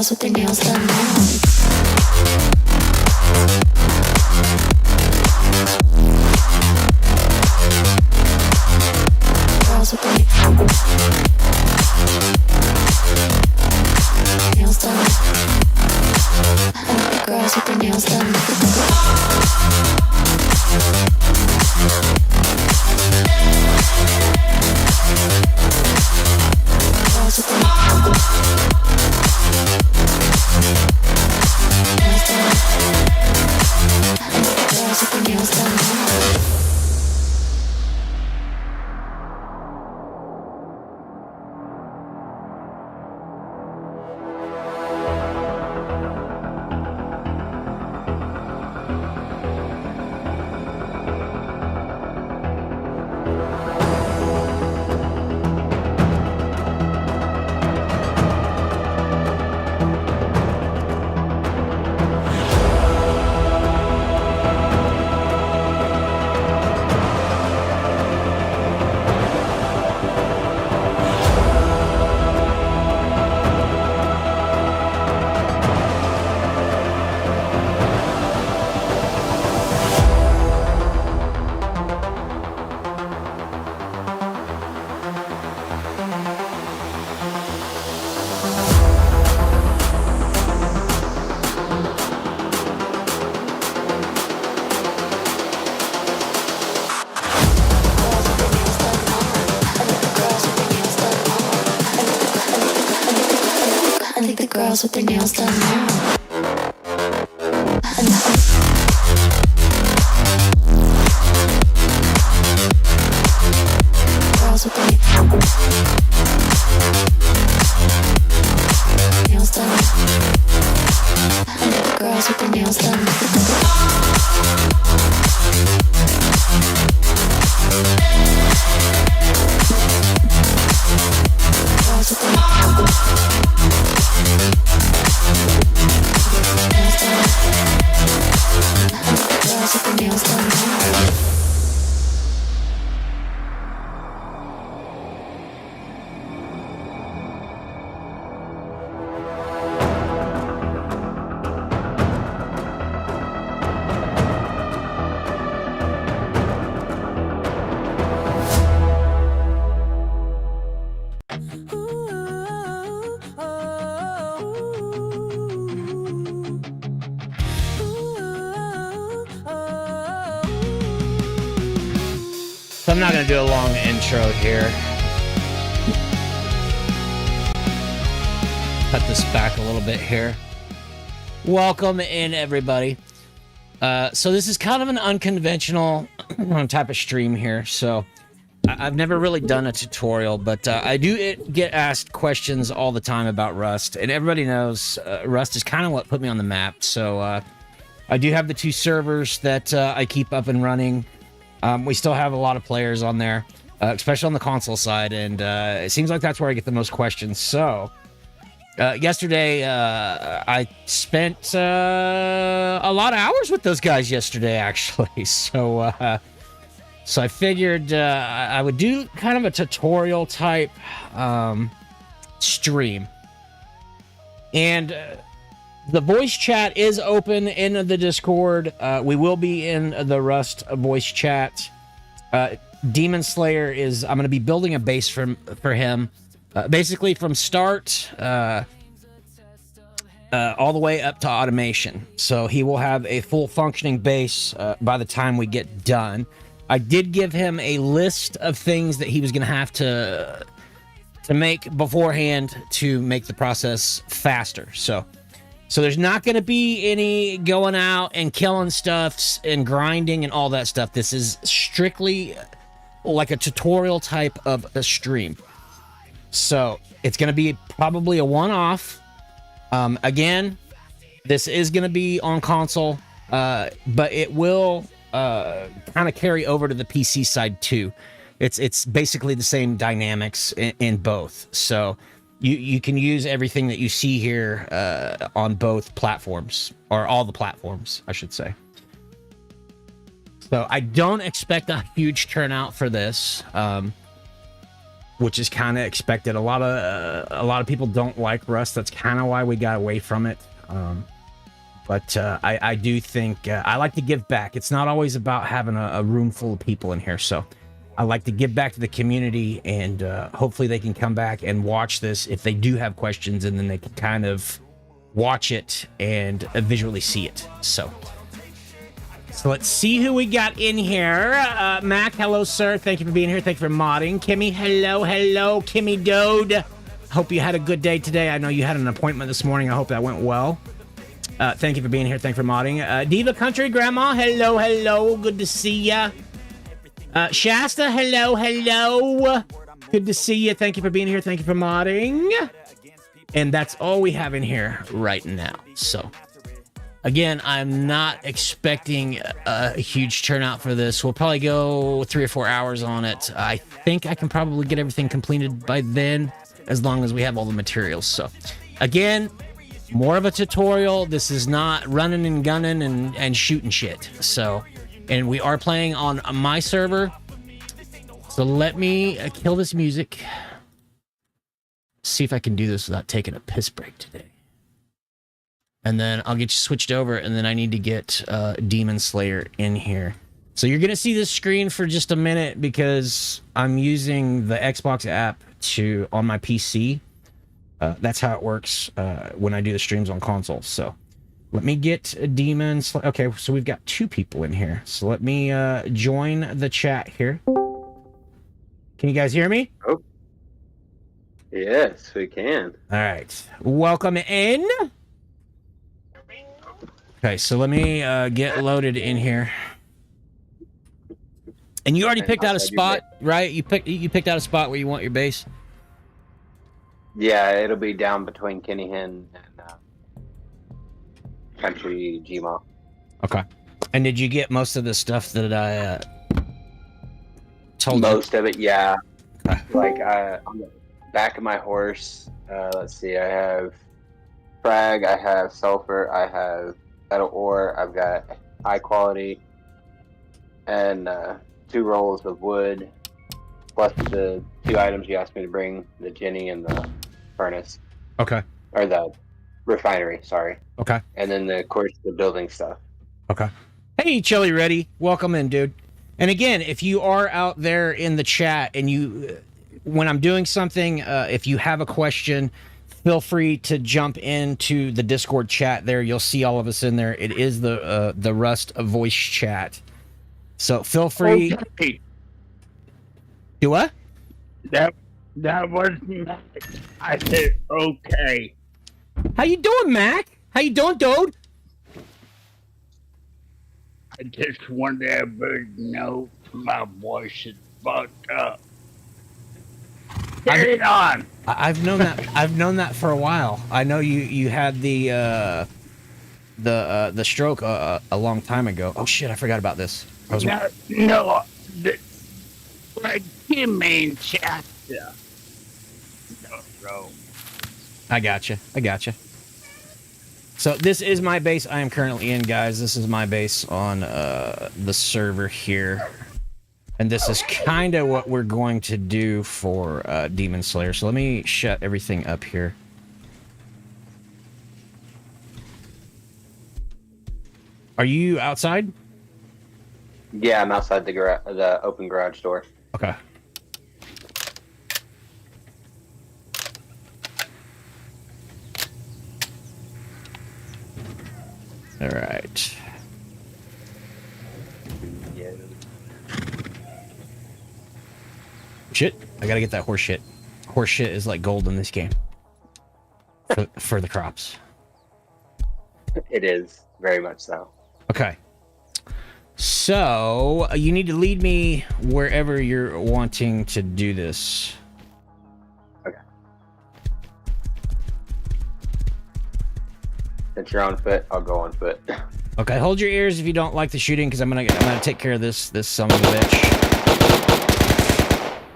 girls with their nails done now. Girls with their nails done. I like the girls with their nails done. Girls with their nails done. I like the girls with their nails done. Girls with their nails done now. Girls with their nails done. I like the girls with their nails done. Girls with their girls with their nails done now. I'm not going to do a long intro here. Cut this back a little bit here. Welcome in, everybody. So this is kind of an unconventional type of stream here. So I've never really done a tutorial, but I do get asked questions all the time about Rust. And everybody knows Rust is kind of what put me on the map. So I do have the 2 servers that I keep up and running. We still have a lot of players on there, especially on the console side, and it seems like that's where I get the most questions. So, yesterday, I spent a lot of hours with those guys yesterday, actually. So I figured I would do kind of a tutorial type stream. And the voice chat is open in the Discord. We will be in the Rust voice chat. Demon Slayer is... I'm going to be building a base for him. Basically from start all the way up to automation. So he will have a full functioning base by the time we get done. I did give him a list of things that he was going to have to make beforehand to make the process faster. So there's not going to be any going out and killing stuffs and grinding and all that stuff. This is strictly like a tutorial type of a stream. So it's going to be probably a one-off. Again, this is going to be on console, but it will kind of carry over to the PC side too. It's basically the same dynamics in both. So you can use everything that you see here on both platforms, or all the platforms, I should say. So I don't expect a huge turnout for this. which is kind of expected. A lot of people don't like Rust. That's kind of why we got away from it. But I do think I like to give back. It's not always about having a room full of people in here. So I like to give back to the community, and hopefully they can come back and watch this if they do have questions, and then they can kind of watch it and visually see it. So let's see who we got in here. Mac, hello, sir. Thank you for being here. Thank you for modding. Kimmy, hello. Kimmy Dode. Hope you had a good day today. I know you had an appointment this morning. I hope that went well. Thank you for being here. Thank you for modding. Diva Country Grandma, hello. Good to see ya. Shasta, hello. Good to see you. Thank you for being here. Thank you for modding. And that's all we have in here right now. So, again, I'm not expecting a huge turnout for this. We'll probably go 3 or 4 hours on it. I think I can probably get everything completed by then, as long as we have all the materials. So, again, more of a tutorial. This is not running and gunning and shooting shit. So, and we are playing on my server. So let me kill this music. See if I can do this without taking a piss break today. And then I'll get you switched over, and then I need to get Demon Slayer in here. So you're gonna see this screen for just a minute because I'm using the Xbox app on my PC. That's how it works when I do the streams on console. So let me get a Demon Slayer. Okay, so we've got 2 people in here. So let me join the chat here. Can you guys hear me? Oh. Yes, we can. All right. Welcome in. Okay, so let me get loaded in here. And you already picked out a spot, right? You picked out a spot where you want your base? Yeah, it'll be down between Kennyhin and Country Gma. Okay. And did you get most of the stuff that I told you? Most of it, yeah. Okay. Like on the back of my horse, let's see, I have frag, I have sulfur, I have metal ore, I've got high quality, and 2 rolls of wood, plus the 2 items you asked me to bring, the Jenny and the furnace. Okay. Or the refinery, sorry. Okay. And then, of course, the building stuff. Okay. Hey, Chili Ready. Welcome in, dude. And again, if you are out there in the chat and you, when I'm doing something, if you have a question, feel free to jump into the Discord chat there. You'll see all of us in there. It is the Rust voice chat. So feel free. Okay. Do what? That wasn't Mac. I said okay. How you doing, Mac? How you doing, dude? I just wanted everybody to know my voice is fucked up. Carry it on. I've known that. I've known that for a while. I know you had the stroke a long time ago. Oh shit! I forgot about this. Like you mean Shasta. No. I gotcha. So this is my base I am currently in, guys. This is my base on the server here. And this is kind of what we're going to do for Demon Slayer. So let me shut everything up here. Are you outside? Yeah, I'm outside the open garage door. Okay. All right. Yeah. Shit, I gotta get that horse shit. Horse shit is like gold in this game. For the crops. It is, very much so. Okay. So, you need to lead me wherever you're wanting to do this. Okay. Since you're on foot, I'll go on foot. Okay, hold your ears if you don't like the shooting, because I'm gonna take care of this son of a bitch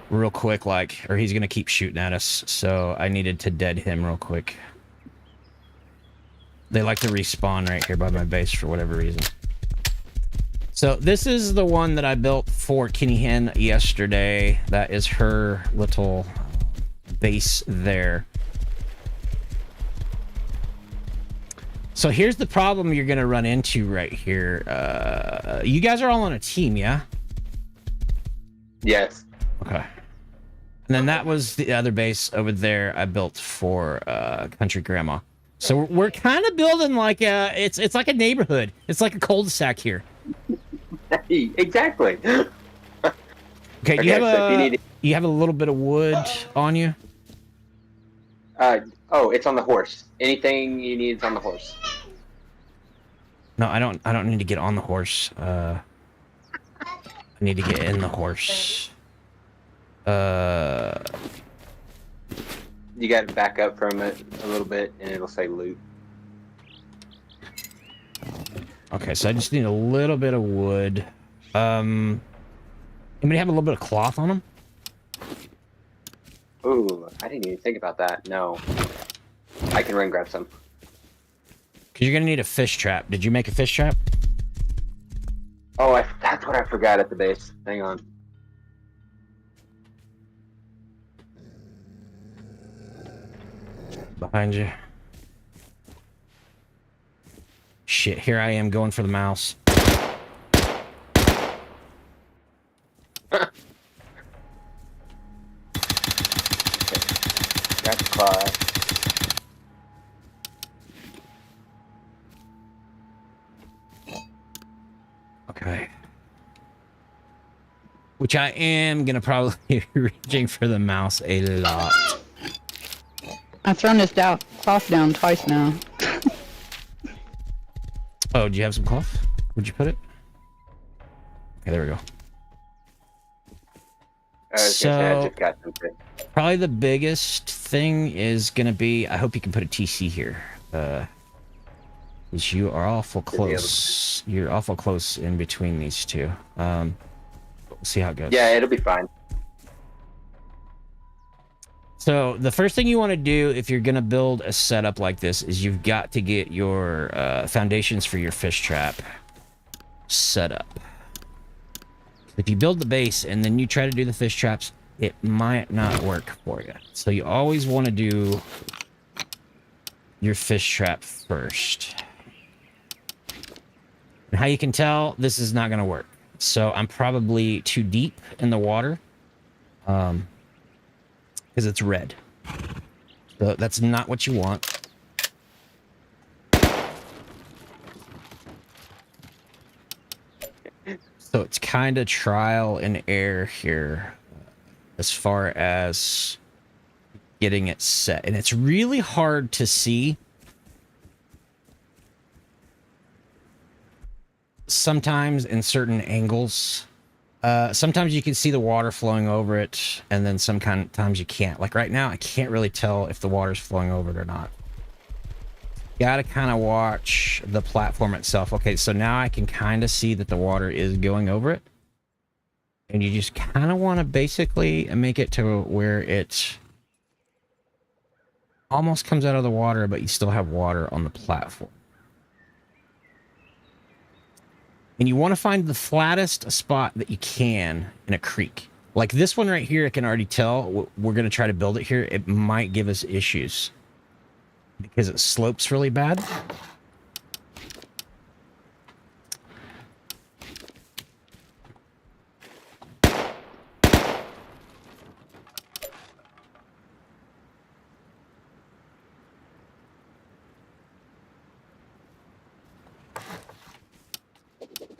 real quick, or he's gonna keep shooting at us. So I needed to dead him real quick. They like to respawn right here by my base for whatever reason. So this is the one that I built for Kenny Hen yesterday. That is her little base there. So here's the problem you're going to run into right here. You guys are all on a team, yeah? Yes. Okay. And then that was the other base over there I built for Country Grandma. So we're kind of building like it's like a neighborhood. It's like a cul-de-sac here. Exactly. Okay, you have a little bit of wood on you? Oh, it's on the horse. Anything you need is on the horse. No, I don't need to get on the horse. I need to get in the horse. You got to back up from it a little bit, and it'll say loot. Okay, so I just need a little bit of wood. Anybody have a little bit of cloth on them? Ooh, I didn't even think about that. No. I can run grab some. Because you're going to need a fish trap. Did you make a fish trap? Oh, that's what I forgot at the base. Hang on. Behind you. Shit, here I am going for the mouse. That's claw. Okay. Which I am gonna probably be reaching for the mouse a lot. I've thrown this cloth down twice now. Oh, do you have some cloth? Where'd you put it? Okay, there we go. I was gonna say, I just got something. Probably the biggest thing is gonna be, I hope you can put a TC here. Because you are awful close. You're awful close in between these two. We'll see how it goes. Yeah, it'll be fine. So the first thing you want to do if you're going to build a setup like this is you've got to get your foundations for your fish trap set up. If you build the base and then you try to do the fish traps, it might not work for you. So you always want to do your fish trap first. And how you can tell this is not going to work. So I'm probably too deep in the water. Because it's red. So that's not what you want. So it's kind of trial and error here as far as getting it set. And it's really hard to see sometimes in certain angles. Sometimes you can see the water flowing over it, and then sometimes you can't. Like right now, I can't really tell if the water's flowing over it or not. Gotta kind of watch the platform itself. Okay, so now I can kind of see that the water is going over it. And you just kind of want to basically make it to where it almost comes out of the water, but you still have water on the platform. And you want to find the flattest spot that you can in a creek. Like this one right here, I can already tell we're going to try to build it here. It might give us issues because it slopes really bad.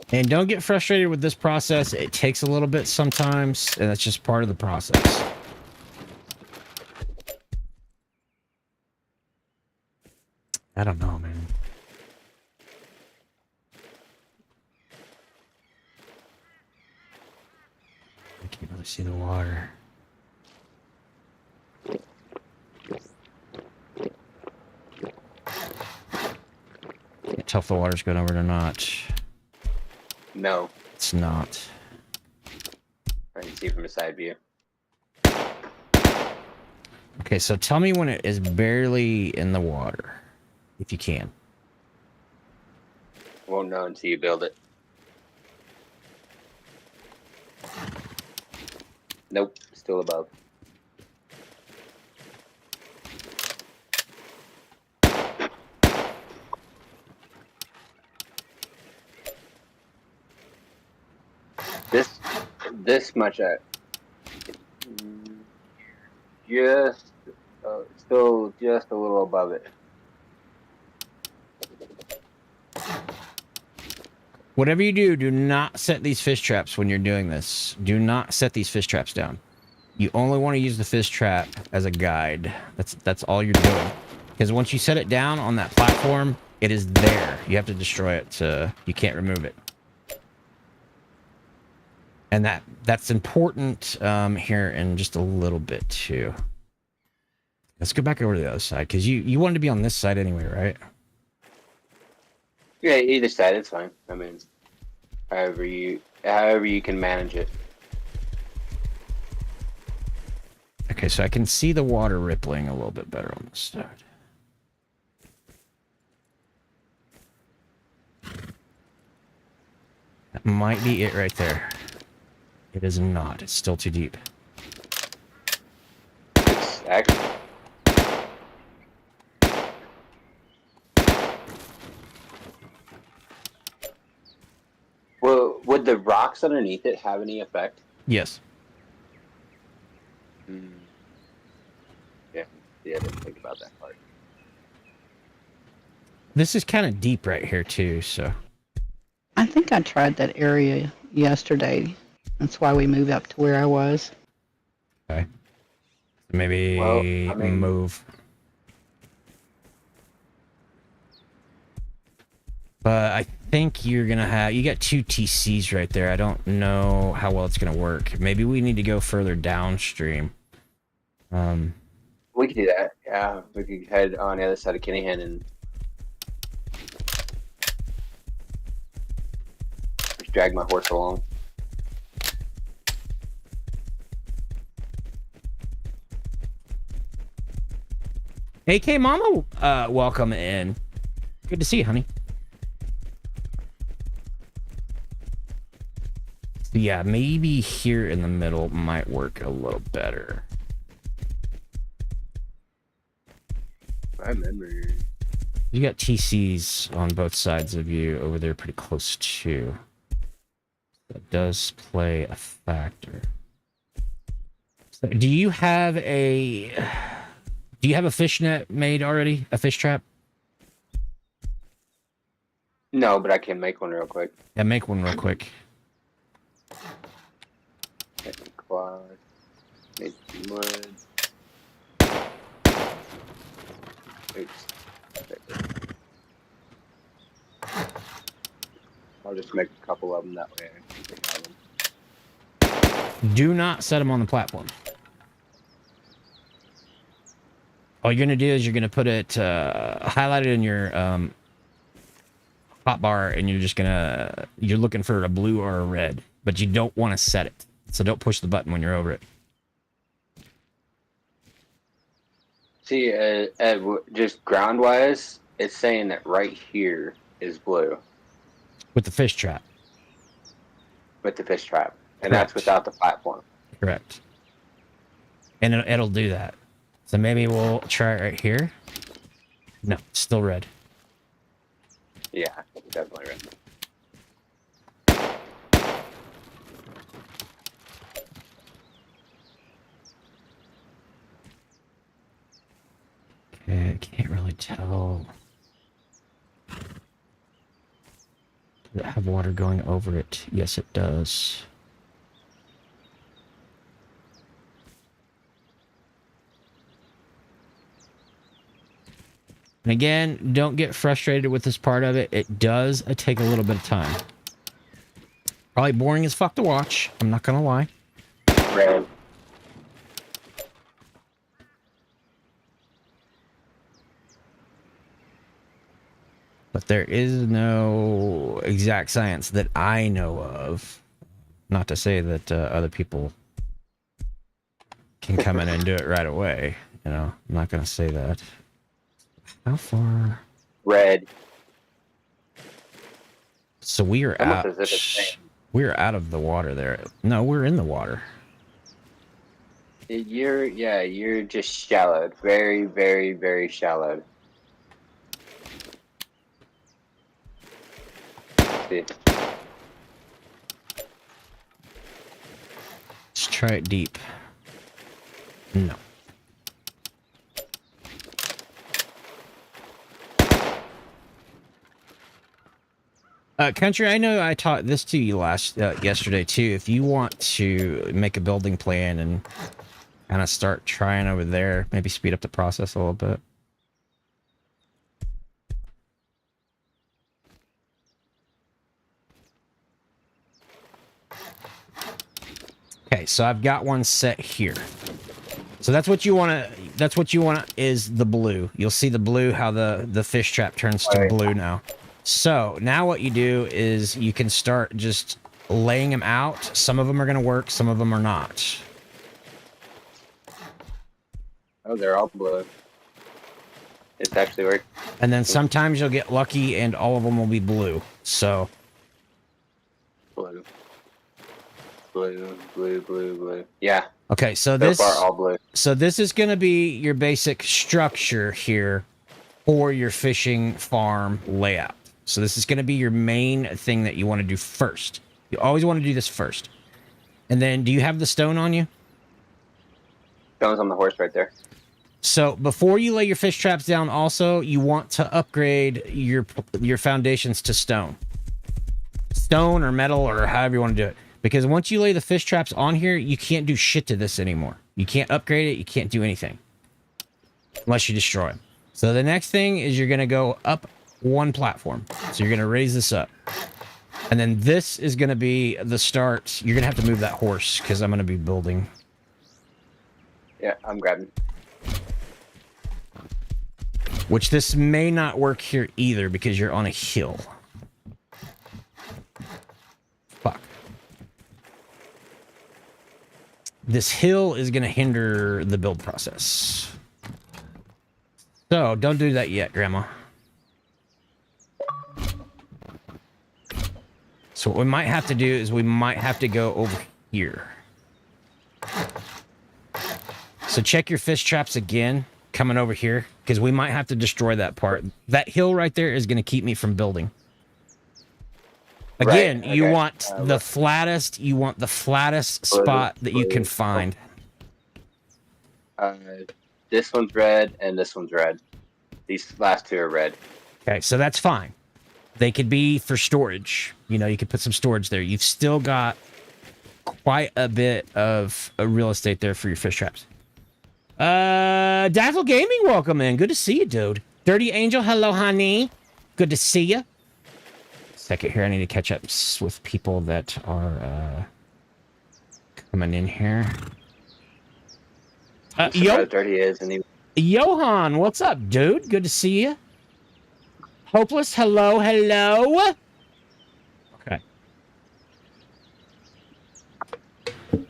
And don't get frustrated with this process. It takes a little bit sometimes, and that's just part of the process. I don't know, man. I can't really see the water. Can't tell if the water's going over it or not. No. It's not. I can see from a side view. Okay, so tell me when it is barely in the water, if you can. Won't know until you build it. Nope, still above. This much at just still just a little above it. Whatever you do, do not set these fish traps when you're doing this. Do not set these fish traps down. You only want to use the fish trap as a guide. That's all you're doing. Because once you set it down on that platform, it is there. You have to destroy it. You can't remove it. And that's important here in just a little bit too. Let's go back over to the other side because you wanted to be on this side anyway, right? Yeah, either side, it's fine. I mean, however you can manage it. Okay, so I can see the water rippling a little bit better on this side. That might be it right there. It is not. It's still too deep. It's actually. Well, would the rocks underneath it have any effect? Yes. Yeah, I didn't think about that part. This is kind of deep right here too, so. I think I tried that area yesterday. That's why we moved up to where I was. Okay. Maybe move. But I think you're going to have... You got 2 TCs right there. I don't know how well it's going to work. Maybe we need to go further downstream. We could do that. Yeah, we could head on the other side of Kinahan and just drag my horse along. AK Mama, welcome in. Good to see you, honey. So yeah, maybe here in the middle might work a little better. I remember. You got TCs on both sides of you over there pretty close too. That does play a factor. So do you have a fish net made already? A fish trap? No, but I can make one real quick. Yeah, make one real quick. Quad. Make some mud. Oops. I'll just make a couple of them that way. I can have them. Do not set them on the platform. All you're going to do is you're going to put it highlighted in your hotbar, and you're looking for a blue or a red, but you don't want to set it. So don't push the button when you're over it. See, just ground-wise, it's saying that right here is blue. With the fish trap. With the fish trap. And Correct. that's without the platform. Correct. And it'll do that. So maybe we'll try it right here. No, it's still red. Yeah, definitely red. Okay, I can't really tell. Does it have water going over it? Yes, it does. And again, don't get frustrated with this part of it. It does take a little bit of time. Probably boring as fuck to watch. I'm not gonna lie. Red. But there is no exact science that I know of. Not to say that other people can come in and do it right away. You know, I'm not gonna say that. How far? Red. So we are Almost out. as if it's saying- We're out of the water there. No, we're in the water. You're just shallowed. Very, very, very shallowed. See. Let's try it deep. No. Country, I know I taught this to you yesterday too. If you want to make a building plan and kind of start trying over there, maybe speed up the process a little bit. Okay, so I've got one set here. So that's what you want to. That's what you want is the blue. You'll see the blue, how the fish trap turns to blue now. So now what you do is you can start just laying them out. Some of them are going to work, some of them are not. Oh, they're all blue. It's actually working. And then sometimes you'll get lucky and all of them will be blue. So Blue. Blue, blue, blue, blue. Yeah. okay, so So this far, all blue. so this is going to be your basic structure here for your fishing farm layout. So this is going to be your main thing that you want to do first. You always want to do this first. And then, do you have the stone on you? Stone's on the horse right there. So before you lay your fish traps down, also you want to upgrade your foundations to stone or metal or however you want to do it. Because once you lay the fish traps on here, you can't do shit to this anymore. You can't upgrade it. You can't do anything unless you destroy them. So the next thing is you're going to go up one platform. So you're going to raise this up. And then this is going to be the start. You're going to have to move that horse because I'm going to be building. Yeah, I'm grabbing. Which this may not work here either because you're on a hill. Fuck. This hill is going to hinder the build process. So don't do that yet, Grandma. So what we might have to do is we might have to go over here. So check your fish traps again, coming over here, because we might have to destroy that part. That hill right there is going to keep me from building. Again, Right, you okay. want the flattest. You want the flattest spot that you can find. This one's red and this one's red. These last two are red. Okay, so that's fine. They could be for storage. You know, you could put some storage there. You've still got quite a bit of real estate there for your fish traps. Dazzle Gaming, welcome in. Good to see you, dude. Dirty Angel, hello, honey. Good to see you. Second here, I need to catch up with people that are coming in here. How dirty is and he. Johan, what's up, dude? Good to see you. Hopeless, hello, hello. Okay.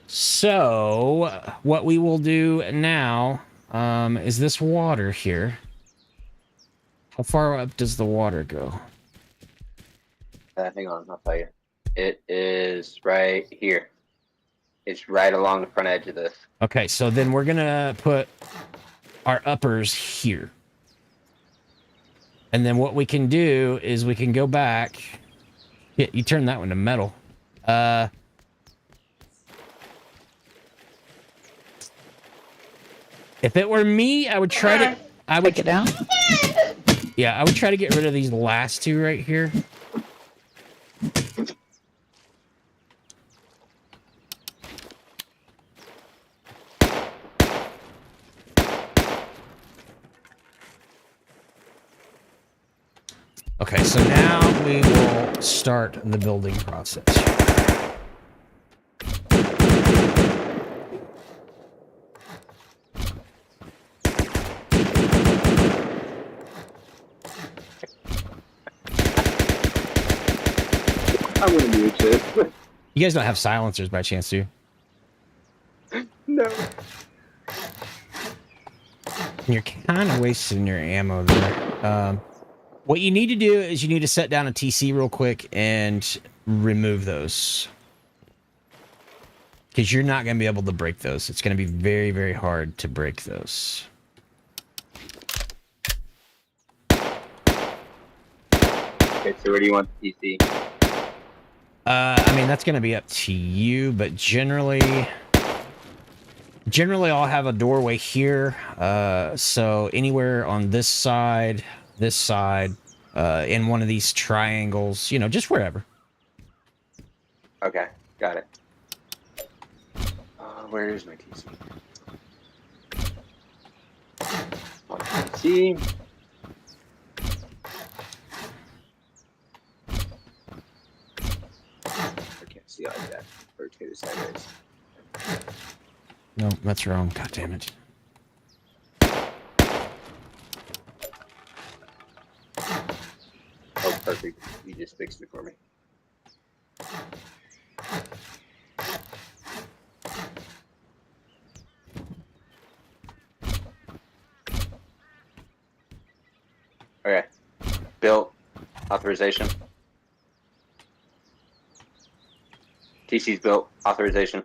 So, what we will do now is this water here. How far up does the water go? Hang on, I'll tell you. It is right here. It's right along the front edge of this. Okay, so then we're going to put our uppers here. And then what we can do is we can go back. Yeah, you turn that one to metal. If it were me, I would try to... I would Take it out. Yeah, I would try to get rid of these last two right here. Okay, so now we will start the building process. I'm gonna mute this. You guys don't have silencers by chance, do you? No. You're kind of wasting your ammo there. What you need to do is you need to set down a TC real quick and remove those. Because you're not going to be able to break those. It's going to be very, very hard to break those. Okay, so where do you want the PC? I mean, that's going to be up to you, but generally I'll have a doorway here. So anywhere on this side, in one of these triangles, you know, just wherever. Okay, got it. Where is my TC? On TC. I can't see like that. Rotate it sideways. No, that's wrong. God damn it. Oh, perfect. You just fixed it for me. Okay. Built. Authorization. TC's built. Authorization.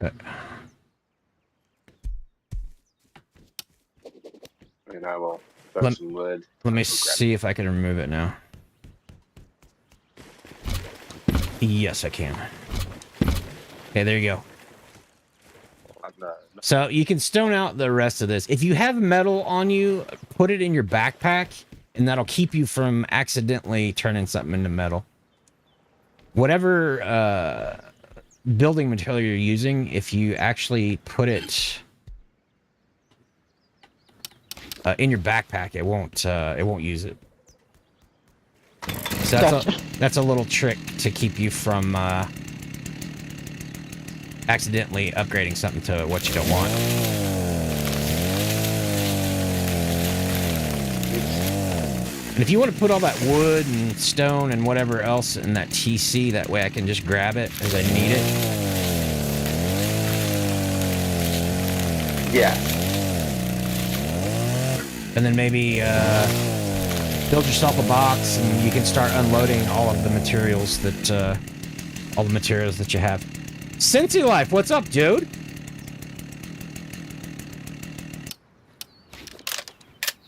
Okay. And I will throw some wood. Let me see if I can remove it now. Yes, I can. Okay, there you go. So you can stone out the rest of this. If you have metal on you, put it in your backpack, and that'll keep you from accidentally turning something into metal. Whatever building material you're using, if you actually put it in your backpack, it won't use it. So that's a little trick to keep you from accidentally upgrading something to what you don't want. And if you want to put all that wood and stone and whatever else in that TC, that way I can just grab it as I need it. Yeah. And then maybe build yourself a box and you can start unloading all of the materials that you have. Cincy Life, what's up, dude?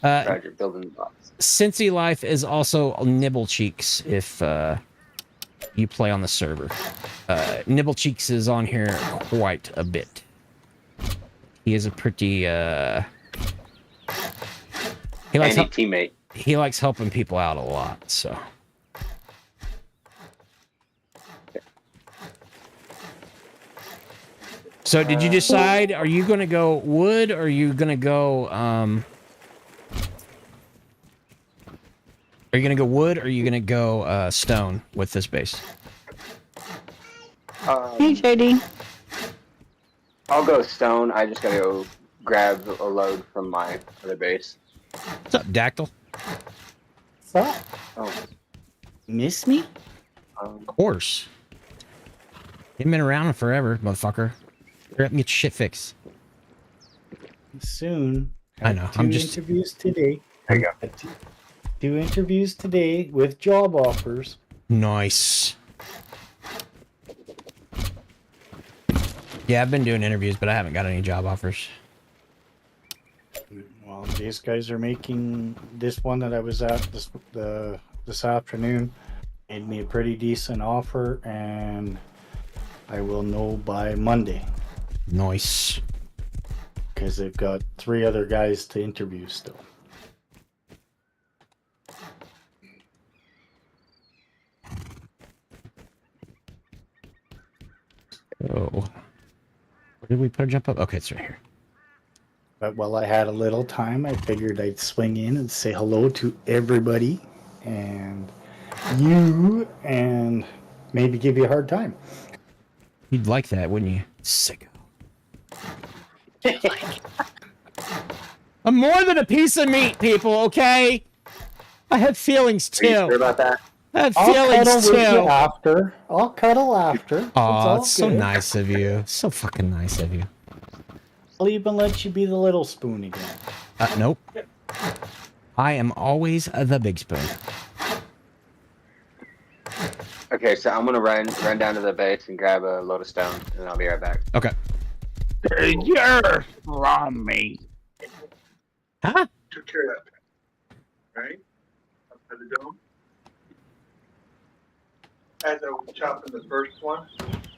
Roger, building the box. Cincy Life is also Nibble Cheeks if you play on the server. Nibble Cheeks is on here quite a bit. He is a pretty he likes teammate. He likes helping people out a lot, so. So did you decide, are you going to go wood or are you going to go, are you going to go wood or are you going to go stone with this base? Hey, JD. I'll go stone. I just gotta go grab a load from my other base. What's up, Dactyl? What's up? Oh, Miss me? Of course. You've been around forever, motherfucker. Hurry up and get your shit fixed. Soon. I know. Two interviews today. there you go. Two interviews today with job offers. Nice. Yeah, I've been doing interviews, but I haven't got any job offers. Well, these guys are making this one that I was at this afternoon made me a pretty decent offer, and I will know by Monday Nice. because they've got 3 other guys to interview still. Oh. Where did we put a jump up? Okay, it's right here. But while I had a little time, I figured I'd swing in and say hello to everybody and you, and maybe give you a hard time. You'd like that, wouldn't you? Sicko. I'm more than a piece of meat, people, okay? I have feelings Are you sure too. about that? I have I'll cuddle feelings with you too. after. I'll cuddle after. Oh, it's so good. nice of you. So fucking nice of you. I'll even let you be the little spoon again. Nope. I am always the big spoon. Okay, so I'm gonna run down to the base and grab a load of stone, and I'll be right back. Okay. You're from me. Huh? Took care of that, right? Up by the dome. As I was chopping the first one,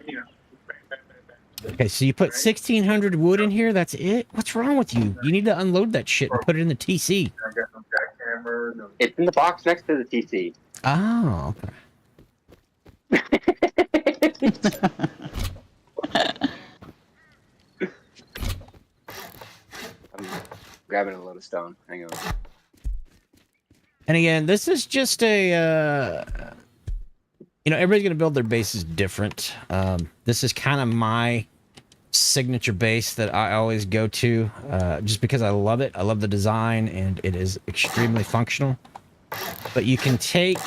you know, bang, bang, bang, bang. Okay, so you put 1,600 wood in here. That's it. What's wrong with you? You need to unload that shit and put it in the TC. I got some jackhammer. No. It's in the box next to the TC. Oh, okay. I'm grabbing a load of stone. Hang on. And again, this is just a, everybody's going to build their bases different. This is kind of my signature base that I always go to, just because I love it. I love the design, and it is extremely functional. But you can take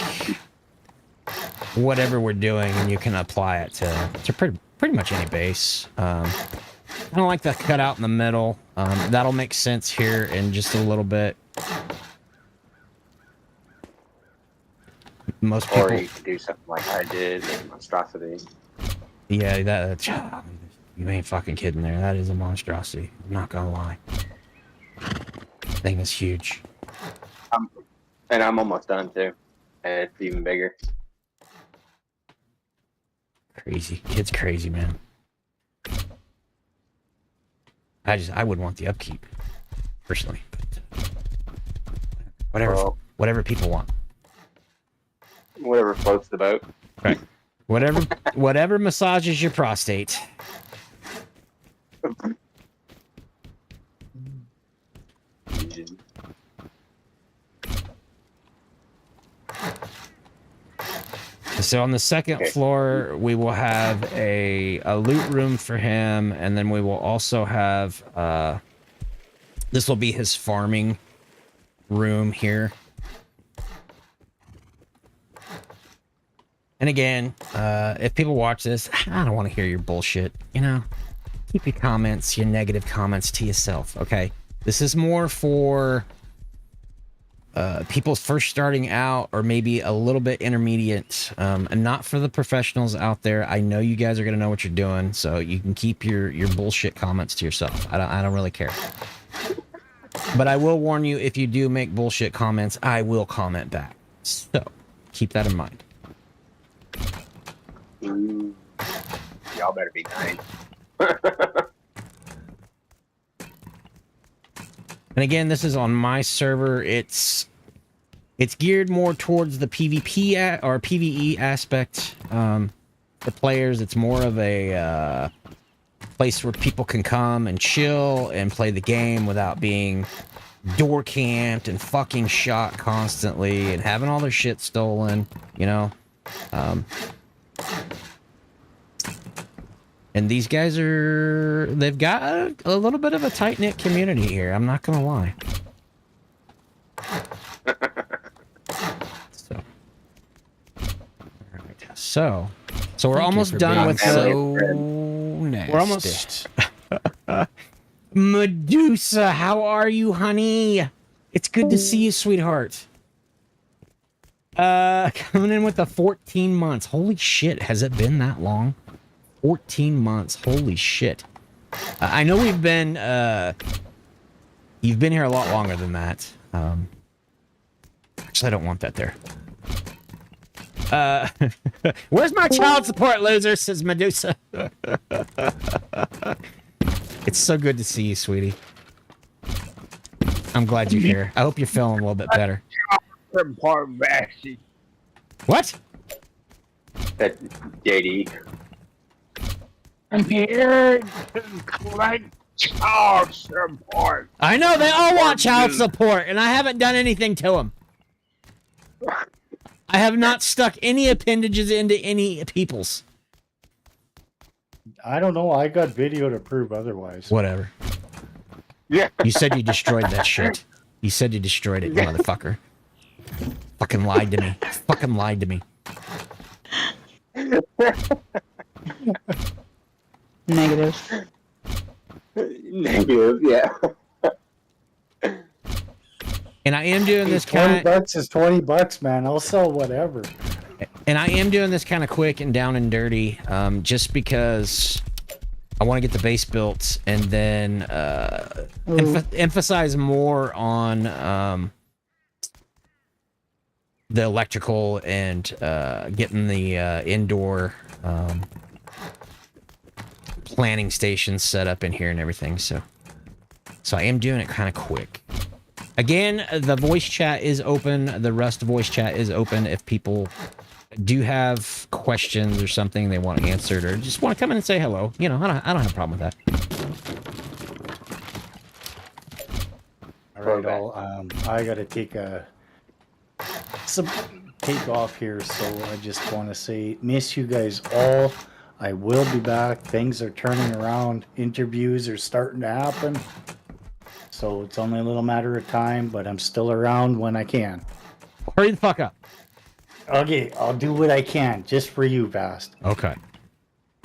whatever we're doing, and you can apply it to pretty much any base. I don't like the cutout in the middle. That'll make sense here in just a little bit. Most people, Or you could do something like I did, make a monstrosity. yeah, that you ain't fucking kidding there. That is a monstrosity. I'm not gonna lie. Thing is huge. And I'm almost done too. And it's even bigger. Crazy. Kid's crazy, man. I wouldn't want the upkeep, personally. But whatever people want. Whatever floats the boat. Right. Whatever massages your prostate. So on the second floor, we will have a loot room for him, and then we will also have this will be his farming room here. And again, if people watch this, I don't want to hear your bullshit, keep your comments, your negative comments to yourself, okay? This is more for people first starting out, or maybe a little bit intermediate, and not for the professionals out there. I know you guys are going to know what you're doing, so you can keep your bullshit comments to yourself. I don't really care. But I will warn you, if you do make bullshit comments, I will comment back. So keep that in mind. Y'all better be nice. And again, this is on my server. It's geared more towards the PvP or PvE aspect. For players, it's more of a place where people can come and chill and play the game without being door camped and fucking shot constantly and having all their shit stolen, And these guys they've got a little bit of a tight-knit community here. I'm not gonna lie. So we're almost done with nasty. We're almost. Medusa, how are you, honey? It's good to see you, sweetheart. Coming in with the 14 months. Holy shit, has it been that long? 14 months. Holy shit. I know you've been here a lot longer than that. Actually, I don't want that there. Where's my child support, loser? Says Medusa. It's so good to see you, sweetie. I'm glad you're here. I hope you're feeling a little bit better. Support Vasty. What? That JD. I'm here to collect child support. I know, they all want child support, and I haven't done anything to them. I have not stuck any appendages into any people's. I don't know. I got video to prove otherwise. Whatever. Yeah. You said you destroyed that shit. You said you destroyed it, you motherfucker. Fucking lied to me. Fucking lied to me. Negative. Negative, yeah. And I am doing this 20 kind. bucks is 20 bucks, man. I'll sell whatever. And I am doing this kind of quick and down and dirty, just because I want to get the base built and then emphasize more on the electrical and getting the indoor planning stations set up in here and everything. So I am doing it kind of quick. Again, the voice chat is open. The Rust voice chat is open if people do have questions or something they want answered or just want to come in and say hello. You know, I don't have a problem with that. All right, I gotta take off here, so I just want to say miss you guys all. I will be back. Things are turning around. Interviews are starting to happen. So it's only a little matter of time, but I'm still around when I can. Hurry the fuck up. Okay, I'll do what I can just for you, Vast. Okay.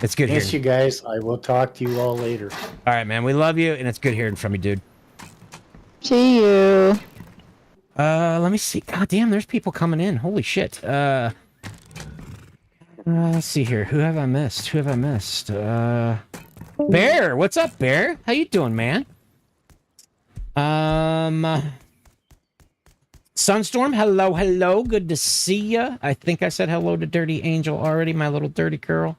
It's good Miss hearing you guys. I will talk to you all later. All right, man. We love you, and it's good hearing from you, dude. See you. Let me see. God damn, there's people coming in. Holy shit. Let's see here. Who have I missed? Bear. What's up, Bear? How you doing, man? Sunstorm, hello. Good to see ya. I think I said hello to Dirty Angel already, my little dirty girl.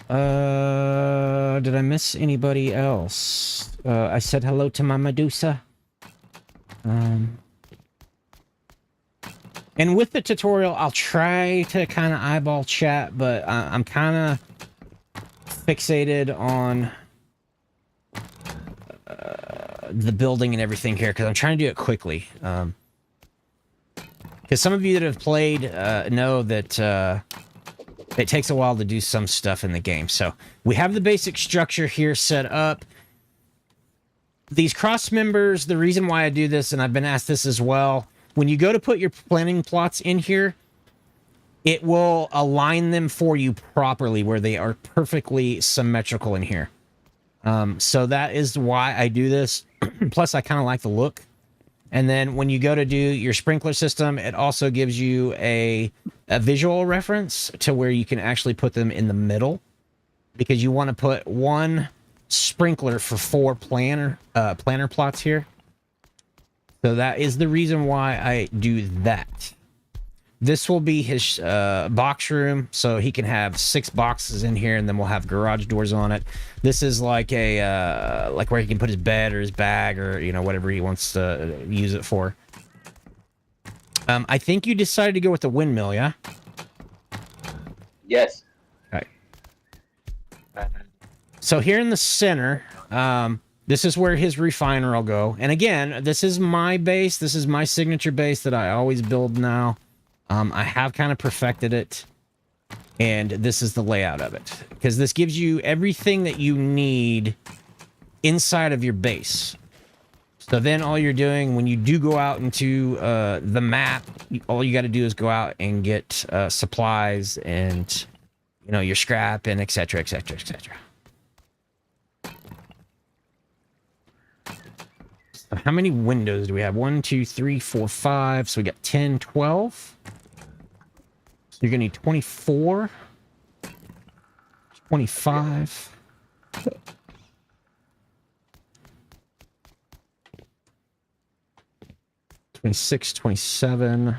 Did I miss anybody else? I said hello to my Medusa. And with the tutorial, I'll try to kind of eyeball chat, but I'm kind of fixated on the building and everything here because I'm trying to do it quickly. Because some of you that have played know that it takes a while to do some stuff in the game. So we have the basic structure here set up. These cross members, the reason why I do this, and I've been asked this as well, when you go to put your planning plots in here, it will align them for you properly where they are perfectly symmetrical in here. So that is why I do this. Plus, I kind of like the look. And then when you go to do your sprinkler system, it also gives you a visual reference to where you can actually put them in the middle because you want to put one sprinkler for 4 planner plots here. So that is the reason why I do that. This will be his box room, so he can have 6 boxes in here, and then we'll have garage doors on it. This is like a like where he can put his bed or his bag or whatever he wants to use it for. I think you decided to go with the windmill, yeah? Yes. Okay. So here in the center, this is where his refiner will go. And again, this is my base. This is my signature base that I always build now. I have kind of perfected it. And this is the layout of it. Because this gives you everything that you need inside of your base. So then all you're doing when you do go out into the map, all you got to do is go out and get supplies and, your scrap and etc, etc, etc. So how many windows do we have? 1, 2, 3, 4, 5. So we got 10, 12. So you're going to need 24. 25. 26, 27,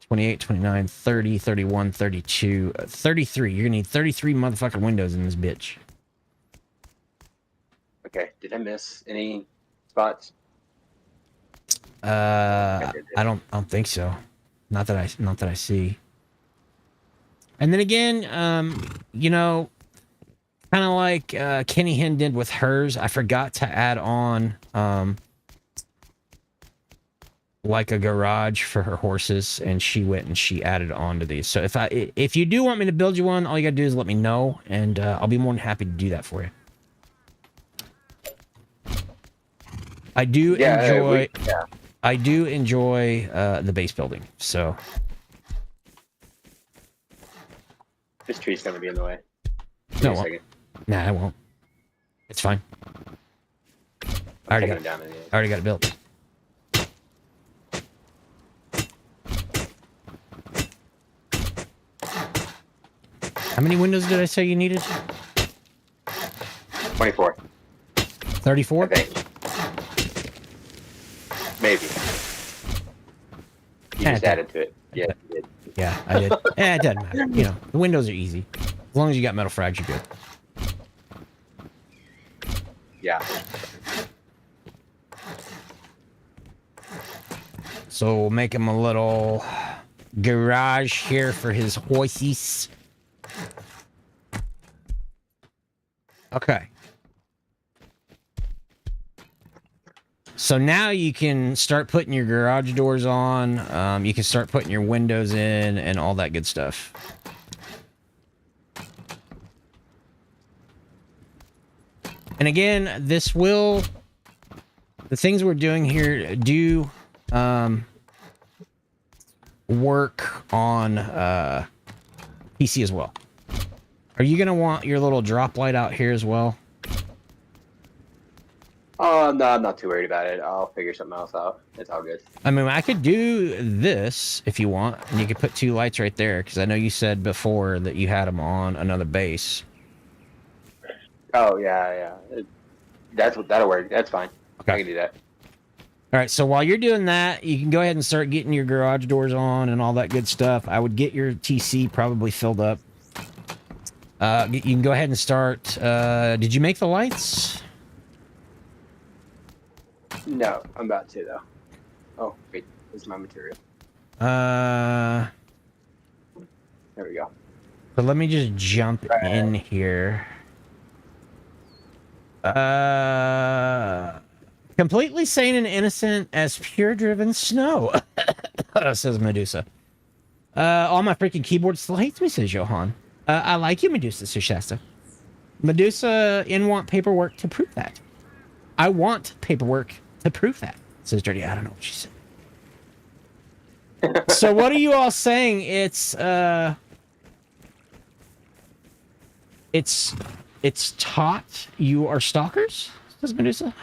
28, 29, 30, 31, 32, 33. You're going to need 33 motherfucking windows in this bitch. Okay. Did I miss any spots? I don't think so. Not that I see. And then again, kind of like Kenny Hinn did with hers, I forgot to add on like a garage for her horses, and she went and she added on to these. So if you do want me to build you one, all you gotta do is let me know, and I'll be more than happy to do that for you. I do enjoy the base building. So This tree's gonna be in the way. No, Give me a second. nah, I won't. It's fine. I Taking it down in the end. already got it built. How many windows did I say you needed? 24, 34? I think. Maybe. You Yeah, just added to it. Yeah, you did. Yeah, I did. It doesn't matter. You know, the windows are easy. As long as you got metal frags, you're good. Yeah. So we'll make him a little garage here for his horses. Okay. So now you can start putting your garage doors on. You can start putting your windows in and all that good stuff. And again, this will... The things we're doing here do work on PC as well. Are you going to want your little drop light out here as well? Oh, no, I'm not too worried about it. I'll figure something else out. It's all good. I mean, I could do this if you want, and you could put 2 lights right there, because I know you said before that you had them on another base. Oh, yeah. That'll work. That's fine. Okay. I can do that. All right, so while you're doing that, you can go ahead and start getting your garage doors on and all that good stuff. I would get your TC probably filled up. You can go ahead and start. Did you make the lights? No, I'm about to, though. Oh, wait. This is my material. There There we go. So let me just jump in here. Completely sane and innocent as pure driven snow, says Medusa. All my freaking keyboard still hates me, says Johan. I like you, Medusa, says Shasta. Medusa want paperwork to prove that. I want paperwork to prove that, says Dirty. I don't know what she said. So what are you all saying? It's taught you are stalkers, says Medusa.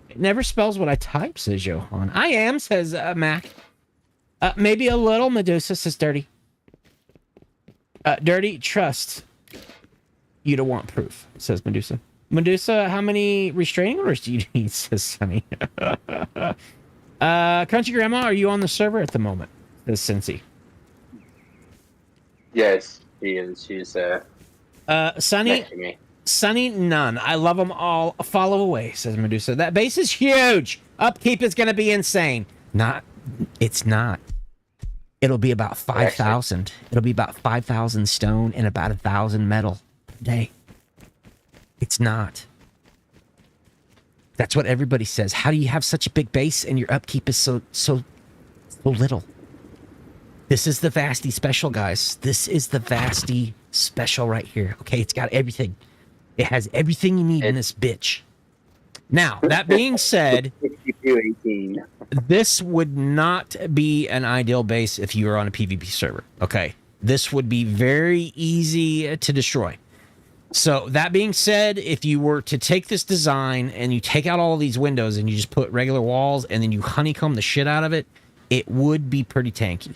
It never spells what I type, says Johan. I am, says Mac. Maybe a little, Medusa, says Dirty. Dirty, trust you to want proof, says Medusa. Medusa, how many restraining orders do you need, says Sunny. Crunchy Grandma, are you on the server at the moment, says Cincy. Yes, she is. She's Sunny, next to me. Sunny, none. I love them all. A follow away, says Medusa. That base is huge. Upkeep is going to be insane. It's not. It'll be about 5,000. It'll be about 5,000 stone and about 1,000 metal a day. It's not. That's what everybody says. How do you have such a big base and your upkeep is so little? This is the Vasty special, guys. This is the Vasty special right here. Okay, it's got everything. It has everything you need in this bitch. Now, that being said, 6218. this would not be an ideal base if you were on a PvP server. Okay, this would be very easy to destroy. So that being said, if you were to take this design and you take out all of these windows and you just put regular walls and then you honeycomb the shit out of it, it would be pretty tanky.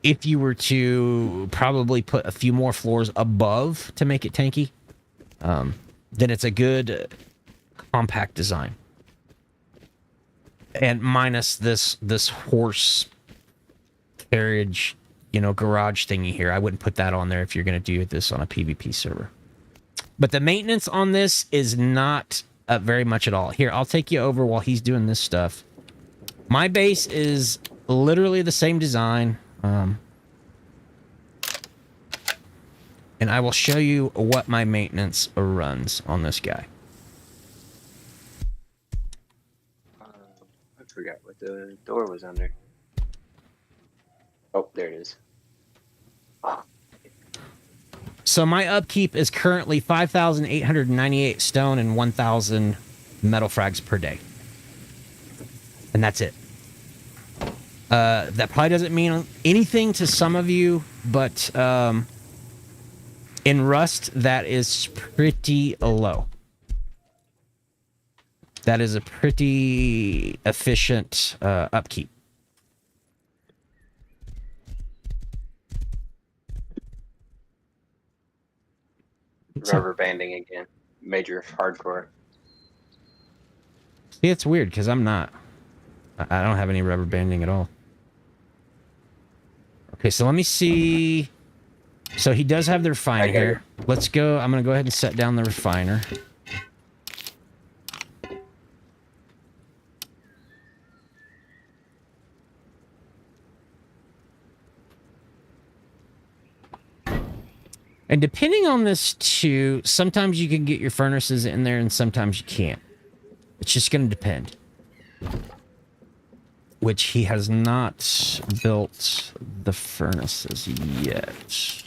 If you were to probably put a few more floors above to make it tanky, then it's a good compact design. And minus this horse carriage, garage thingy here. I wouldn't put that on there if you're going to do this on a PvP server. But the maintenance on this is not very much at all. Here, I'll take you over while he's doing this stuff. My base is literally the same design. And I will show you what my maintenance runs on this guy. I forgot what the door was under. Oh, there it is. So my upkeep is currently 5,898 stone and 1,000 metal frags per day. And that's it. That probably doesn't mean anything to some of you, but in Rust, that is pretty low. That is a pretty efficient upkeep. Rubber banding again. Major hardcore. See, it's weird because I'm not. I don't have any rubber banding at all. Okay, so let me see. So he does have the refiner here. Let's go. I'm going to go ahead and set down the refiner. And depending on this too, sometimes you can get your furnaces in there and sometimes you can't. It's just going to depend. Which he has not built the furnaces yet.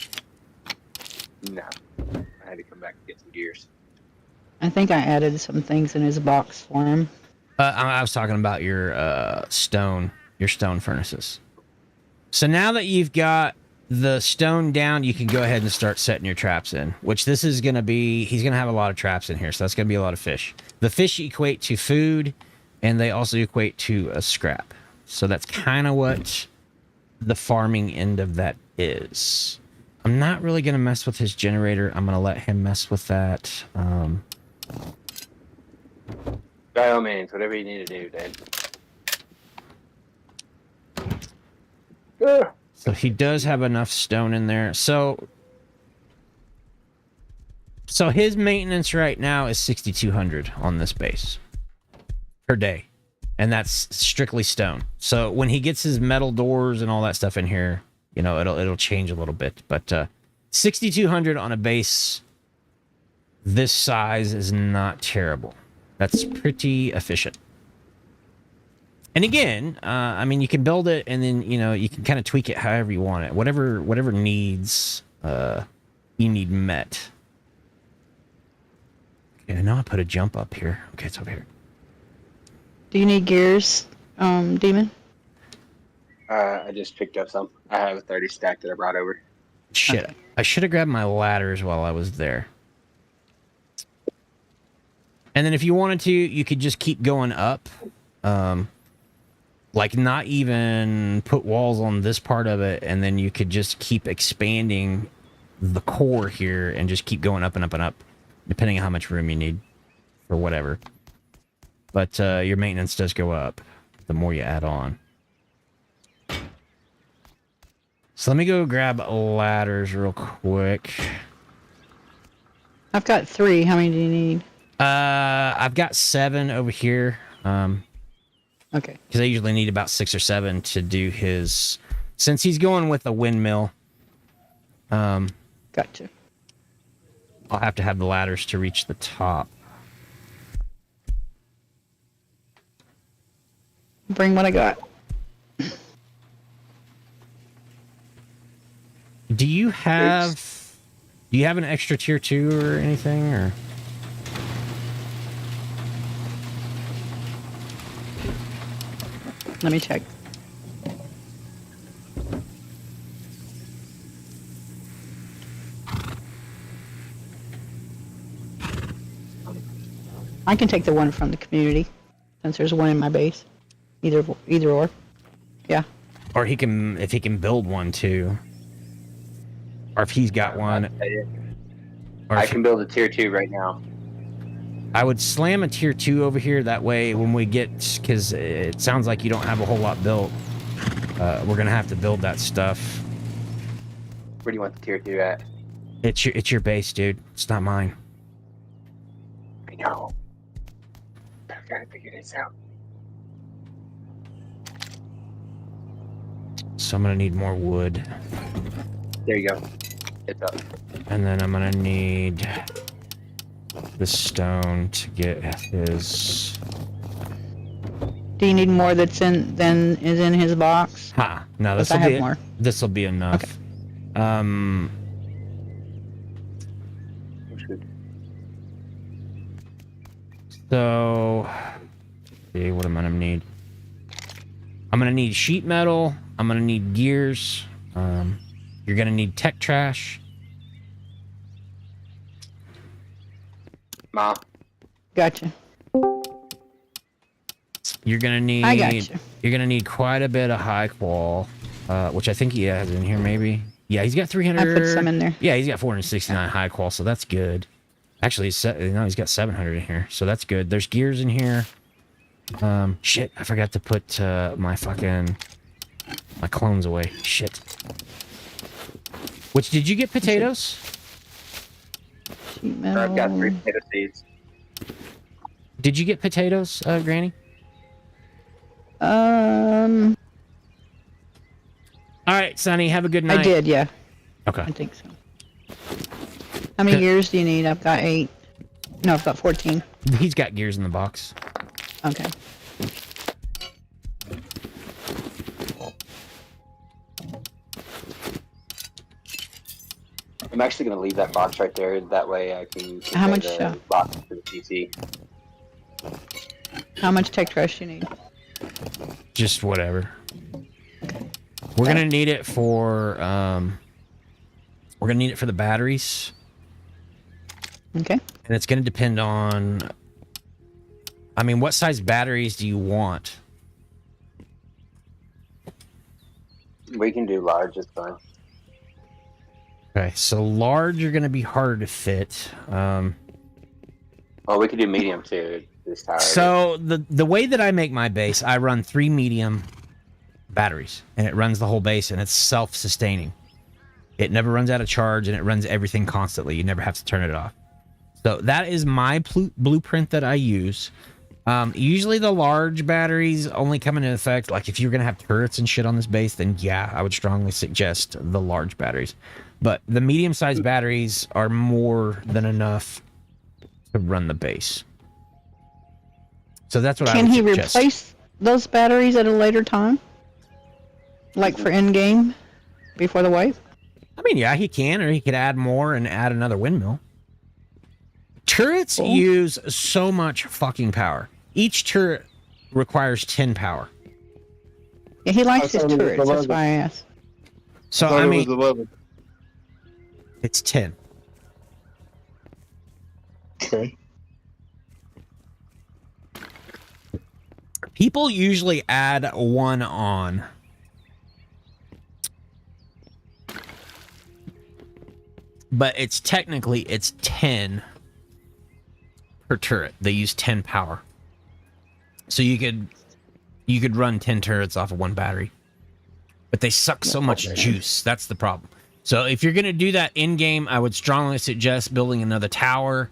No. I had to come back and get some gears. I think I added some things in his box for him. I was talking about your stone furnaces. So now that you've got the stone down, you can go ahead and start setting your traps in, which this is going to be, he's going to have a lot of traps in here. So that's going to be a lot of fish. The fish equate to food and they also equate to a scrap. So that's kind of what the farming end of that is. I'm not really going to mess with his generator. I'm going to let him mess with that. By all means, whatever you need to do, Dan. So he does have enough stone in there. So his maintenance right now is 6,200 on this base per day. And that's strictly stone. So when he gets his metal doors and all that stuff in here, you know, it'll change a little bit. But 6,200 on a base this size is not terrible. That's pretty efficient. And again, I mean, you can build it and then, you know, you can kind of tweak it however you want it. Whatever needs you need met. Okay, I know I put a jump up here. Okay, it's over here. Do you need gears, Demon? I just picked up some. I have a 30 stack that I brought over. Shit. Okay. I should have grabbed my ladders while I was there. And then if you wanted to, you could just keep going up. Like not even put walls on this part of it, and then you could just keep expanding the core here and just keep going up and up and up, depending on how much room you need for whatever. But your maintenance does go up the more you add on. So let me go grab ladders real quick. I've got 3. How many do you need? I've got 7 over here. Okay. Because I usually need about 6 or 7 to do his... Since he's going with a windmill, Gotcha. I'll have to have the ladders to reach the top. Bring what I got. Do you have an extra tier 2 or anything, or? Let me check. I can take the one from the community, since there's one in my base. Either or. Yeah. Or he can, if he can build one too. Or if he's got one. Or I can build a tier 2 right now. I would slam a tier 2 over here. That way when we get, because it sounds like you don't have a whole lot built. We're going to have to build that stuff. Where do you want the tier 2 at? It's your base, dude. It's not mine. I know. But I gotta figure this out. So I'm going to need more wood. There you go. It's up. And then I'm going to need the stone to get his... Do you need more than is in his box? Ha! No, Yes, I have more. This will be enough. Okay. That's good. So, see, what am I gonna need? I'm gonna need sheet metal. I'm gonna need gears. You're gonna need tech trash. Ma. Gotcha. You're gonna I got need. you. You're gonna need quite a bit of high qual, which I think he has in here. Maybe Yeah, he's got I 300. put some in there. Yeah, he's got 469 high qual, so that's good. Actually, he's got 700 in here, so that's good. There's gears in here. Shit, I forgot to put my clones away. Shit. Which, did you get potatoes? Sheet I've got 3 metal. potato seeds. Did you get potatoes, Granny? Um, All right, Sonny, have a good night. I did, yeah. Okay. I think so. How many gears do you need? I've got 8. No, I've got 14. He's got gears in the box. Okay. I'm actually going to leave that box right there. That way I can How much, the box to the PC. How much tech trash do you need? Just whatever. We're gonna need it for the batteries, Okay. and it's gonna depend on. I mean, what size batteries do you want? We can do large, it's fine. Okay, so large are gonna be harder to fit. Well, we could do medium too. This tower. So the way that I make my base, I run 3 medium batteries, and it runs the whole base, and it's self-sustaining. It never runs out of charge, and it runs everything constantly. You never have to turn it off. So that is my blueprint that I use. Usually the large batteries only come into effect, like if you're going to have turrets and shit on this base, then yeah, I would strongly suggest the large batteries. But the medium-sized batteries are more than enough to run the base. So that's what I Can would he suggest. replace those batteries at a later time? Like for end game? Before the wipe? I mean, yeah, he can, or he could add more and add another windmill. Turrets Cool. use so much fucking power. Each turret requires 10 power. Yeah, he likes his thought it was turrets. That's 11. why I asked. So, Thought I it mean, was 11. it's 10. Okay. People usually add 1 on. But it's 10 per turret. They use 10 power. So you could run 10 turrets off of 1 battery. But they suck so much juice. That's the problem. So if you're going to do that in game, I would strongly suggest building another tower.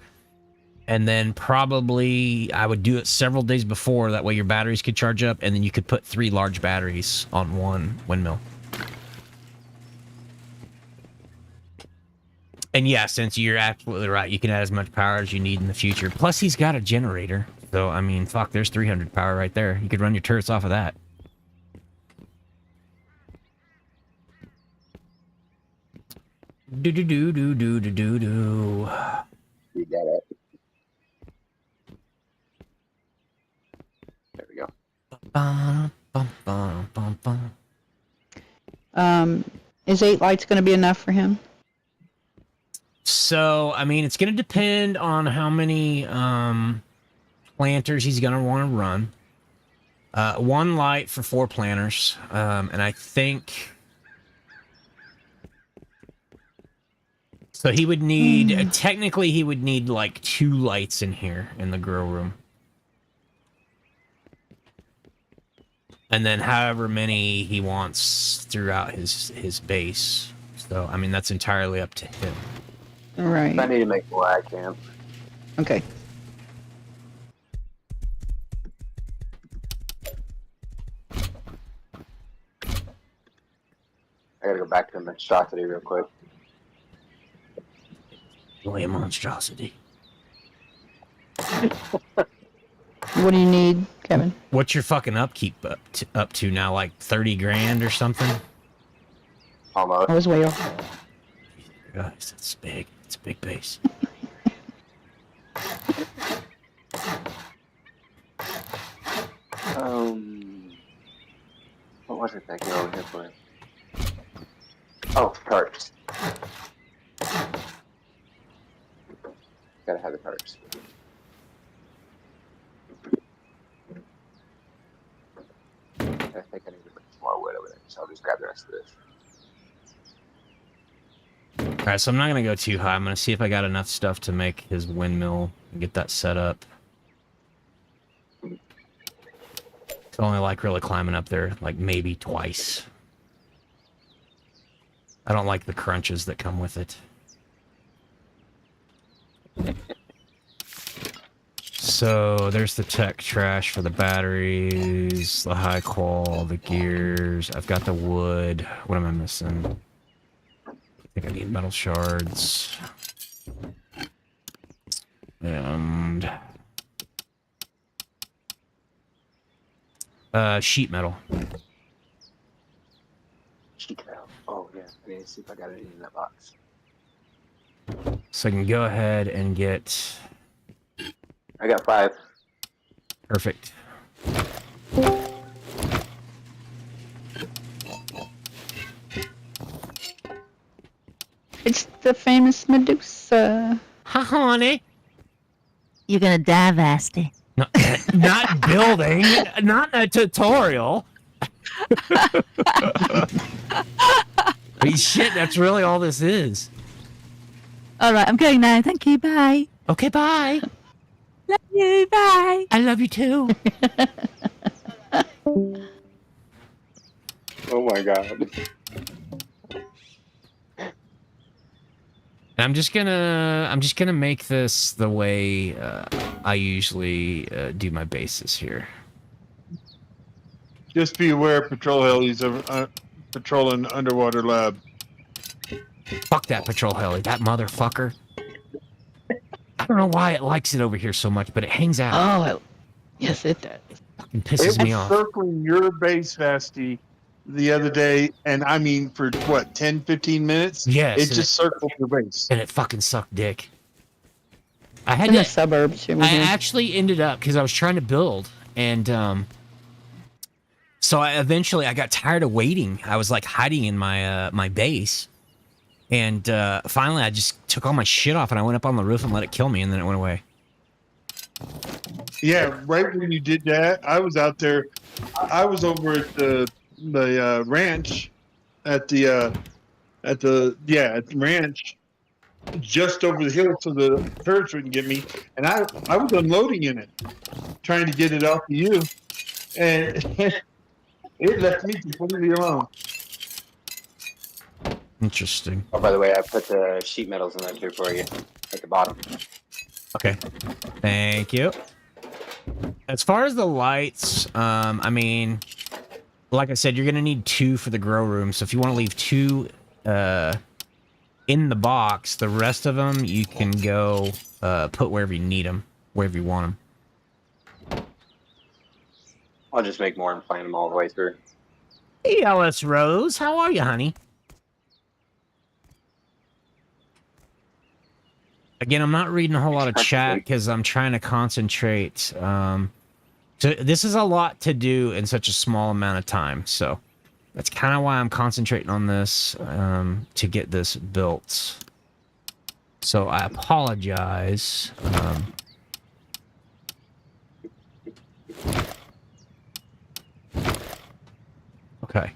And then probably I would do it several days before. That way your batteries could charge up. And then you could put 3 large batteries on 1 windmill. And yeah, since you're absolutely right, you can add as much power as you need in the future. Plus, he's got a generator. So, I mean, fuck, there's 300 power right there. You could run your turrets off of that. Do-do-do-do-do-do-do-do. You got it. There we go. Bum, bum, bum, bum, bum. Is 8 lights going to be enough for him? So, I mean, it's going to depend on how many planters he's going to want to run. 1 light for 4 planters. And I think... So he would need... Technically, he would need like 2 lights in here in the grow room. And then however many he wants throughout his base. So, I mean, that's entirely up to him. All right. If I need to make more, I can. Okay. I gotta go back to the monstrosity real quick. Boy, a monstrosity. What do you need, Kevin? What's your fucking upkeep up to now? Like 30 grand or something? Almost. I was way off. Guys, that's big. It's a big base. What was it that I over here for? Oh, tarps. Gotta have the tarps. I think I need to bring some more wood over there, so I'll just grab the rest of this. All right, so I'm not gonna go too high. I'm gonna see if I got enough stuff to make his windmill and get that set up. It's only like really climbing up there, like maybe twice. I don't like the crunches that come with it. So there's the tech trash for the batteries, the high qual, the gears. I've got the wood. What am I missing? I think I need metal shards. And sheet metal. Oh yeah, I need to see if I got it in that box. So I can go ahead and get I got 5. perfect. It's the famous Medusa. Hi, honey. You're gonna die, Vasty. No, not building, not a tutorial. Holy shit, that's really all this is. All right, I'm going now. Thank you. Bye. Okay, bye. Love you. Bye. I love you too. Oh my god. I'm just gonna make this the way I usually do my bases here. Just be aware, patrol helis are patrolling underwater lab. Fuck that patrol heli, that motherfucker. I don't know why it likes it over here so much, but it hangs out. Oh, yes, it does. Fucking pisses It me was off. circling your base, Vasty, the other day, and I mean for what, 10, 15 minutes? Yes, It and just circled your base. and it fucking sucked dick. I had In the to, suburbs. You I mean? actually ended up because I was trying to build, and so I got tired of waiting. I was like hiding in my my base, and finally I just took all my shit off and I went up on the roof and let it kill me, and then it went away. Yeah, right when you did that, I was out there. I was over at the ranch, at the ranch, just over the hill so the turrets wouldn't get me, and I was unloading in it, trying to get it off of you, and it left me completely alone. Interesting. Oh, by the way, I put the sheet metals in there too for you at the bottom. Okay. Thank you. As far as the lights, I mean, like I said, you're going to need 2 for the grow room. So if you want to leave 2 in the box, the rest of them you can go put wherever you need them, wherever you want them. I'll just make more and plant them all the way through. Hey, Alice Rose. How are you, honey? Again, I'm not reading a whole lot of chat because I'm trying to concentrate. So this is a lot to do in such a small amount of time. So that's kind of why I'm concentrating on this to get this built. So I apologize. Okay.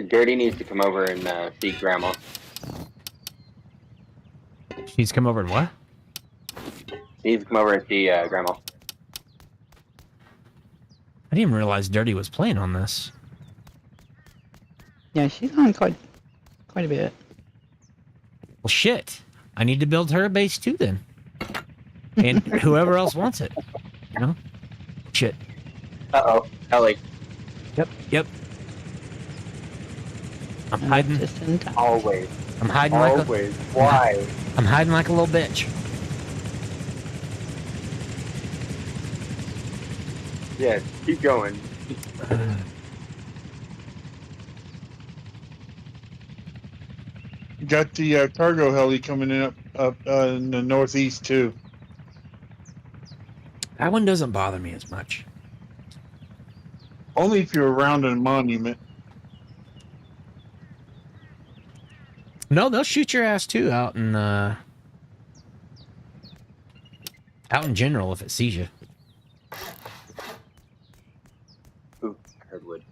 Dirty needs to come over and feed Grandma. She's come over and what? She needs to come over and see Grandma. I didn't even realize Dirty was playing on this. Yeah, she's on quite a bit. Well, shit. I need to build her a base too then. And whoever else wants it. You know? Shit. Uh-oh. Ellie. Yep. I'm hiding. Just in time. Always. I'm hiding like a, Always. Why? I'm hiding like a little bitch. Yeah, keep going. Got the cargo heli coming in up in the northeast too. That one doesn't bother me as much. Only if you're around a monument. No, they'll shoot your ass too out in general if it sees you. Ooh, hardwood.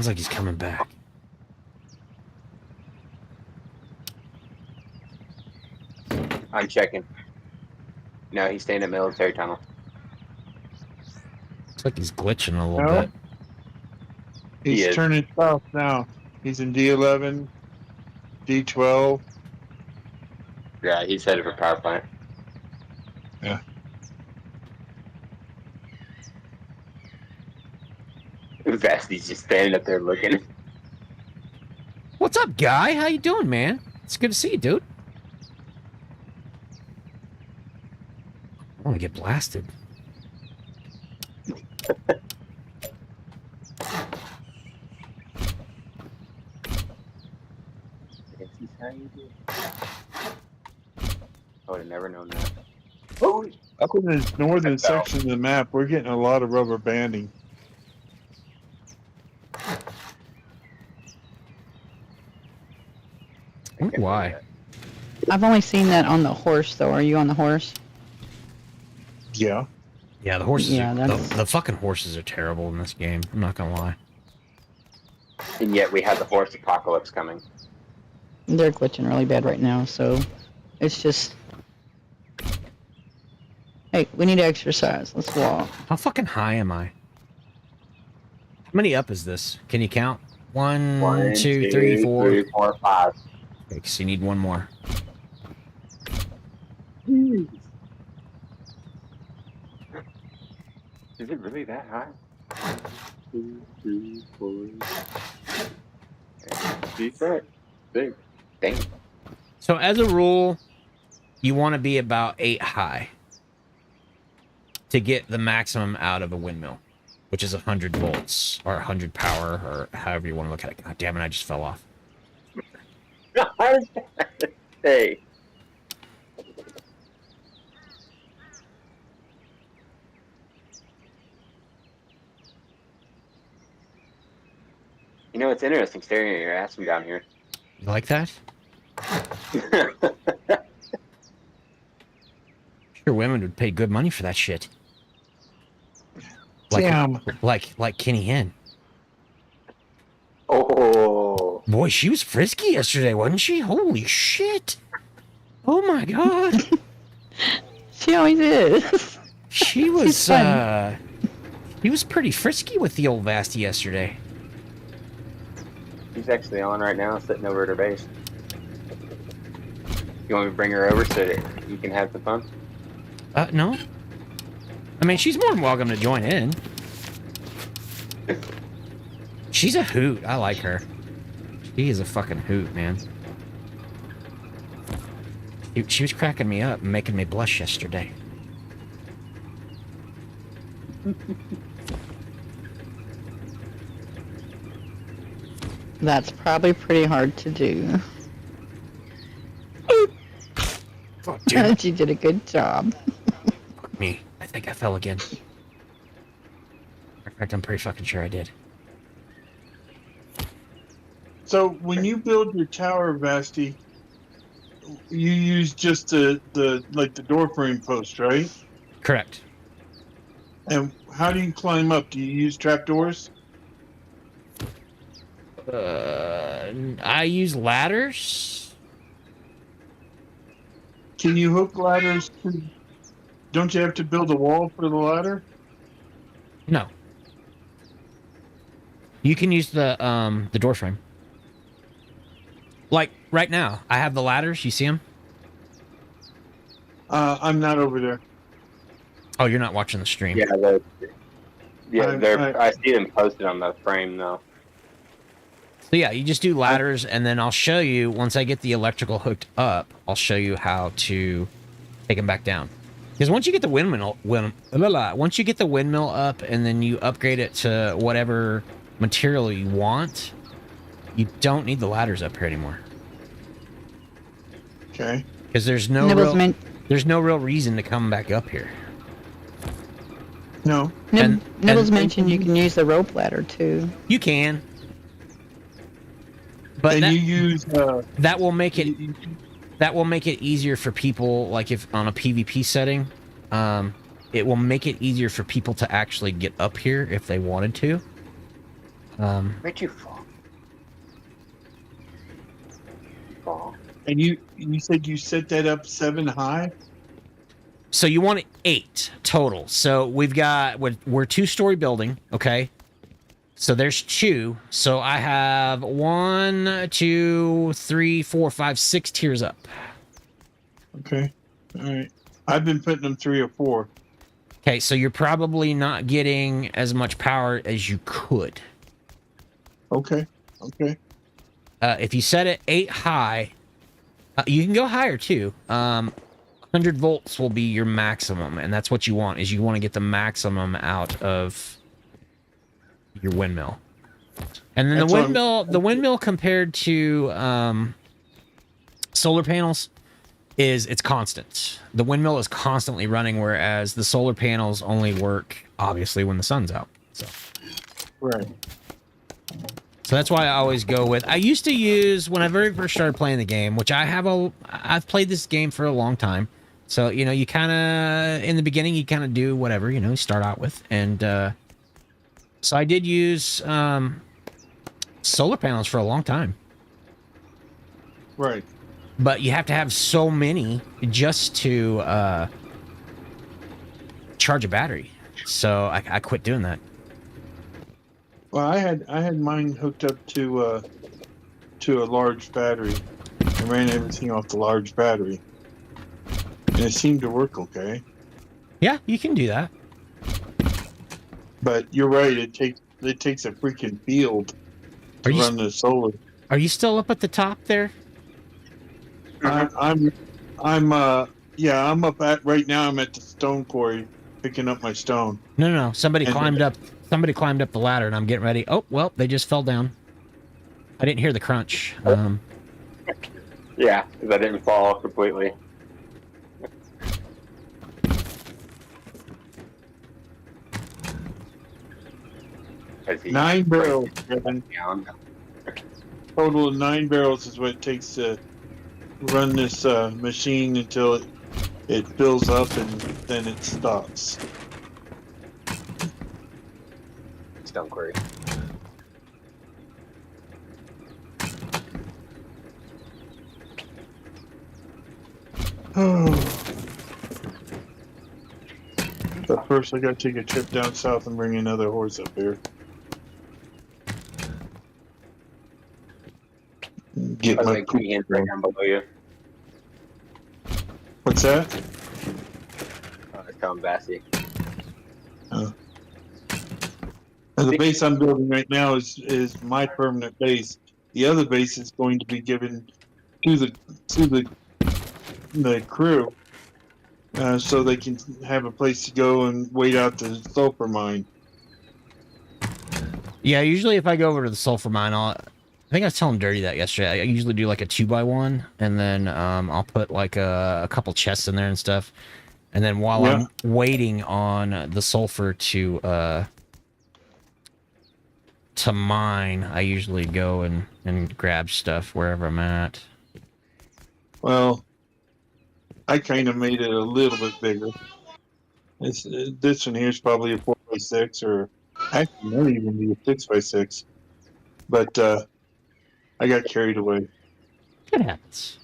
Sounds like he's coming back. I'm checking. No, he's staying at military tunnel. Looks like he's glitching a little No. bit. He He's is. turning south now. He's in D11, D12. Yeah, he's headed for power plant. Yeah. Vasty's just standing up there looking. What's up, guy? How you doing, man? It's good to see you, dude. I want to get blasted. I would have never known that. Oh, Up in the northern section of the map, we're getting a lot of rubber banding. I wonder why. I've only seen that on the horse, though. Are you on the horse? Yeah. Yeah, the horses. Yeah, Are, that's- the fucking horses are terrible in this game. I'm not gonna lie. and yet we have the horse apocalypse coming. They're glitching really bad right now, so it's just... Hey, we need to exercise. Let's walk. How fucking high am I? How many up is this? Can you count? One, two, three, four. 3, 4, 5. Okay, so you need one more. Is it really that high? 2, 3, 4. Deep right. Big. Dang. So as a rule, you want to be about 8 high to get the maximum out of a windmill, which is 100 volts or 100 power or however you want to look at it. God damn it, I just fell off. Hey. You know, it's interesting staring at your ass from down here. You like that? Sure, women would pay good money for that shit. Like, Damn. like Kenny Hinn. Oh. Boy, she was frisky yesterday, wasn't she? Holy shit! Oh my god, She always is. she was She's fun. he was pretty frisky with the old Vasty yesterday. She's actually on right now, sitting over at her base. You want me to bring her over so that you can have some fun? No. I mean, she's more than welcome to join in. She's a hoot. I like her. She is a fucking hoot, man. She was cracking me up and making me blush yesterday. That's probably pretty hard to do. Fuck, dude. She did a good job. Fuck me. I think I fell again. In fact, I'm pretty fucking sure I did. So when you build your tower, Vasty, you use just the door frame post, right? Correct. And how do you climb up? Do you use trapdoors? I use ladders. Can you hook ladders? Don't you have to build a wall for the ladder? No. You can use the door frame. Like right now, I have the ladders. You see them? I'm not over there. Oh, you're not watching the stream. Yeah, I see them posted on the frame though. So yeah, you just do ladders, and then I'll show you once I get the electrical hooked up. I'll show you how to take them back down. Because once you get the windmill up, and then you upgrade it to whatever material you want, you don't need the ladders up here anymore. Okay. Because there's no real reason to come back up here. No. Nibbles mentioned you can use the rope ladder too. You can, but And you use that will make it easier for people. Like if on a PvP setting, it will make it easier for people to actually get up here if they wanted to. Where'd you fall? Fall. And you said you set that up 7 high? So you want 8 total. So we're 2-story building, okay? So there's 2. So I have 1, 2, 3, 4, 5, 6 tiers up. Okay. All right. I've been putting them 3 or 4. Okay, so you're probably not getting as much power as you could. Okay. Okay. If you set it 8 high, you can go higher too. 100 volts will be your maximum, and that's what you want. Is you want to get the maximum out of your windmill. And then the windmill compared to solar panels it's constant. The windmill is constantly running, whereas the solar panels only work obviously when the sun's out. So Right. So that's why I always go with. I used to use when I very first started playing the game, which I've played this game for a long time. So you kind of in the beginning you kind of do whatever you start out with, and so I did use solar panels for a long time. Right. But you have to have so many just to charge a battery. So I quit doing that. Well, I had mine hooked up to a large battery. I ran everything off the large battery, and it seemed to work okay. Yeah, you can do that. But you're right. It takes a freaking field to run the solar. Are you still up at the top there? I'm up at right now. I'm at the stone quarry picking up my stone. No. Somebody climbed up the ladder, and I'm getting ready. Oh well, they just fell down. I didn't hear the crunch. Yeah, because I didn't fall off completely. Has he- 9 barrels, Kevin. Down. Total of 9 barrels is what it takes to run this machine until it fills up and then it stops. Stone quarry. But first, I gotta take a trip down south and bring another horse up here. Get That's my like me in right down below you. What's that? It's telling Vasty. And the base I'm building right now is my permanent base. The other base is going to be given to the crew, so they can have a place to go and wait out the sulfur mine. Yeah, usually if I go over to the sulfur mine, I think I was telling Dirty that yesterday. I usually do like a 2x1, and then I'll put like a couple chests in there and stuff. And then while I'm waiting on the sulfur to mine, I usually go and grab stuff wherever I'm at. Well, I kind of made it a little bit bigger. This one here is probably a 4x6, or actually might even be a 6x6. But I got carried away. It happens.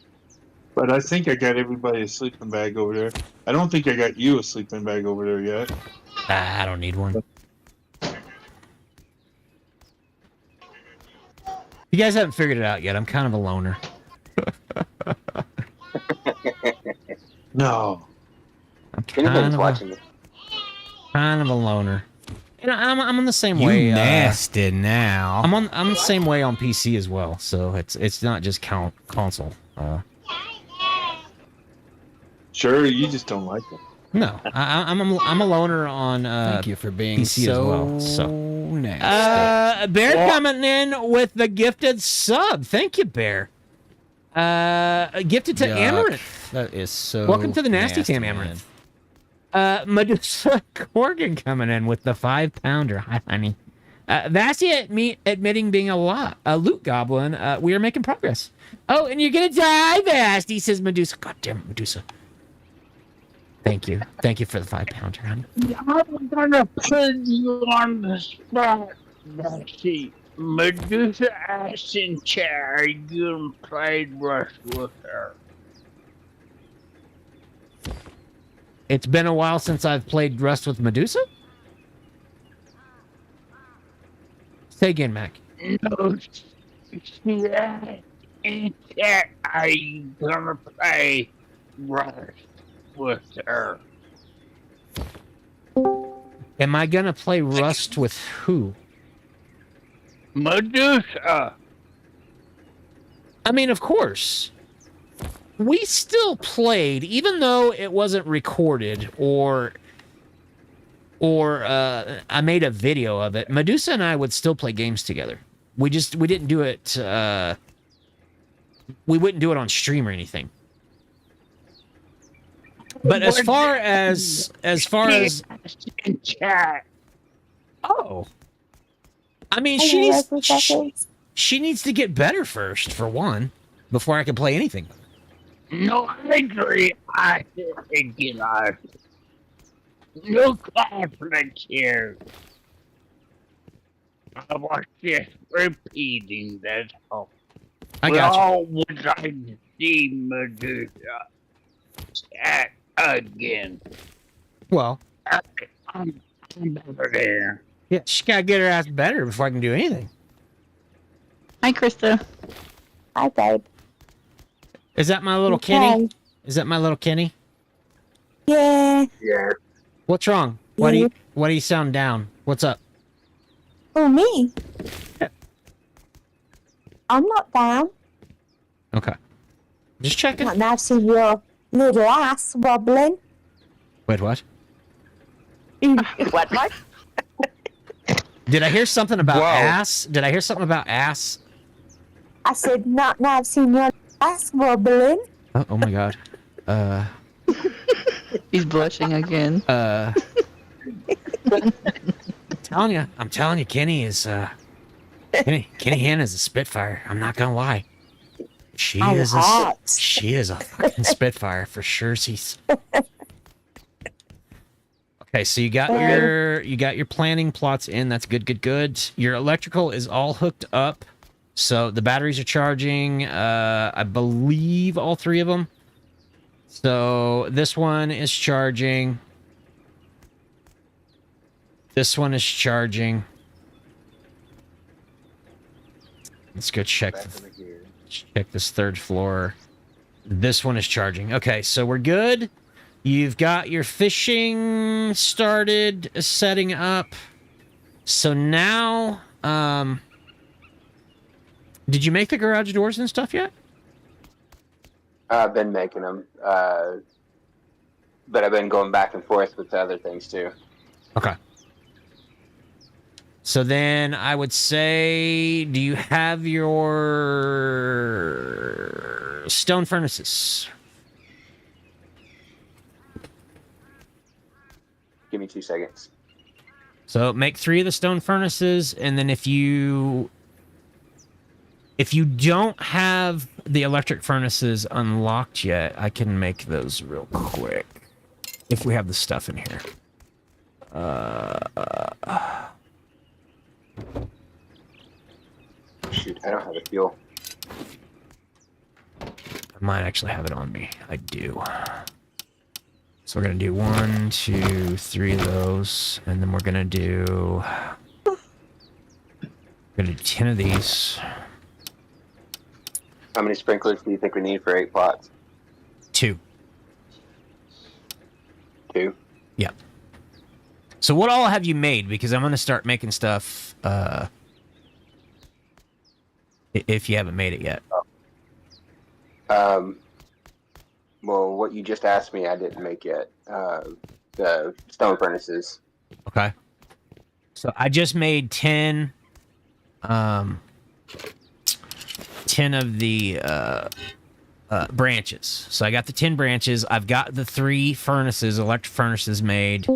But I think I got everybody a sleeping bag over there. I don't think I got you a sleeping bag over there yet. I don't need one. You guys haven't figured it out yet. I'm kind of a loner. No. I'm Anyone's watching this. kind of a loner. I'm on the same way. You nasty now. I'm the same way on PC as well. So it's not just console. Sure, you just don't like it. No, I'm a loner on. Thank you for being PC so, as well, so. nasty. Bear coming in with the gifted sub. Thank you, Bear. Gifted to Yuck. Amaranth. That is so. Welcome to the Nasty Tam, Amaranth. Medusa Corgan coming in with the 5-pounder. Hi, honey. Vasty admitting being a loot goblin. We are making progress. Oh, and you're gonna die, Vasty, says Medusa. God damn it, Medusa. Thank you. Thank you for the 5-pounder, honey. I'm gonna put you on the spot, Vasty. Medusa asked in chat, are you gonna play Rust with her? It's been a while since I've played Rust with Medusa? Say again, Mac. No, she asked in chat, are you gonna play Rust with her? Am I gonna play Rust with who? Medusa. I mean, of course. We still played, even though it wasn't recorded or I made a video of it. Medusa and I would still play games together. We didn't do it. We wouldn't do it on stream or anything. But as far as in chat. oh, I mean, she needs to get better first, for one, before I can play anything. No, I agree. I think you know. No conflict here. I was just repeating that. I got you. All would like to see Medusa chat again. Well, I'm better there. yeah, she gotta get her ass better before I can do anything. Hi, Krista. Hi, babe. Is that my little Kenny? Is that my little Kenny? Yeah. Yeah. What's wrong? Why do you sound down? What's up? Oh, me? Yeah. I'm not down. Okay. Just checking. Not now, see your little ass wobbling. Wait, what? What? Did I hear something about Whoa. ass? Did I hear something about ass? I said, not now, I've seen your ass wobbling. Oh my god. He's blushing again. I'm telling you, Kenny is Kenny Hanna is a Spitfire. I'm not gonna lie. She I'm is hot. she is a fucking Spitfire for sure. She's okay. So you got your planning plots in. That's good. Your electrical is all hooked up. So the batteries are charging. I believe all three of them. So this one is charging. This one is charging. Let's go check this third floor. This one is charging. Okay, so we're good. You've got your fishing started setting up. So now, did you make the garage doors and stuff yet? I've been making them, but I've been going back and forth with the other things too. Okay. So then I would say, do you have your stone furnaces? Give me 2 seconds. So make 3 of the stone furnaces, and then if you don't have the electric furnaces unlocked yet, I can make those real quick. If we have the stuff in here. Shoot, I don't have the fuel. I might actually have it on me. I do. So we're gonna do 1, 2, 3 of those, and then we're gonna do 10 of these. How many sprinklers do you think we need for 8 plots? 2. 2? Yeah. So what all have you made? Because I'm gonna start making stuff. If you haven't made it yet. Well, what you just asked me, I didn't make yet. The stone furnaces. Okay. So I just made 10. 10 of the branches. So I got the 10 branches. I've got the 3 furnaces, electric furnaces made.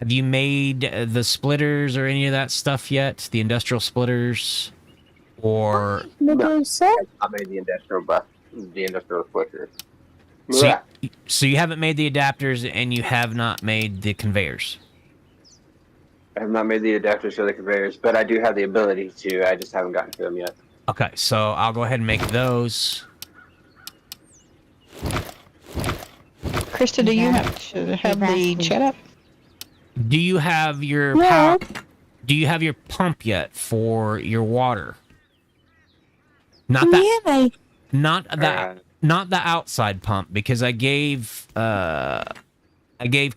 Have you made the splitters or any of that stuff yet? The industrial splitters? Or... Medusa? I made the industrial splitters. So you haven't made the adapters and you have not made the conveyors? I have not made the adapters for the conveyors, but I do have the ability to. I just haven't gotten to them yet. Okay, so I'll go ahead and make those. Krista, do you have the chat up? Do you have your Do you have your pump yet for your water? Not that. Not that. Not the outside pump, because I gave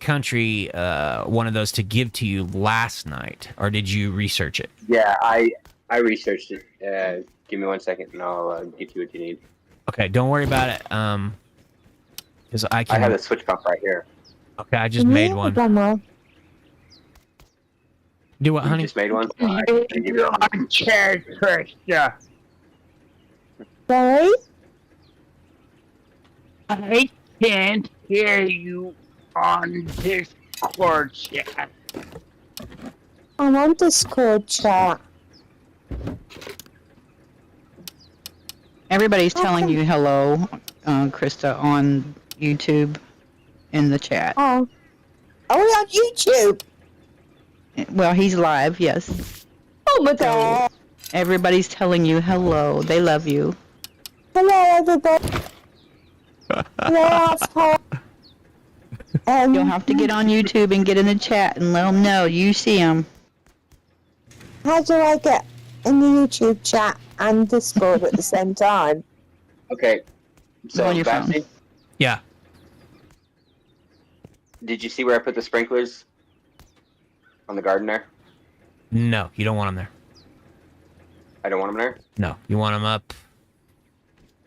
Country one of those to give to you last night, or did you research it? Yeah, I researched it. Give me 1 second, and I'll get you what you need. Okay, don't worry about it. Because I can. I have the switch pump right here. Okay, I just made one. Do what, honey? You just made one. You're on chair, Krista. Sorry? I can't hear you on Discord chat. I'm on Discord chat. Everybody's telling you hello, Krista, on YouTube in the chat. Oh. Are we on YouTube? Well, he's live, yes. Oh my god. Everybody's telling you hello. They love you. Hello, everybody. Hello, asshole. You'll have to get on YouTube and get in the chat and let them know you see them. How do I get in the YouTube chat and Discord at the same time? Okay. So, on your phone. Vasty, Yeah. did you see where I put the sprinklers on the garden there? No, you don't want them there. I don't want them there. No, you want them up.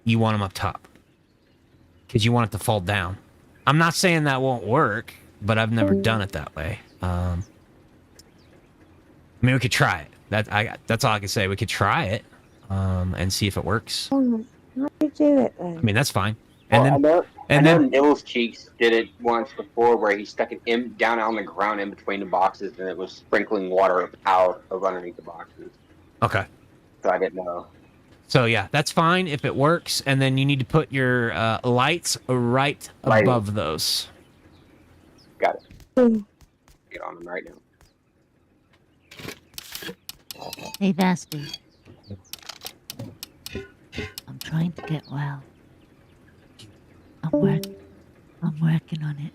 You want them up top, because you want it to fall down. I'm not saying that won't work, but I've never done it that way. I mean, we could try it. That's all I can say. We could try it, and see if it works. How do you do it then? I mean, that's fine. And Well, then, I know Nibbles Cheeks did it once before, where he stuck it down on the ground in between the boxes, and it was sprinkling water out of underneath the boxes. okay. So I didn't know. So yeah, that's fine if it works. And then you need to put your lights right Lighting. above those. Got it. Mm. Get on them right now. Hey, Vasty. I'm trying to get well. I'm working on it.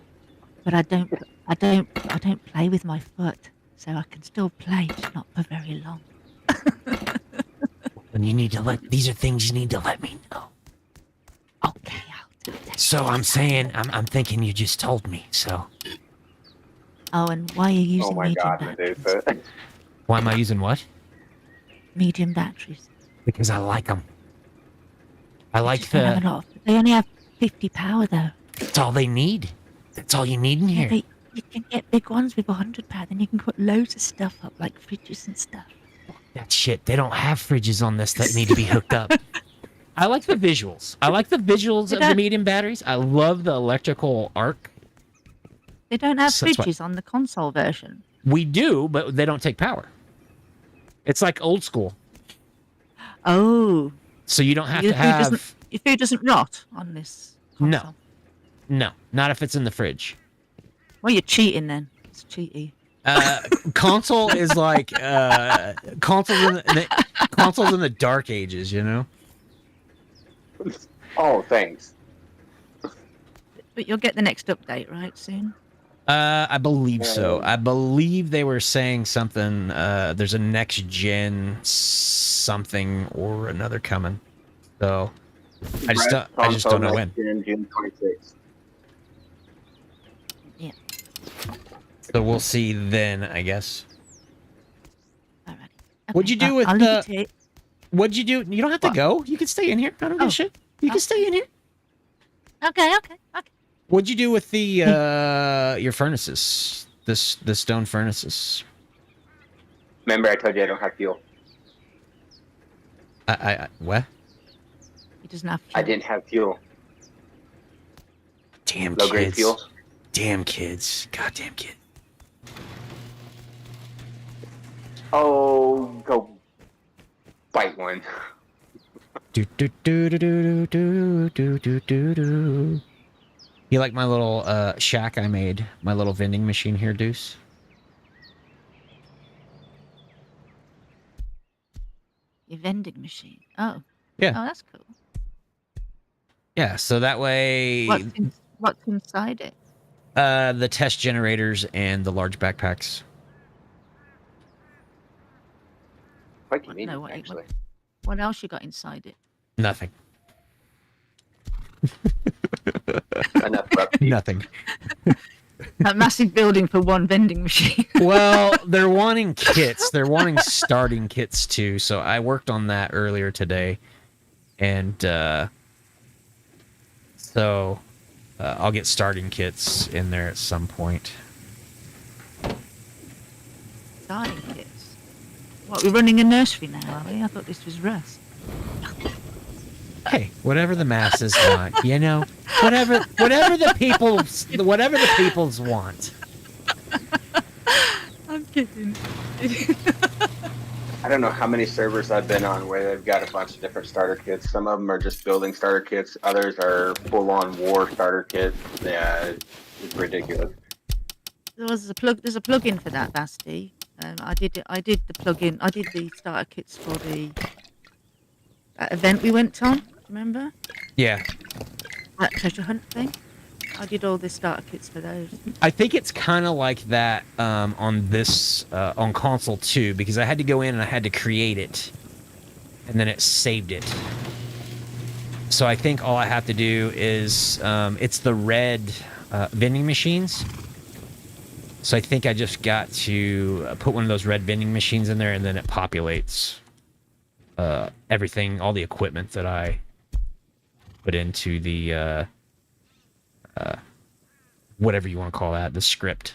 But I don't play with my foot, so I can still play, just not for very long. And you need to these are things you need to let me know. Okay, I'll So I'm saying, I'm thinking you just told me, so. Oh, and why are you using Oh my medium god, batteries? dude. Why am I using what? Medium batteries. Because I like them. I like Just don't have a lot of- They only have 50 power though. That's all they need. That's all you need in Yeah, here. but you can get big ones with 100 power, then you can put loads of stuff up, like fridges and stuff. That shit. They don't have fridges on this that need to be hooked up. I like the visuals. I like the visuals of the medium batteries. I love the electrical arc. They don't have So that's fridges on the console version. We do, but they don't take power. It's like old school. Oh. So you don't have Your to food doesn't- have. Your food doesn't rot on this console. No, not if it's in the fridge. Well, you're cheating then. It's cheaty. Console is like consoles in the dark ages, you know. Oh, thanks. But you'll get the next update, right, soon? I believe so. I believe they were saying something. There's a next gen something or another coming. So I just don't know when. June 26th. Yeah. So we'll see then, I guess. Alrighty. What'd you do with I'll the? leave it What'd you do? You don't have to What? go. You can stay in here. I don't give a Oh. shit. You can stay in here. Okay. What'd you do with the your furnaces? The stone furnaces. Remember, I told you I don't have fuel. I what? He doesn't have I didn't have fuel. Damn Low grade kids. fuel. Damn kids. Goddamn kid. Oh, go bite one. Do do do do do do do do do do. You like my little shack I made? My little vending machine here, Deuce? Your vending machine. Oh. Yeah. Oh, that's cool. Yeah, so that way What's inside it? the test generators and the large backpacks. Quite convenient, what, actually. What else you got inside it? Nothing. Enough for upkeep. Nothing. A massive building for one vending machine. Well, they're wanting kits. They're wanting starting kits too. So I worked on that earlier today, and so I'll get starting kits in there at some point. Starting kits. What, we're running a nursery now, are we? I thought this was Rust. Hey, whatever the masses want, you know, whatever the peoples want. I'm kidding. I don't know how many servers I've been on where they've got a bunch of different starter kits. Some of them are just building starter kits. Others are full-on war starter kits. Yeah, it's ridiculous. There's a plug-in for that, Vasty. I did the plug-in. I did the starter kits for the event we went on. Remember? Yeah. That treasure hunt thing. I did all the starter kits for those. I think it's kind of like that on this on console too, because I had to go in and I had to create it, and then it saved it. So I think all I have to do is it's the red vending machines. So I think I just got to put one of those red vending machines in there, and then it populates everything, all the equipment that I put into the whatever you want to call that, the script.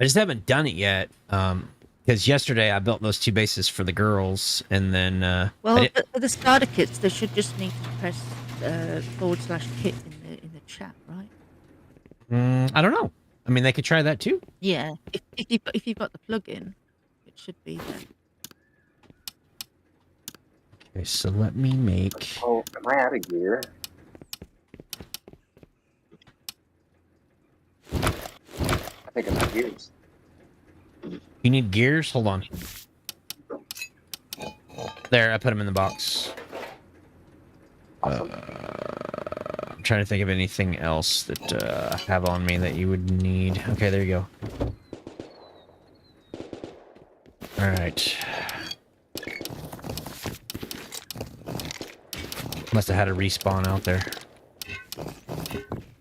I just haven't done it yet because yesterday I built those 2 bases for the girls, and then well, for the starter kits, they should just need to press /kit in the chat, right? I don't know. I mean, they could try that too. Yeah, if you've got the plug-in, it should be there. Okay, so let me make. Oh, am I out of gear? I think I'm out of gears. You need gears? Hold on. There, I put them in the box. Awesome. I'm trying to think of anything else that I have on me that you would need. Okay, there you go. All right. Must have had a respawn out there.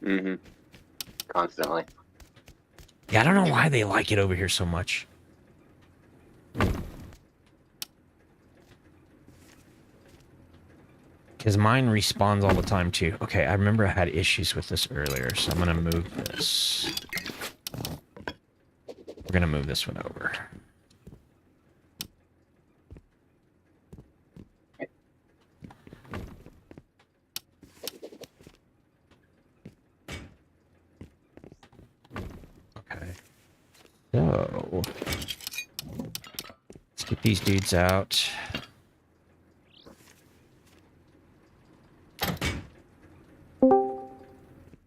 Mm-hmm. Constantly. Yeah, I don't know why they like it over here so much. Because mine respawns all the time too. Okay, I remember I had issues with this earlier, so I'm gonna move this. We're gonna move this one over. Okay. So let's get these dudes out.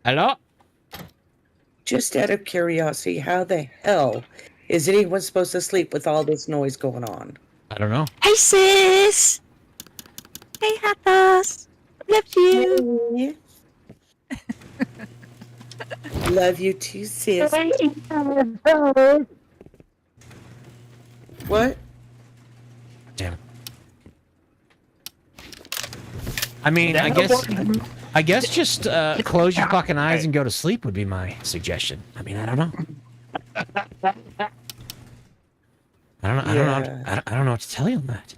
Hello? Just out of curiosity, how the hell is anyone supposed to sleep with all this noise going on? I don't know. Hey, sis! Hey, Hathos! Love you! Love you too, sis. What? Damn. I mean, I guess just close your fucking eyes and go to sleep would be my suggestion. I mean, I don't know. I don't know what to tell you on that.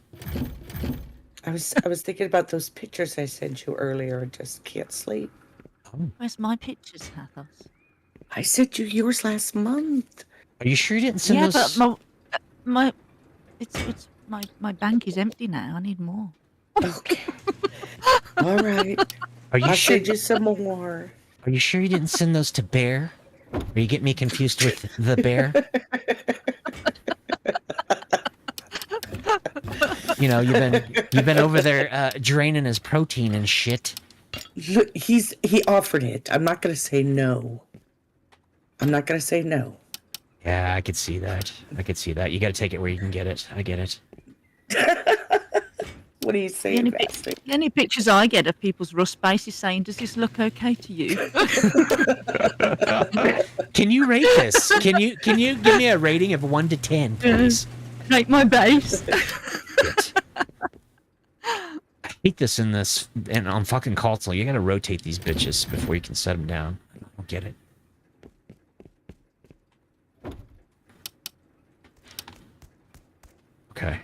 I was thinking about those pictures I sent you earlier and just can't sleep. Where's my pictures, Hathos? I sent you yours last month. Are you sure you didn't send those? But my bank is empty now. I need more. Okay. All right. Are you I'll sure? send you some more. Are you sure you didn't send those to Bear? Or you get me confused with the bear? You know, you've been over there draining his protein and shit. Look, he offered it. I'm not gonna say no. I'm not gonna say no. Yeah, I could see that. You got to take it where you can get it. I get it. What do you The say, only, Vasty? the only pictures I get of people's rust base is saying, "Does this look okay to you?" Can you rate this? Can you give me a rating of 1 to 10, please? Rate my base. I hate this and on fucking console. You gotta rotate these bitches before you can set them down. I don't get it. Okay.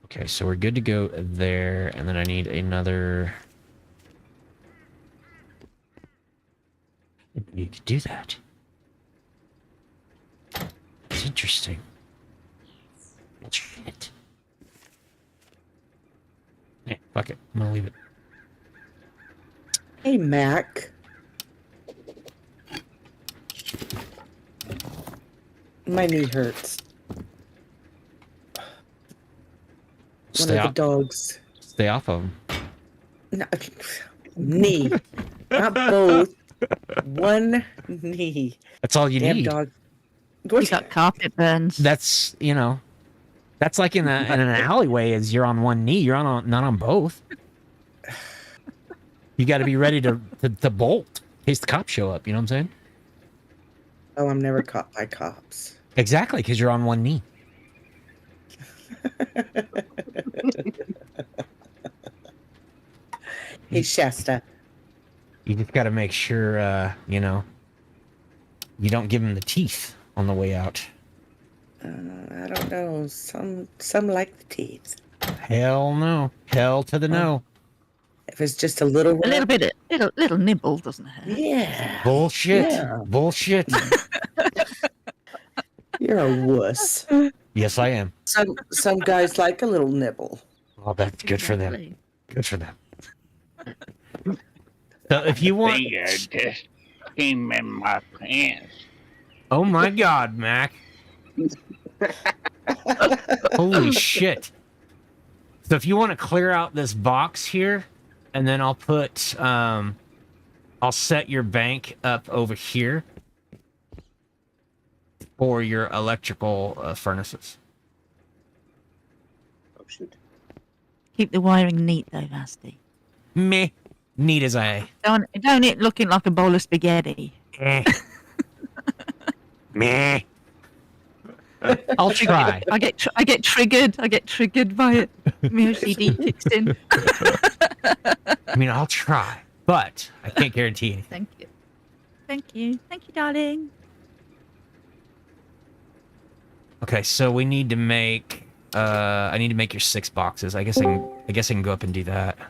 Okay, so we're good to go there, and then I need another... You could do that. It's interesting. Shit. Hey, fuck it. I'm gonna leave it. Hey, Mac. My knee hurts. One of the dogs. Stay off of them. No, knee. Not both. One knee. That's all you Damn need. dog. You got carpet burns. That's, you know, that's like in an alleyway is you're on one knee. You're not on both. You got to be ready to bolt in case the cops show up. You know what I'm saying? Oh, I'm never caught by cops. Exactly, because you're on one knee. Hey, Shasta. You just got to make sure, you know, you don't give them the teeth on the way out. I don't know. Some like the teeth. Hell no. Hell to the no. If it's just a little bit, little nibble doesn't hurt. Yeah. Bullshit. Yeah. Bullshit. You're a wuss. Yes, I am. Some guys like a little nibble. Oh, that's good for them. Good for them. So if you want... Finger just came in my pants. Oh my God, Mac. Holy shit. So if you want to clear out this box here, and then I'll put, I'll set your bank up over here for your electrical furnaces. Oh, shoot. Keep the wiring neat though, Vasty. Meh. Neat as I. Don't it looking like a bowl of spaghetti? Eh. Meh. I'll try. I get triggered. I get triggered by it. My OCD kicks in. I mean, I'll try, but I can't guarantee anything. Thank you. Thank you. Thank you, darling. Okay, so we need to make. I need to make your 6 boxes. I guess I can go up and do that. Okay,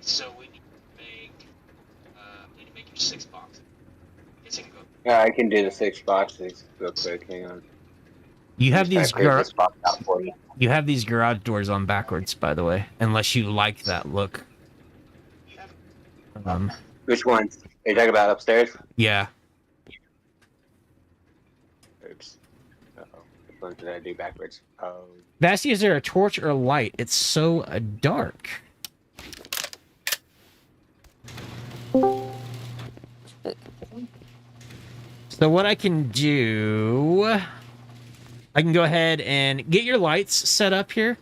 so we need to make your 6 boxes. I guess I can go. Yeah, I can do the 6 boxes real quick. Hang on. You have Just these gonna clear this box out for you. You have these garage doors on backwards, by the way, unless you like that look. Which ones? Are you talking about upstairs? Yeah. Oops. Uh-oh. Which ones did I do backwards? Oh. Vasty, is there a torch or a light? It's so dark. So what I can do... I can go ahead and get your lights set up here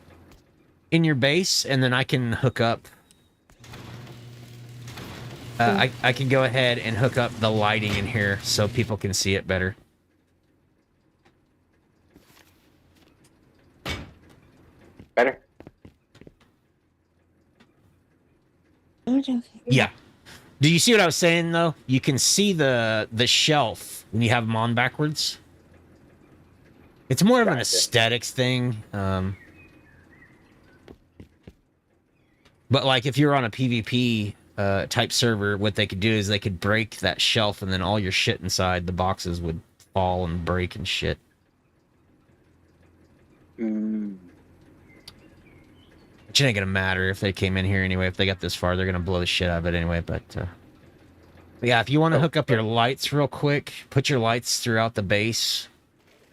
in your base, and then I can hook up... I can go ahead and hook up the lighting in here so people can see it better. Better? Yeah. Do you see what I was saying, though? You can see the shelf when you have them on backwards. It's more of an aesthetics thing. But, like, if you're on a PvP type server, what they could do is they could break that shelf, and then all your shit inside the boxes would fall and break and shit. Mm. Which ain't gonna matter if they came in here anyway. If they got this far, they're gonna blow the shit out of it anyway. But yeah, if you want to hook up your lights real quick, put your lights throughout the base,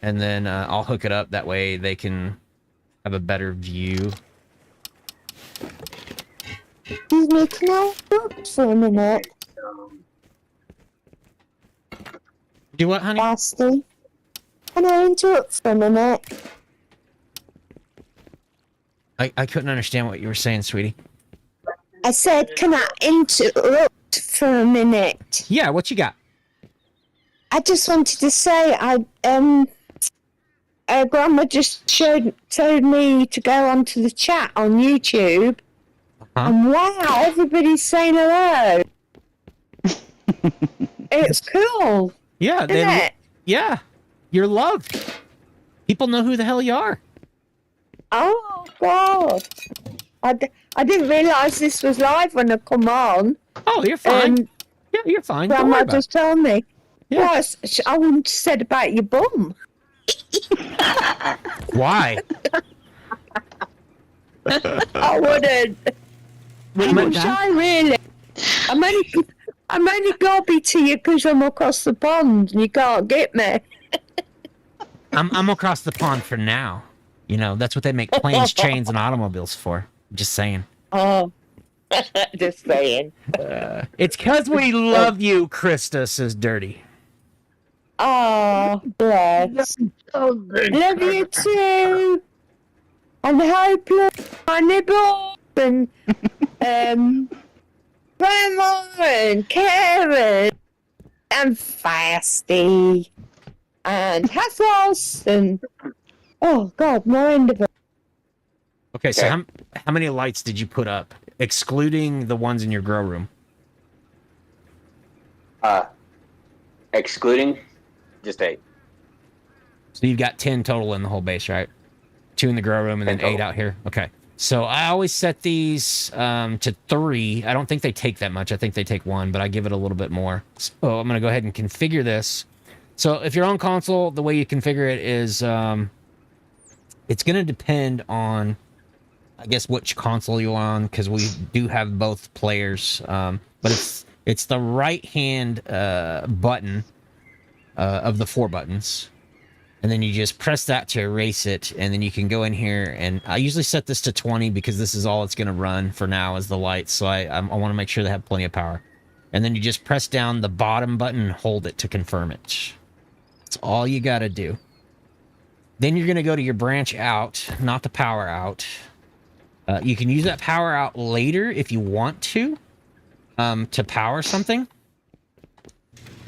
and then I'll hook it up. That way they can have a better view. Excuse me, can I look for a minute? Do what, honey? Vasty? Can I interrupt for a minute? I couldn't understand what you were saying, sweetie. I said, can I interrupt for a minute? Yeah, what you got? I just wanted to say, Grandma just told me to go onto the chat on YouTube. And wow, everybody's saying hello. It's cool. Yeah, isn't it? Yeah, you're loved. People know who the hell you are. Oh God, I didn't realise this was live when I come on. Oh, you're fine. Yeah, you're fine. Don't worry Grandma about just told me. Yeah. Well, I wouldn't have said about your bum. Why? I wouldn't. I'm shy, really. I'm only gobby to you because I'm across the pond and you can't get me. I'm across the pond for now. You know, that's what they make planes, trains, and automobiles for. Just saying. Oh, just saying. It's because we love you, Krista, says Dirty. Oh, bless. Love you too. And hope my nibble and Grandma and Karen and Fasty and Hathos and oh God, no end of it. Okay, so how many lights did you put up, excluding the ones in your grow room? Excluding just 8. So you've got 10 total in the whole base, right? 2 in the grow room and then 8 out here. Okay. So I always set these to 3. I don't think they take that much. I think they take 1, but I give it a little bit more. So I'm going to go ahead and configure this. So if you're on console, the way you configure it is it's going to depend on, I guess, which console you're on, because we do have both players. But it's the right-hand button of the 4 buttons. And then you just press that to erase it, and then you can go in here, and I usually set this to 20 because this is all it's going to run for now is the lights, so I want to make sure they have plenty of power. And then you just press down the bottom button and hold it to confirm it. That's all you got to do. Then you're going to go to your branch out, not the power out. You can use that power out later if you want to power something.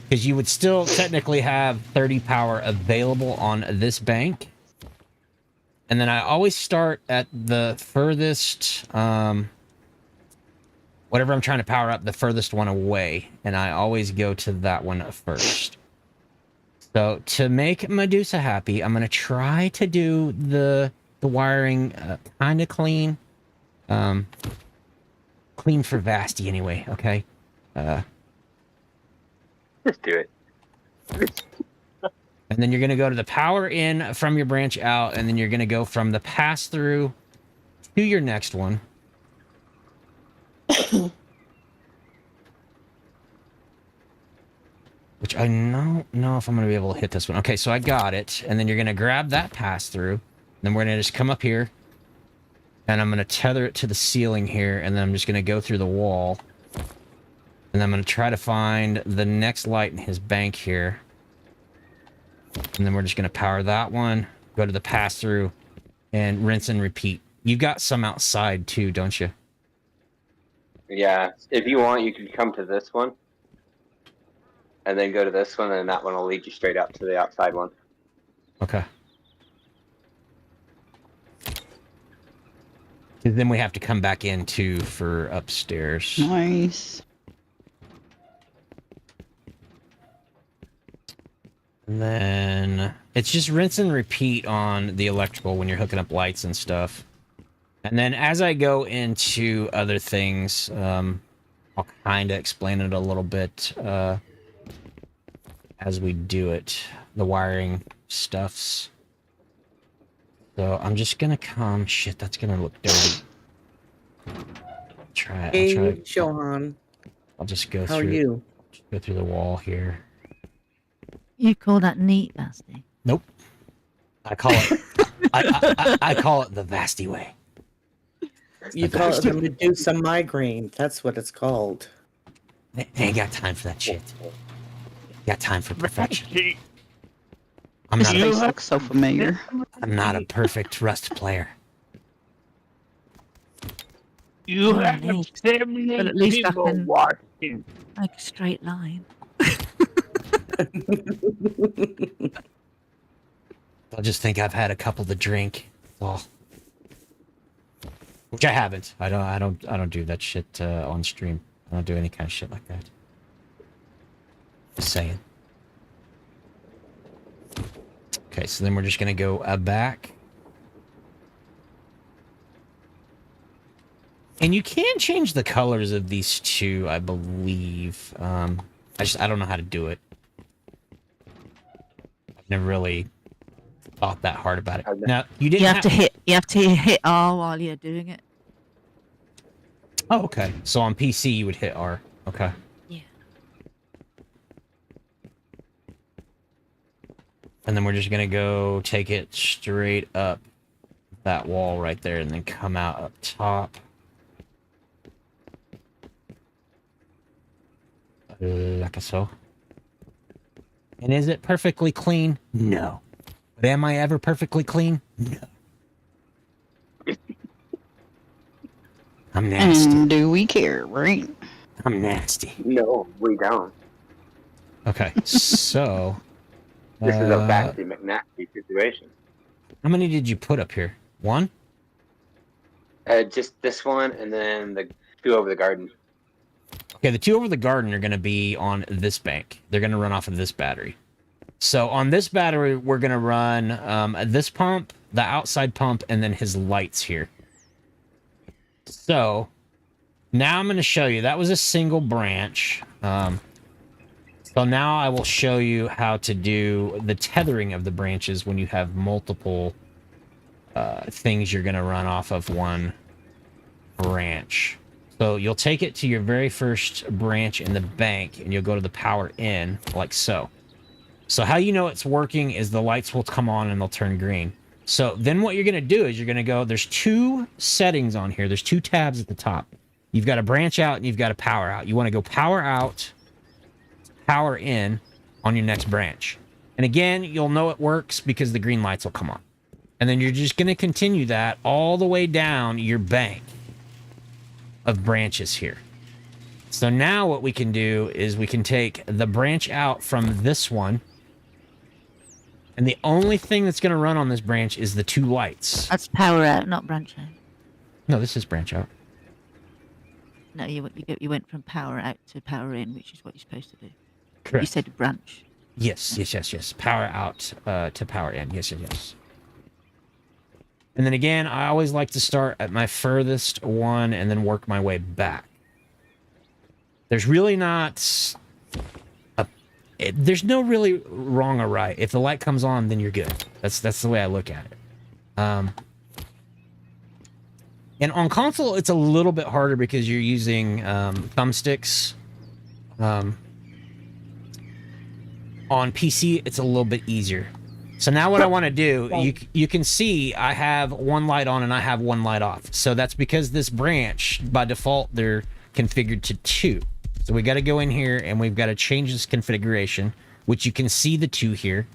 Because you would still technically have 30 power available on this bank. And then I always start at the furthest, whatever I'm trying to power up, the furthest one away. And I always go to that one first. So to make Medusa happy, I'm going to try to do the wiring kind of clean. Clean for Vasty anyway, okay? Just do it. And then you're going to go to the power in from your branch out, and then you're going to go from the pass-through to your next one. Which I don't know if I'm going to be able to hit this one. Okay, so I got it. And then you're going to grab that pass-through. Then we're going to just come up here. And I'm going to tether it to the ceiling here, and then I'm just going to go through the wall. And I'm going to try to find the next light in his bank here. And then we're just going to power that one, go to the pass-through, and rinse and repeat. You've got some outside too, don't you? Yeah. If you want, you can come to this one. And then go to this one, and that one will lead you straight out to the outside one. Okay. Because then we have to come back in too for upstairs. Nice. And then it's just rinse and repeat on the electrical when you're hooking up lights and stuff. And then as I go into other things, I'll kind of explain it a little bit as we do it. The wiring stuffs. So I'm just going to come... Shit, that's going to look dirty. Hey, Johan. I'll just go through... How are you? Just go through the wall here. You call that neat, Vasty? Nope. I call it... I call it the Vasty way. You call it the Medusa migraine. That's what it's called. They ain't got time for that shit. Got time for perfection. I'm His not. face looks so familiar. I'm not a perfect Rust player. You Oh, have Nick. 78 But at least I people can- watching. Like a straight line. They'll just think I've had a couple to drink. Well, which I haven't. I don't do that shit on stream. I don't do any kind of shit like that. Just saying. Okay, so then we're just gonna go back. And you can change the colors of these two, I believe. I don't know how to do it. I've never really thought that hard about it. Now you didn't You have to hit R while you're doing it. Oh, okay. So on PC you would hit R. Okay. Yeah. And then we're just gonna go take it straight up that wall right there and then come out up top. Like so. And is it perfectly clean? No. But am I ever perfectly clean? No. I'm nasty. And do we care, right? I'm nasty. No, we don't. Okay, so... This is a Vasty McNasty situation. How many did you put up here? One? Just this one, and then the two over the garden. Okay, the two over the garden are going to be on this bank. They're going to run off of this battery. So on this battery, we're going to run this pump, the outside pump, and then his lights here. So now I'm going to show you. That was a single branch. So now I will show you how to do the tethering of the branches when you have multiple things you're going to run off of one branch. So you'll take it to your very first branch in the bank, and you'll go to the power in, like so. So how you know it's working is the lights will come on and they'll turn green. So then what you're going to do is you're going to go, there's two settings on here. There's two tabs at the top. You've got a branch out and you've got a power out. You want to go power out, power in on your next branch. And again, you'll know it works because the green lights will come on. And then you're just going to continue that all the way down your bank of branches here. So now what we can do is we can take the branch out from this one, and the only thing that's going to run on this branch is the two lights. That's power out, not branch out. No, this is branch out. No, you went from power out to power in, which is what you're supposed to do. Correct. You said branch. Yes. Power out to power in. Yes. And then again, I always like to start at my furthest one and then work my way back. There's really not... there's no really wrong or right. If the light comes on, then you're good. That's the way I look at it. And on console, it's a little bit harder because you're using thumbsticks. On PC, it's a little bit easier. So now what I want to do, you can see I have one light on and I have one light off. So that's because this branch, by default, they're configured to 2. So we got to go in here and we've got to change this configuration, which you can see the 2 here.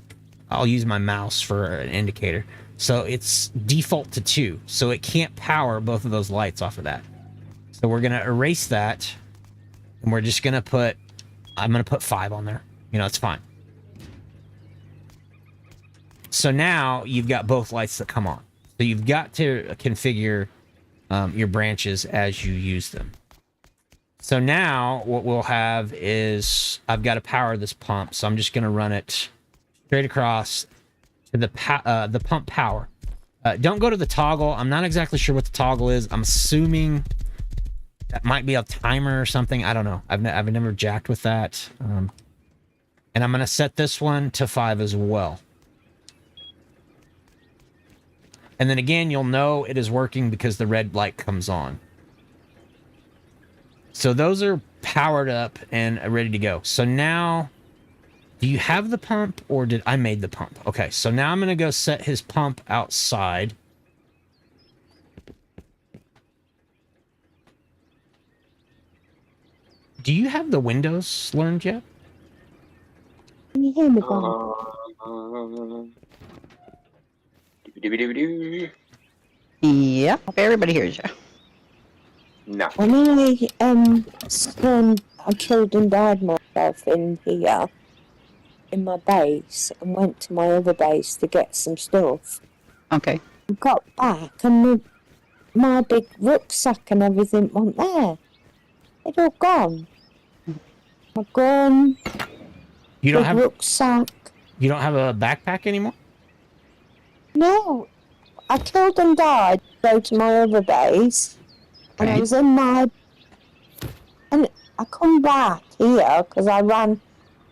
I'll use my mouse for an indicator. So it's default to 2. So it can't power both of those lights off of that. So we're going to erase that. And we're just going to put, I'm going to put 5 on there. You know, it's fine. So now you've got both lights that come on. So you've got to configure your branches as you use them. So now what we'll have is I've got to power this pump. So I'm just going to run it straight across to the pump power. Don't go to the toggle. I'm not exactly sure what the toggle is. I'm assuming that might be a timer or something. I don't know. I've never jacked with that. And I'm going to set this one to 5 as well. And then again, you'll know it is working because the red light comes on. So those are powered up and ready to go. So now, do you have the pump or did I made the pump? Okay, so now I'm going to go set his pump outside. Do you have the windows learned yet? Can you hear me, Bonnie? Doo-doo-doo-doo. Yep, everybody hears you. No. When I killed and died myself in here, in my base, and went to my other base to get some stuff. Okay. I got back and my big rucksack and everything wasn't there. It all gone. My gun, You don't big have rucksack. you don't have a backpack anymore? No, I killed and died to go to my other base, and I was in my. And I come back here because I ran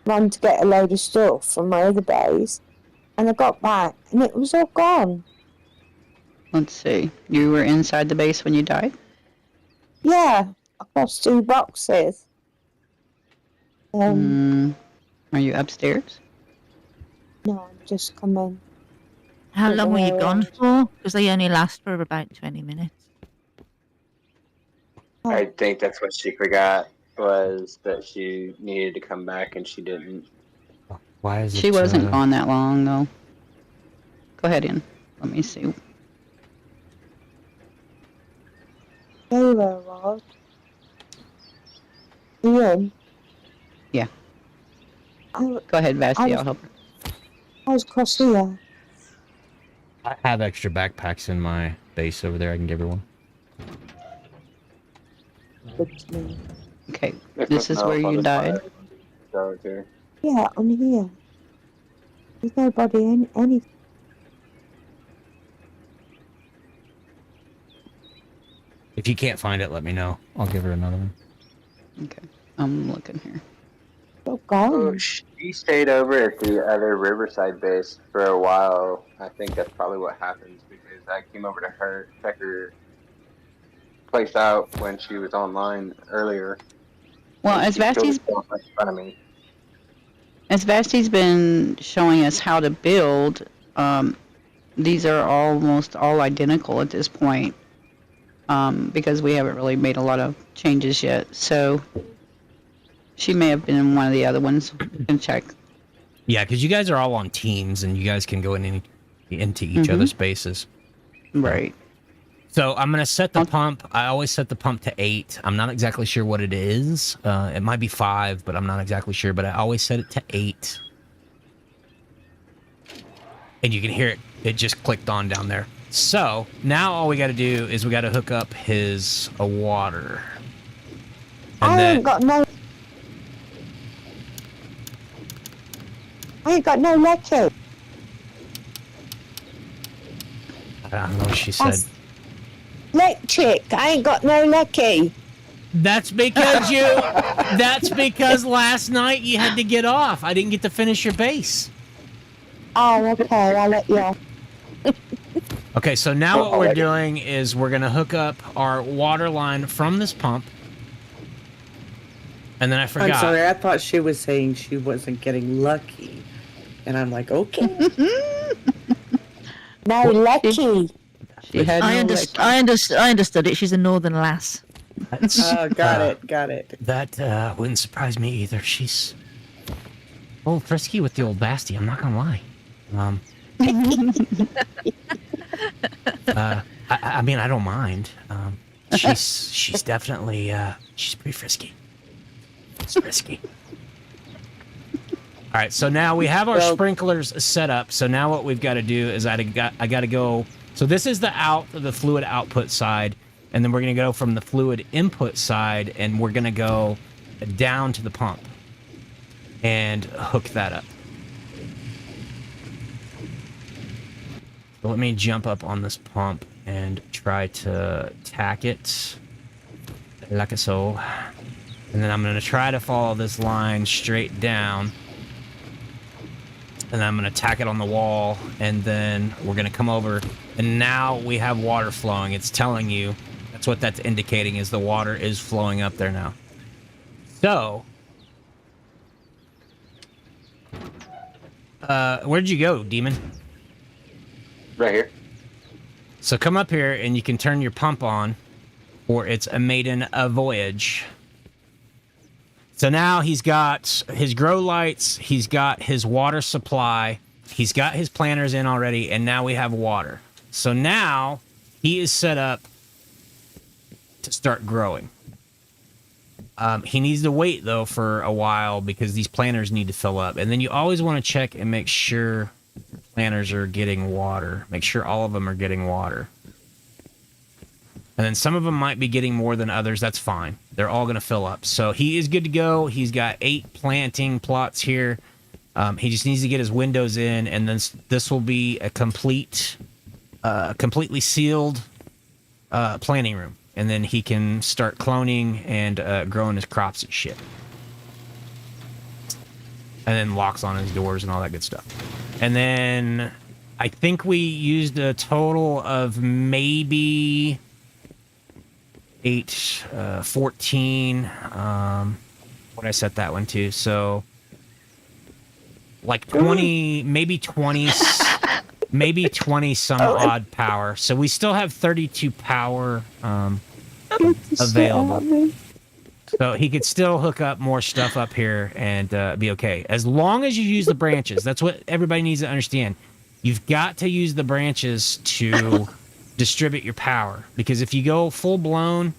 to get a load of stuff from my other base, and I got back and it was all gone. Let's see. You were inside the base when you died? Yeah, across 2 boxes. Are you upstairs? No, I'm just coming. How long were you gone for? Because they only last for about 20 minutes. I think that's what she forgot, was that she needed to come back and she didn't. Why is it? She wasn't gone that long, though. Go ahead in. Let me see. There I was. Ian. Yeah. Go ahead, Vasty. I'll help her. I was across here. I have extra backpacks in my base over there. I can give her one. Okay, this is where you died. Yeah, I'm here. There's nobody in any. If you can't find it, let me know. I'll give her another one. Okay, I'm looking here. Oh, she stayed over at the other Riverside base for a while. I think that's probably what happens because I came over to her, check her place out when she was online earlier. Well, as Vasty's been showing us how to build, these are almost all identical at this point, because we haven't really made a lot of changes yet. So she may have been in one of the other ones. You can check. Yeah, because you guys are all on teams, and you guys can go into each other's bases. Right. So I'm going to set the pump. I always set the pump to 8. I'm not exactly sure what it is. It might be 5, but I'm not exactly sure. But I always set it to 8. And you can hear it. It just clicked on down there. So now all we got to do is we got to hook up his water. And I ain't got no lucky. I don't know what she said. Electric. I ain't got no lucky. That's because last night you had to get off. I didn't get to finish your base. Oh, okay. I'll let you off. Okay, so now what we're doing is we're going to hook up our water line from this pump. And then I forgot. I'm sorry, I thought she was saying she wasn't getting lucky. And I'm like, okay. No lucky. I understood it. She's a northern lass. Got it. That wouldn't surprise me either. She's frisky with the old Vasty. I'm not gonna lie. I mean, I don't mind. She's definitely she's pretty frisky. It's frisky. All right, so now we have our sprinklers set up. So now what we've got to do is I got to go. So this is the fluid output side, and then we're going to go from the fluid input side, and we're going to go down to the pump and hook that up. So let me jump up on this pump and try to tack it like so. And then I'm going to try to follow this line straight down. And I'm going to tack it on the wall, and then we're going to come over, and now we have water flowing. It's telling you, that's what that's indicating, is the water is flowing up there now. So, where'd you go, Demon? Right here. So come up here, and you can turn your pump on, or it's a maiden voyage. So now he's got his grow lights, he's got his water supply, He's got his planters in already, and now we have water. So now he is set up to start growing. He needs to wait, though, for a while because these planters need to fill up. And then you always want to check and make sure planters are getting water. Make sure all of them are getting water. And then some of them might be getting more than others. That's fine. They're all going to fill up. So he is good to go. He's got 8 planting plots here. He just needs to get his windows in, and then this will be a completely sealed planting room. And then he can start cloning and growing his crops and shit. And then locks on his doors and all that good stuff. And then I think we used a total of maybe 8, 14. What I set that one to? So like 20, maybe 20, maybe 20 some odd power. So we still have 32 power available. So he could still hook up more stuff up here and be okay. As long as you use the branches. That's what everybody needs to understand. You've got to use the branches to distribute your power. Because if you go full blown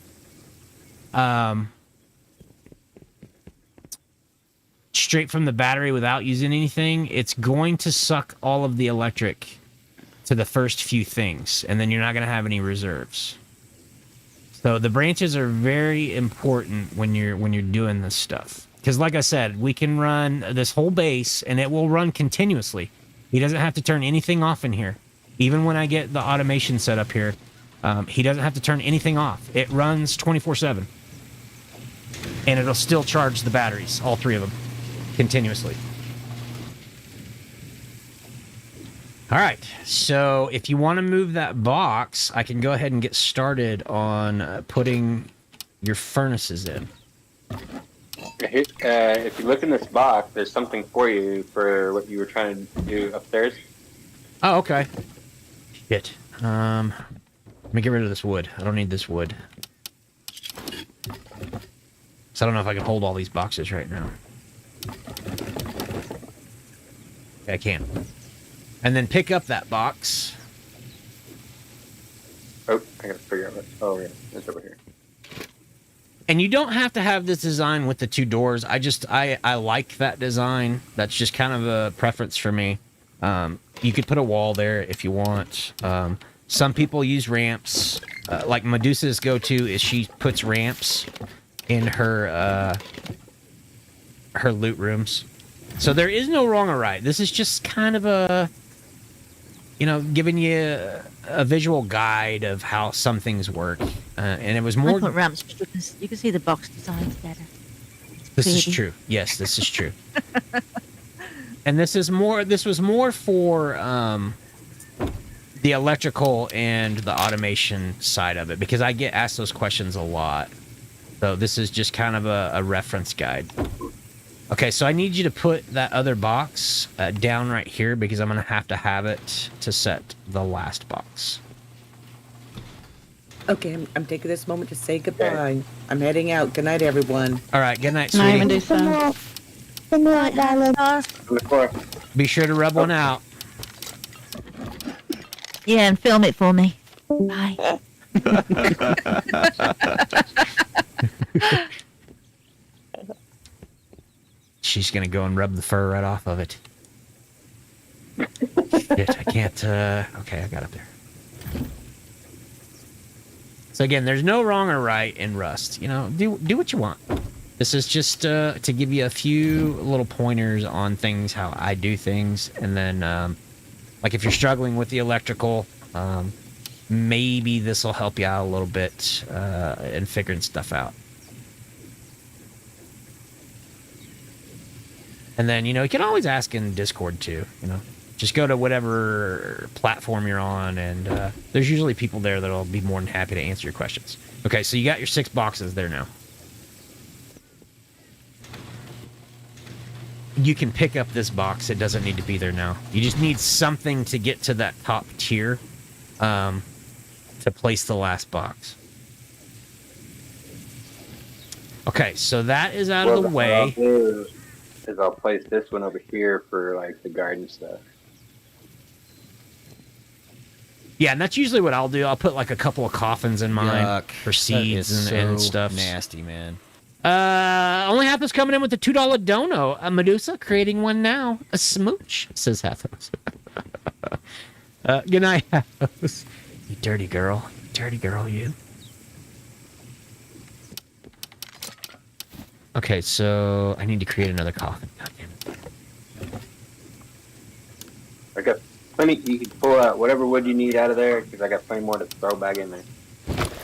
straight from the battery without using anything, it's going to suck all of the electric to the first few things, and then you're not going to have any reserves. So the branches are very important when you're doing this stuff. Because like I said, we can run this whole base, and it will run continuously. He doesn't have to turn anything off in here. Even when I get the automation set up here, he doesn't have to turn anything off. It runs 24/7. And it'll still charge the batteries, all 3 of them, continuously. All right, so if you want to move that box, I can go ahead and get started on putting your furnaces in. If you look in this box, there's something for you for what you were trying to do upstairs. Oh, okay. Shit. Let me get rid of this wood. I don't need this wood. So I don't know if I can hold all these boxes right now. I can. And then pick up that box. Oh, I gotta figure out what. Oh, yeah, it's over here. And you don't have to have this design with the 2 doors. I like that design. That's just kind of a preference for me. You could put a wall there if you want. Some people use ramps. Like Medusa's go-to is she puts ramps in her loot rooms. So there is no wrong or right. This is just kind of a, giving you a visual guide of how some things work. And it was more... I put ramps because you can see the box designs better. This is true. Yes, this is true. And this was more for the electrical and the automation side of it, because I get asked those questions a lot. So this is just kind of a reference guide. Okay, so I need you to put that other box down right here, because I'm going to have it to set the last box. Okay, I'm taking this moment to say goodbye. I'm heading out. Good night, everyone. All right, good night, Night, sweetie. Medusa. Good night, darling. Be sure to rub one out. Yeah, and film it for me. Bye. She's going to go and rub the fur right off of it. Shit, I can't... Okay, I got it there. So again, there's no wrong or right in Rust. Do what you want. This is just to give you a few little pointers on things, how I do things. And then, like if you're struggling with the electrical, maybe this will help you out a little bit in figuring stuff out. And then, you can always ask in Discord too, Just go to whatever platform you're on, and there's usually people there that'll be more than happy to answer your questions. Okay, so you got your 6 boxes there now. You can pick up this box. It doesn't need to be there now. You just need something to get to that top tier to place the last box. Okay, so that is out of the way. What I'll do is I'll place this one over here for like the garden stuff. Yeah, and that's usually what I'll do. I'll put like a couple of coffins in mine Yuck. for seeds That is and so stuff. nasty, man. Only Hathos coming in with the $2 dono. A Medusa creating one now. A smooch, says Hathos. Good night, Hathos. You dirty girl. Dirty girl, you. Okay, so I need to create another coffin. God damn it. I got plenty. You can pull out whatever wood you need out of there because I got plenty more to throw back in there.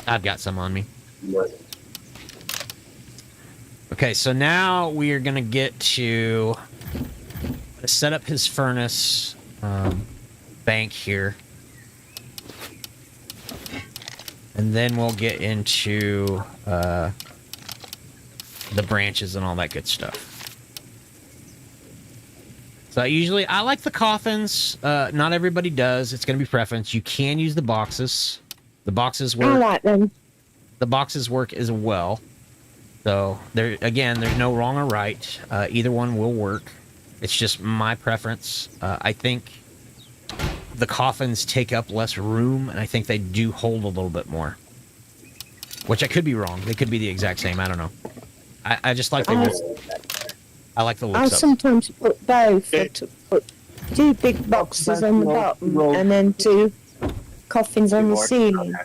I've got some on me. Yes. Okay, so now we are gonna get to set up his furnace bank here, and then we'll get into the branches and all that good stuff. So I like the coffins. Not everybody does. It's gonna be preference. You can use the boxes. The boxes work. I like them. The boxes work as well. So there's no wrong or right. Either one will work. It's just my preference. I think the coffins take up less room, and I think they do hold a little bit more. Which I could be wrong. They could be the exact same. I don't know. I just like the look. I like the I looks of it. sometimes put both. I put 2 big boxes on the bottom and then 2 coffins on the ceiling.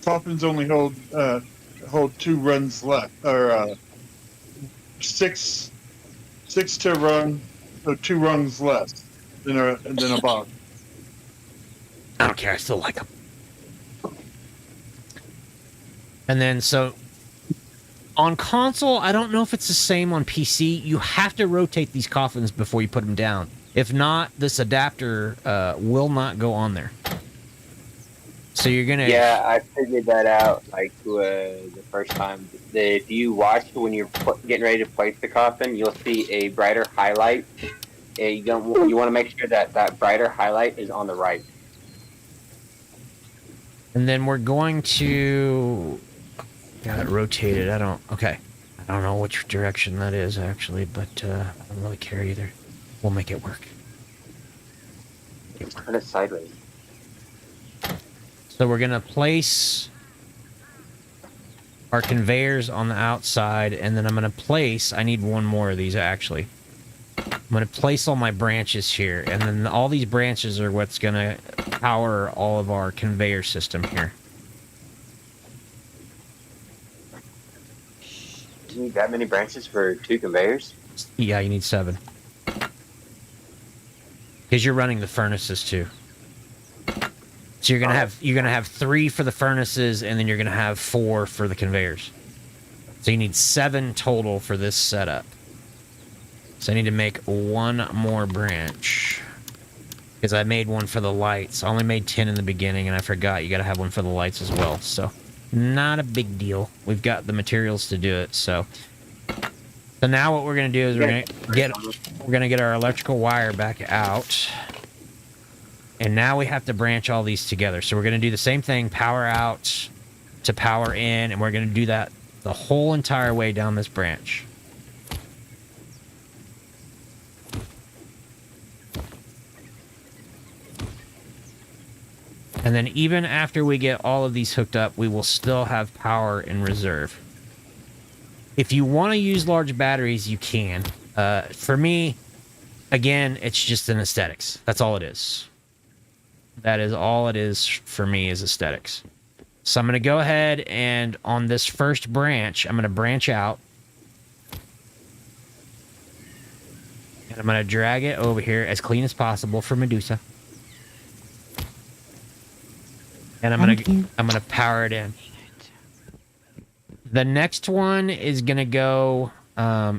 Coffins only hold 2 runs left, or 6 to run, so 2 rungs less than a box. I don't care. I still like them. And then, so on console, I don't know if it's the same on PC. You have to rotate these coffins before you put them down. If not, this adapter will not go on there. So you're gonna. Yeah, I figured that out like the first time. If you watch when you're getting ready to place the coffin, you'll see a brighter highlight. You want to make sure that brighter highlight is on the right. And then we're going to. Got it rotated. Okay. I don't know which direction that is actually, but I don't really care either. We'll make it work. It's kind of sideways. So we're gonna place our conveyors on the outside, and then I'm gonna place. I need one more of these actually. I'm gonna place all my branches here, and then all these branches are what's gonna power all of our conveyor system here. Do you need that many branches for 2 conveyors? Yeah, you need 7. Because you're running the furnaces too. So you're gonna have 3 for the furnaces, and then you're gonna have 4 for the conveyors. So you need 7 total for this setup. So I need to make 1 more branch. Because I made one for the lights. I only made 10 in the beginning, and I forgot you gotta have one for the lights as well. So not a big deal. We've got the materials to do it. So now what we're gonna do is we're gonna get our electrical wire back out. And now we have to branch all these together. So we're going to do the same thing, power out to power in, and we're going to do that the whole entire way down this branch. And then even after we get all of these hooked up, we will still have power in reserve. If you want to use large batteries, you can. For me, again, it's just an aesthetics. That's all it is. That is all it is for me, is aesthetics. So I'm going to go ahead and on this first branch, I'm going to branch out. And I'm going to drag it over here as clean as possible for Medusa. And I'm going to power it in. The next one is going to go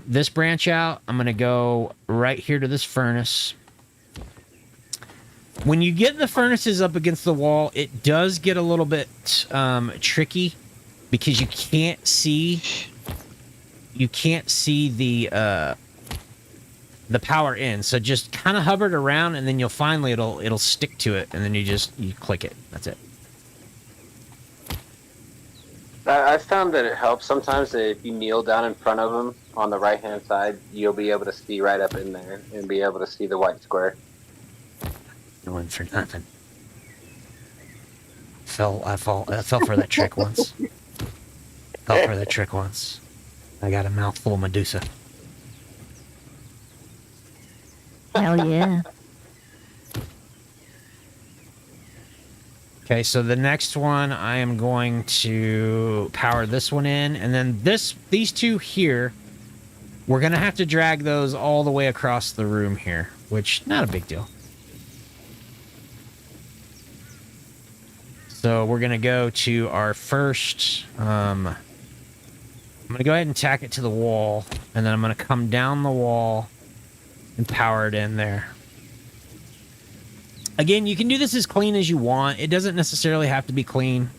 this branch out. I'm going to go right here to this furnace. When you get the furnaces up against the wall, it does get a little bit tricky because you can't see the power in. So just kind of hover it around, and then you'll finally it'll stick to it, and then you click it. That's it. I found that it helps sometimes that if you kneel down in front of them on the right hand side, you'll be able to see right up in there and be able to see the white square. No one for nothing. I fell for that trick once. Fell for that trick once. I got a mouthful of Medusa. Hell yeah. Okay, so the next one, I am going to power this one in, and then these two here, we're gonna have to drag those all the way across the room here, which not a big deal. So we're gonna go to our first. I'm gonna go ahead and tack it to the wall, and then I'm gonna come down the wall and power it in there. Again, you can do this as clean as you want. It doesn't necessarily have to be clean.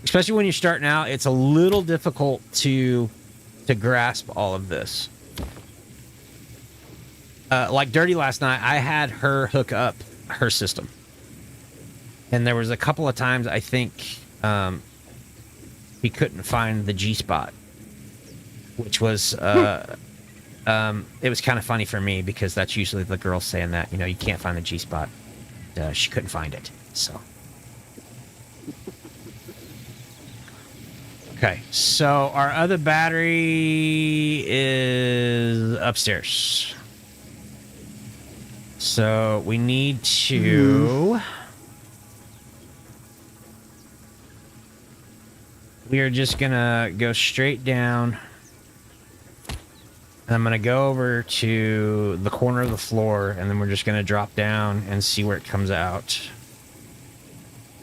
Especially when you're starting out, it's a little difficult to grasp all of this. Like Dirty last night, I had her hook up her system. And there was a couple of times I think he couldn't find the G spot, which was it was kind of funny for me because that's usually the girl saying that, you know, you can't find the G spot. She couldn't find it, so. Okay, so our other battery is upstairs. So we need to. We are just gonna go straight down. And I'm gonna go over to the corner of the floor, and then we're just gonna drop down and see where it comes out.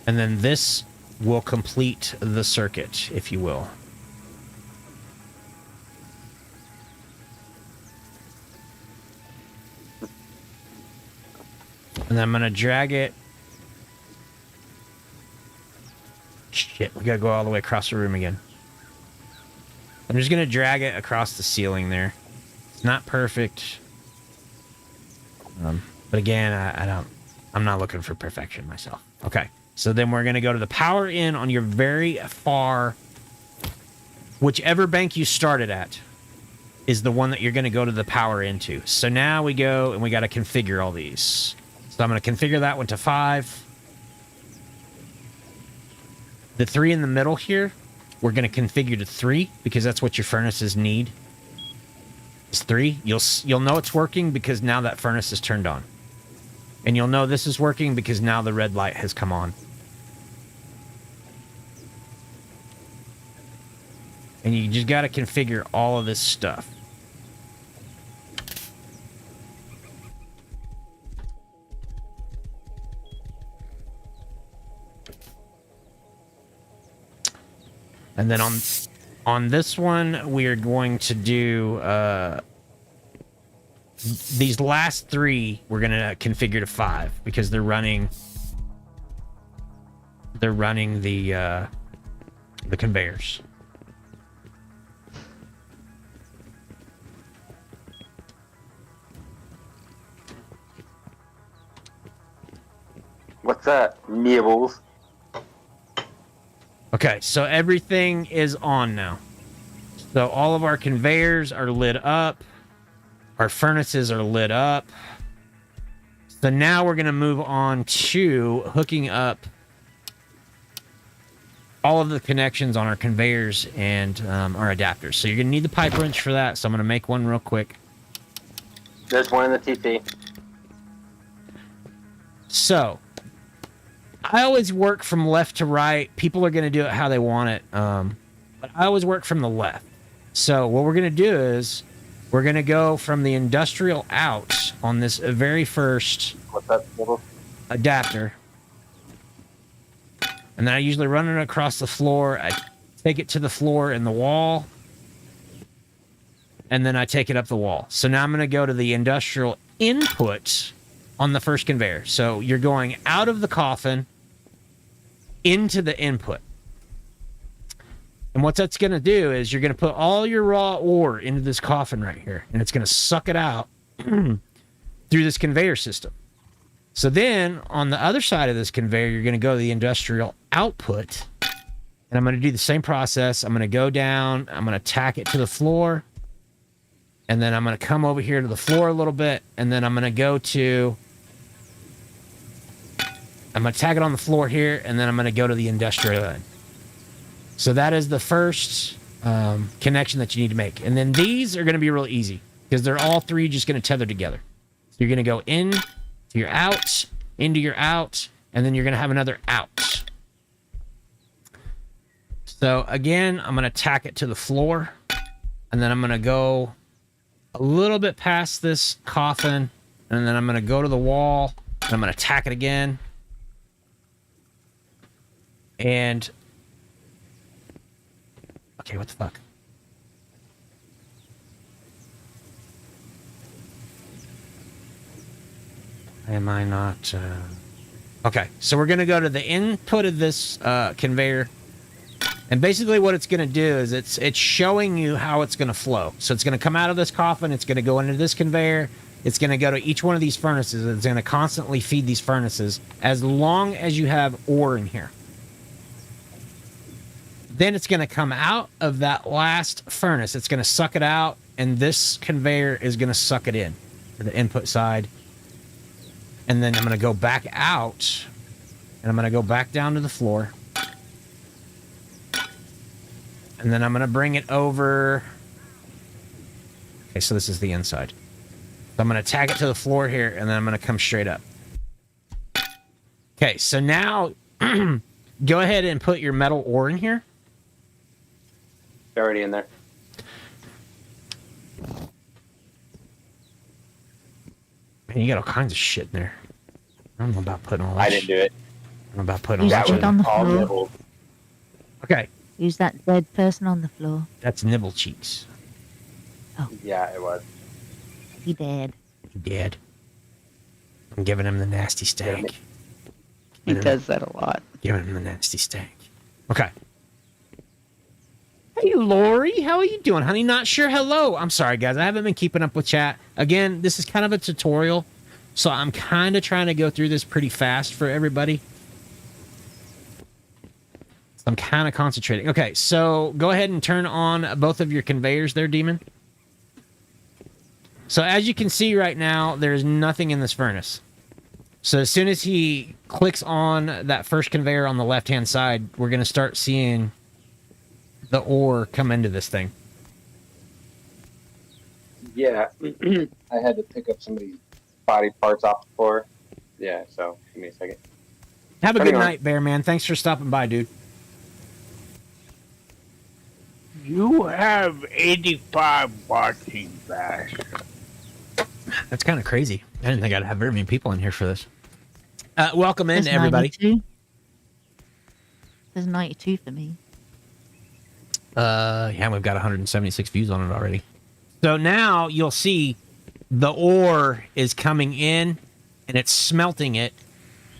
And then this will complete the circuit, if you will. And then I'm gonna drag it. Shit, we gotta go all the way across the room again. I'm just gonna drag it across the ceiling there. It's not perfect. But again, I'm not looking for perfection myself. Okay. So then we're gonna go to the power in on your very far, whichever bank you started at is the one that you're gonna go to the power into. So now we go and we gotta configure all these. So I'm gonna configure that one to 5. The 3 in the middle here, we're going to configure to 3 because that's what your furnaces need. It's 3. You'll know it's working because now that furnace is turned on. And you'll know this is working because now the red light has come on. And you just got to configure all of this stuff. And then on this one, we are going to do these last 3. We're going to configure to 5 because they're running the conveyors. What's that? Nibbles. Okay, so everything is on now. So all of our conveyors are lit up. Our furnaces are lit up. So now we're going to move on to hooking up all of the connections on our conveyors and our adapters. So you're going to need the pipe wrench for that. So I'm going to make one real quick. There's one in the TP. So I always work from left to right. People are going to do it how they want it. But I always work from the left. So what we're going to do is we're going to go from the industrial out on this very first adapter. And then I usually run it across the floor. I take it to the floor in the wall. And then I take it up the wall. So now I'm going to go to the industrial input on the first conveyor. So you're going out of the coffin into the input. And what that's going to do is you're going to put all your raw ore into this coffin right here. And it's going to suck it out through this conveyor system. So then on the other side of this conveyor, you're going to go to the industrial output. And I'm going to do the same process. I'm going to go down. I'm going to tack it to the floor. And then I'm going to come over here to the floor a little bit. And then I'm going to go to I'm going to tag it on the floor here, and then I'm going to go to the industrial end. So that is the first connection that you need to make. And then these are going to be real easy because they're all three just going to tether together. So you're going to go in to your out, into your out, and then you're going to have another out. So again, I'm going to tack it to the floor, and then I'm going to go a little bit past this coffin, and then I'm going to go to the wall, and I'm going to tack it again. And okay, what the fuck? Am I not? Okay, so we're going to go to the input of this conveyor. And basically what it's going to do is it's showing you how it's going to flow. So it's going to come out of this coffin. It's going to go into this conveyor. It's going to go to each one of these furnaces. It's going to constantly feed these furnaces as long as you have ore in here. Then it's going to come out of that last furnace. It's going to suck it out, and this conveyor is going to suck it in to the input side. And then I'm going to go back out, and I'm going to go back down to the floor. And then I'm going to bring it over. Okay, so this is the inside. So I'm going to tag it to the floor here, and then I'm going to come straight up. Okay, so now go ahead and put your metal ore in here. It's already in there. Man, you got all kinds of shit in there. I don't know about putting all that I didn't do it. I don't know about putting all Use that it shit on the all floor. nibbled. Okay, Use that dead person on the floor. that's nibble cheeks. Yeah, it was. He dead. Dead. I'm giving him the nasty stank. He does that a lot. Giving him the nasty stank. Okay. Hey, Lori, how are you doing, honey? Not sure. Hello. I'm sorry, guys. I haven't been keeping up with chat. Again, this is kind of a tutorial, so I'm kind of trying to go through this pretty fast for everybody. I'm kind of concentrating. Okay, so go ahead and turn on both of your conveyors there, Demon. So as you can see right now, there's nothing in this furnace. So as soon as he clicks on that first conveyor on the left-hand side, we're going to start seeing the ore come into this thing. Yeah, I had to pick up somebody's body parts off the floor. Yeah, so give me a second. Have a Turning good on. night, Bear Man. Thanks for stopping by, dude. You have 85 watching, Bash. That's kind of crazy. I didn't think I'd have very many people in here for this. Welcome in, There's everybody. 92. There's 92 for me. Yeah, we've got 176 views on it already. So now you'll see the ore is coming in, and it's smelting it,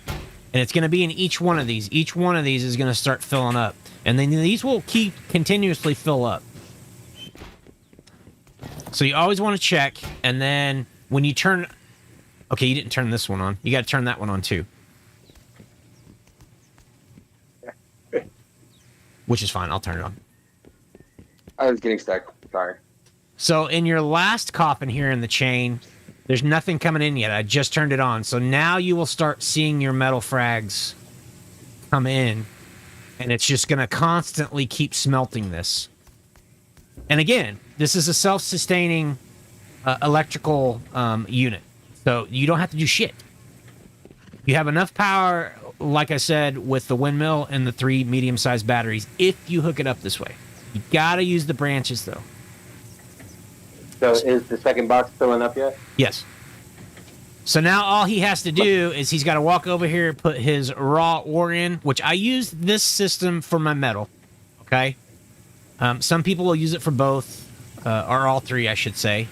and it's going to be in each one of these. Each one of these is going to start filling up, and then these will keep continuously fill up. So you always want to check, and then when you turn... Okay, you didn't turn this one on. You got to turn that one on too. Which is fine. I'll turn it on. I was getting stuck. Sorry. So in your last coffin here in the chain, there's nothing coming in yet. I just turned it on. So now you will start seeing your metal frags come in, and it's just going to constantly keep smelting this. And again, this is a self-sustaining electrical unit. So you don't have to do shit. You have enough power, like I said, with the windmill and the 3 medium-sized batteries, if you hook it up this way. You got to use the branches, though. So is the second box filling up yet? Yes. So now all he has to do is he's got to walk over here, put his raw ore in, which I use this system for my metal. Okay? Some people will use it for both, or all 3, I should say.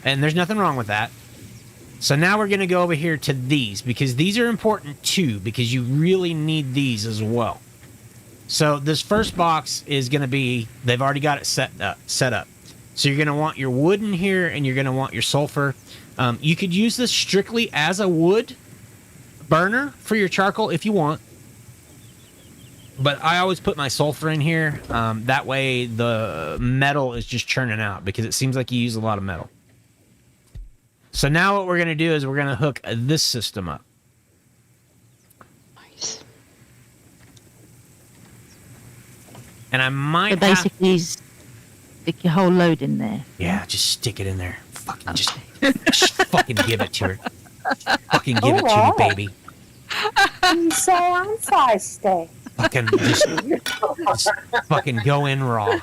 And there's nothing wrong with that. So now we're going to go over here to these, because these are important too, because you really need these as well. So this first box is going to be, they've already got it set up. So you're going to want your wood in here, and you're going to want your sulfur. You could use this strictly as a wood burner for your charcoal if you want. But I always put my sulfur in here. That way the metal is just churning out, because it seems like you use a lot of metal. So now what we're going to do is we're going to hook this system up. And I might So basically, stick your whole load in there. Yeah, just stick it in there. Fucking just fucking give it to her. Fucking give it to me, baby. You say I'm feisty. Fucking just fucking go in raw.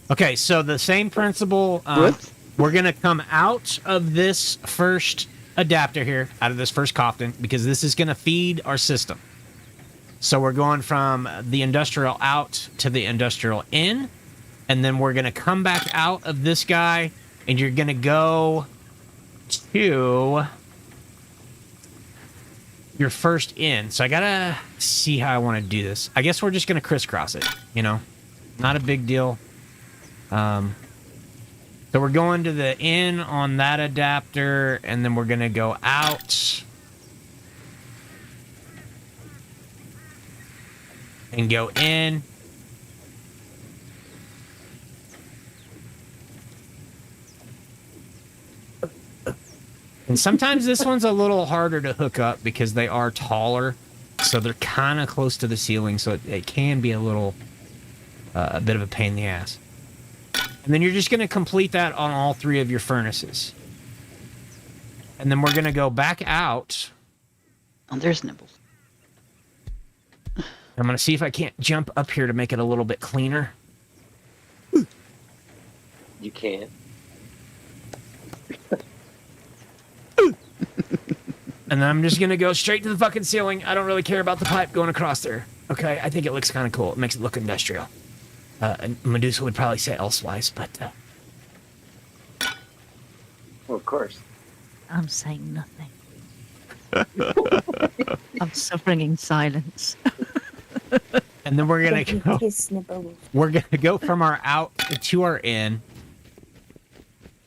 Okay, so the same principle. We're gonna come out of this first adapter here, out of this first Cofton, because this is gonna feed our system. So we're going from the industrial out to the industrial in, and then we're gonna come back out of this guy, and you're gonna go to your first in. So I gotta see how I want to do this. I guess we're just gonna crisscross it, you know, not a big deal. So we're going to the in on that adapter, and then we're gonna go out and go in. And sometimes this one's a little harder to hook up because they are taller, so they're kind of close to the ceiling, so it can be a little, a bit of a pain in the ass. And then you're just going to complete that on all three of your furnaces. And then we're going to go back out. Oh, there's Nibbles. I'm going to see if I can't jump up here to make it a little bit cleaner. You can. And then I'm just going to go straight to the fucking ceiling. I don't really care about the pipe going across there. Okay, I think it looks kind of cool. It makes it look industrial. Medusa would probably say elsewise, but... Well, of course. I'm saying nothing. I'm suffering in silence. And then we're going to go... We're going to go from our out to our in.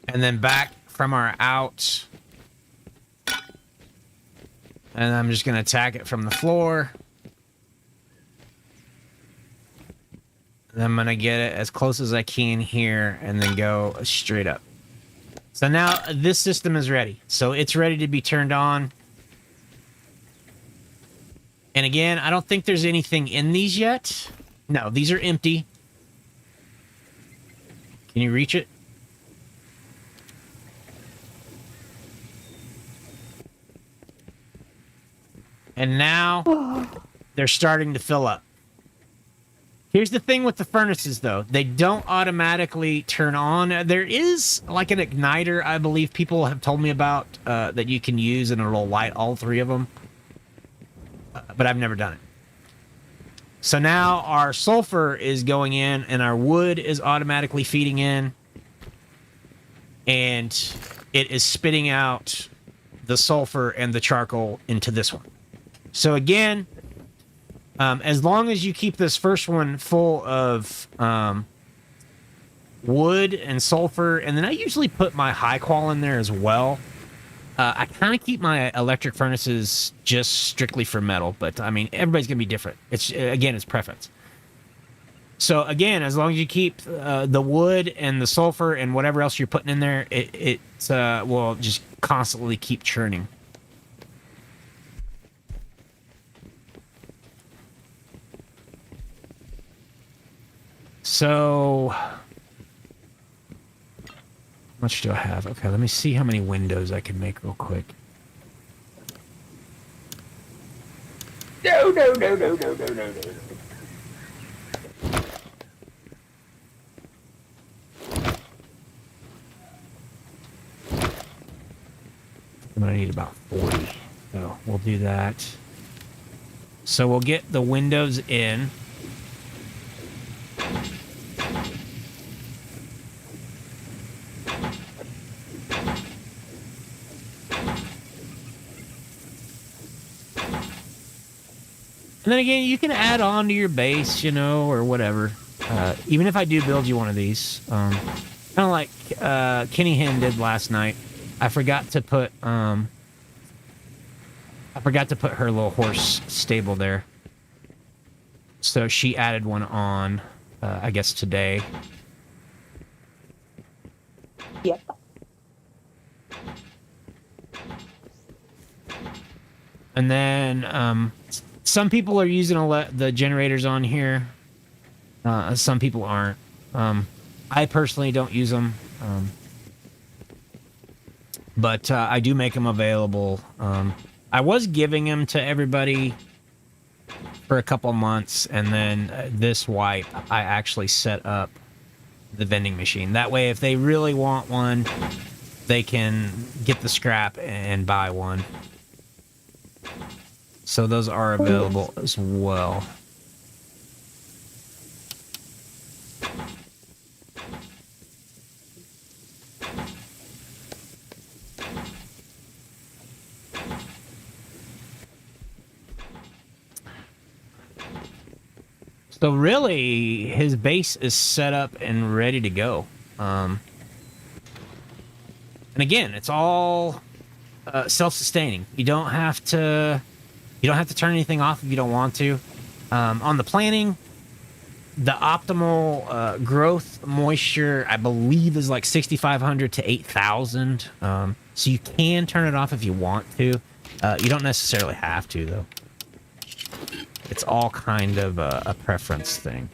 And then back from our out... And I'm just going to attack it from the floor. And I'm going to get it as close as I can here and then go straight up. So now this system is ready. So it's ready to be turned on. And again, I don't think there's anything in these yet. No, these are empty. Can you reach it? And now they're starting to fill up. Here's the thing with the furnaces, though. They don't automatically turn on. There is like an igniter, I believe people have told me about, that you can use and it'll light all three of them. But I've never done it. So now our sulfur is going in and our wood is automatically feeding in. And it is spitting out the sulfur and the charcoal into this one. So again, as long as you keep this first one full of wood and sulfur, and then I usually put my high qual in there as well. I kind of keep my electric furnaces just strictly for metal, but I mean, everybody's gonna be different. It's preference. So again, as long as you keep the wood and the sulfur and whatever else you're putting in there, it will just constantly keep churning. So, how much do I have? Okay, let me see how many windows I can make real quick. No. I'm gonna need about 40. So we'll do that. So we'll get the windows in. And then again, you can add on to your base, you know, or whatever. Even if I do build you one of these, kind of like Kenny Hinn did last night. I forgot to put her little horse stable there. So she added one on, I guess today. Yep. And then some people are using the generators on here. Some people aren't. I personally don't use them. But I do make them available. I was giving them to everybody for a couple months, and then this wipe, I actually set up the vending machine. That way, if they really want one, they can get the scrap and buy one. So those are available as well. So really, his base is set up and ready to go. And again, it's all self-sustaining. You don't have to turn anything off if you don't want to. On the planning, the optimal growth moisture, I believe, is like 6,500 to 8,000. So you can turn it off if you want to. You don't necessarily have to, though. It's all kind of a preference thing.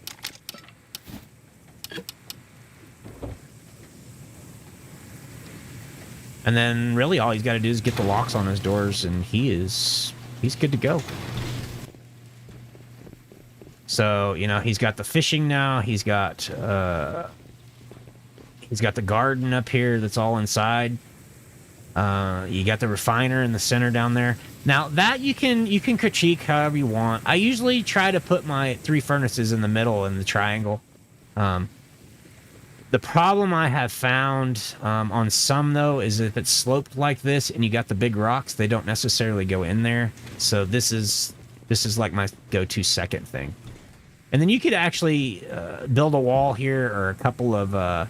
And then really all he's got to do is get the locks on his doors, and he's good to go. So, you know, he's got the fishing now. He's got the garden up here that's all inside. You got the refiner in the center down there. Now that you can critique however you want. I usually try to put my 3 furnaces in the middle in the triangle. The problem I have found on some, though, is if it's sloped like this and you got the big rocks, they don't necessarily go in there. So this is like my go-to second thing. And then you could actually build a wall here or a couple of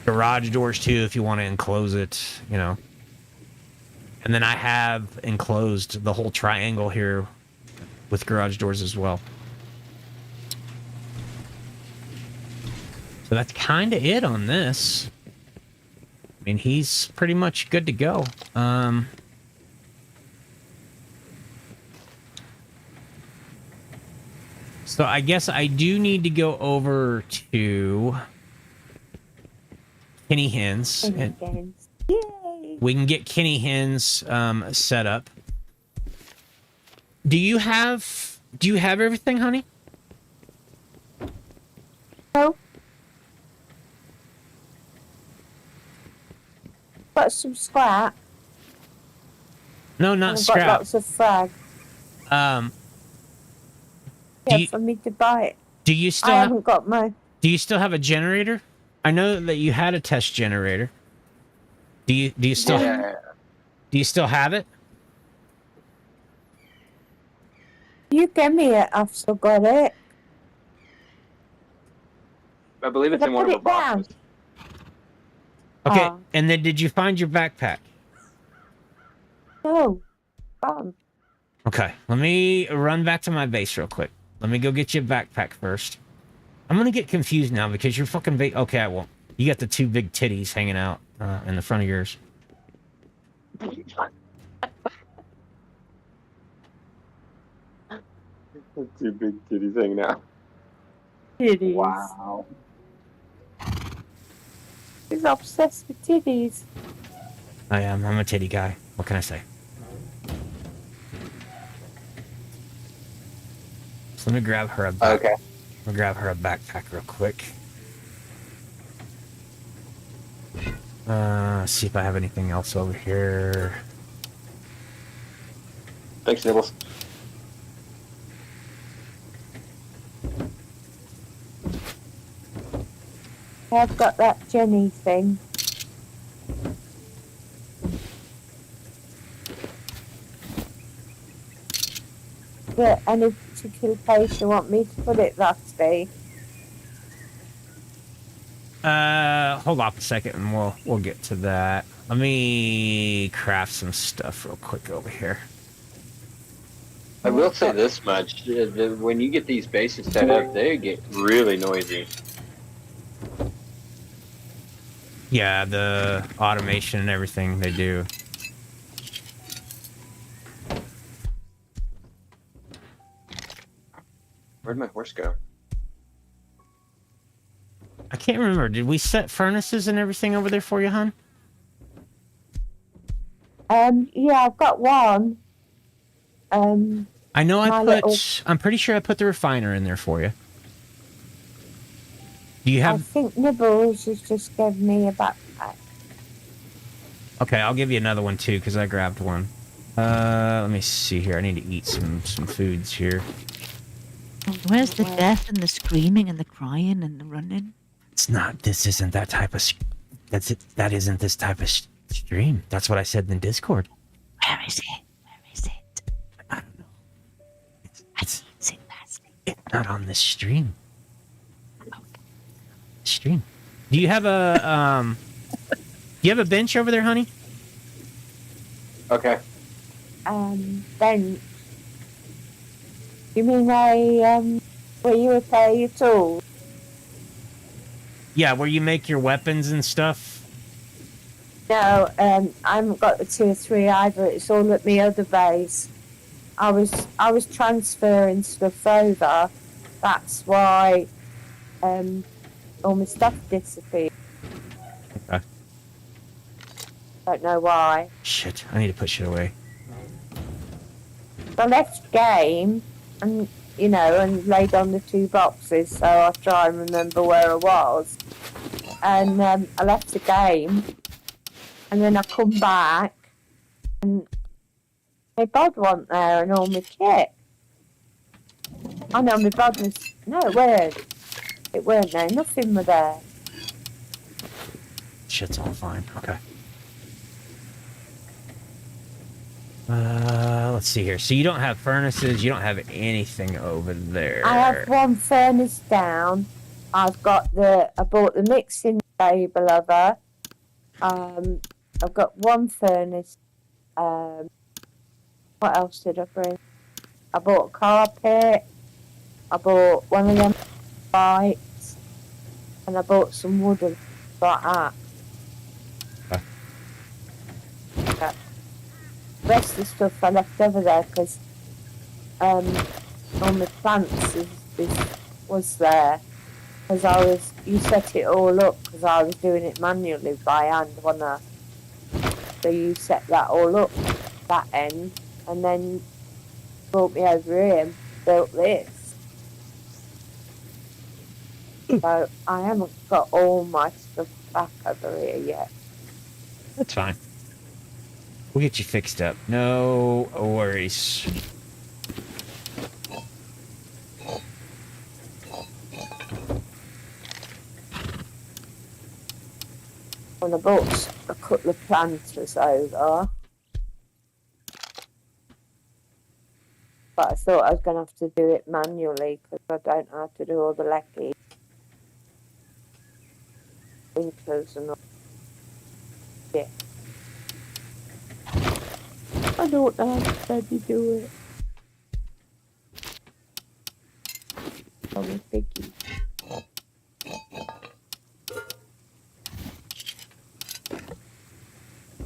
garage doors too if you want to enclose it, you know. And then I have enclosed the whole triangle here with garage doors as well. So that's kind of it on this. I mean, he's pretty much good to go. So I guess I do need to go over to Kenny Hens. And Yay! we can get Kenny Hens set up. Do you have everything, honey? No. Got some scrap. No, not and I've scrap. got lots of frag. Do For me to buy it. Do you still I haven't got my. Do you still have a generator? I know that you had a test generator. Do you still do you still have it? You gave me it. I've still got it. I believe it's in one of the boxes. Okay, and then did you find your backpack? No. Gone. Okay, let me run back to my base real quick. Let me go get you a backpack first. I'm gonna get confused now because you're fucking big. Okay, I won't. You got the 2 big titties hanging out in the front of yours. Two big titties hanging out. Titties. Wow. He's obsessed with titties. I am. I'm a titty guy. What can I say? So let me grab her a backpack. Okay. I'll grab her a backpack real quick. See if I have anything else over here. Thanks, Nibbles. I've got that Jenny thing. But any particular place you want me to put it, Vasty? Hold off a second and we'll get to that. Let me craft some stuff real quick over here. I will say this much: when you get these bases set up, they get really noisy. Yeah, the automation and everything they do. Where'd my horse go? can't remember. Did we set furnaces and everything over there for you, hon? Yeah, I've got one. I know I my put. little- I'm pretty sure I put the refiner in there for you. Do you I have? think Nibbles has just given me a backpack. Okay, I'll give you another one too because I grabbed one. Let me see here. I need to eat some foods here. Where's the death and the screaming and the crying and the running? It's not. This isn't that type of. That's it. That isn't this type of stream. That's what I said in Discord. Where is it? Where is it? I don't know. It's Vasty. It's not on this stream. Stream. Do you have a Do you have a bench over there, honey? Okay. Bench. You mean where you repair your tools? Yeah, where you make your weapons and stuff. No, I haven't got the tier 3 either. It's all at my other base. I was transferring stuff over. That's why all my stuff disappeared. Okay. Don't know why. Shit, I need to put shit away. I left game and and laid on the 2 boxes, so I try and remember where I was. And I left the game, and then I come back, and my bod wasn't there, and all my kit. Oh no, my bod was it weren't. It weren't there. Nothing was there. Shit's all fine. Okay. Let's see here. So you don't have furnaces. You don't have anything over there. I have one furnace down. I bought the mixing table over. I've got one furnace. What else did I bring? I bought a carpet. I bought one of them lights. And I bought some wood and like that. Okay. The rest of the stuff I left over there because all my plants was there. Because you set it all up because I was doing it manually by hand, wasn't I? So you set that all up, that end, and then brought me over here and built this. So I haven't got all my stuff back over here yet. That's fine. We'll get you fixed up. No worries. When I bought a couple of planters over. But I thought I was going to have to do it manually because I don't know how to do all the lecky. Sprinklers and all. Yeah. I don't know how to do it. I'm a piggy.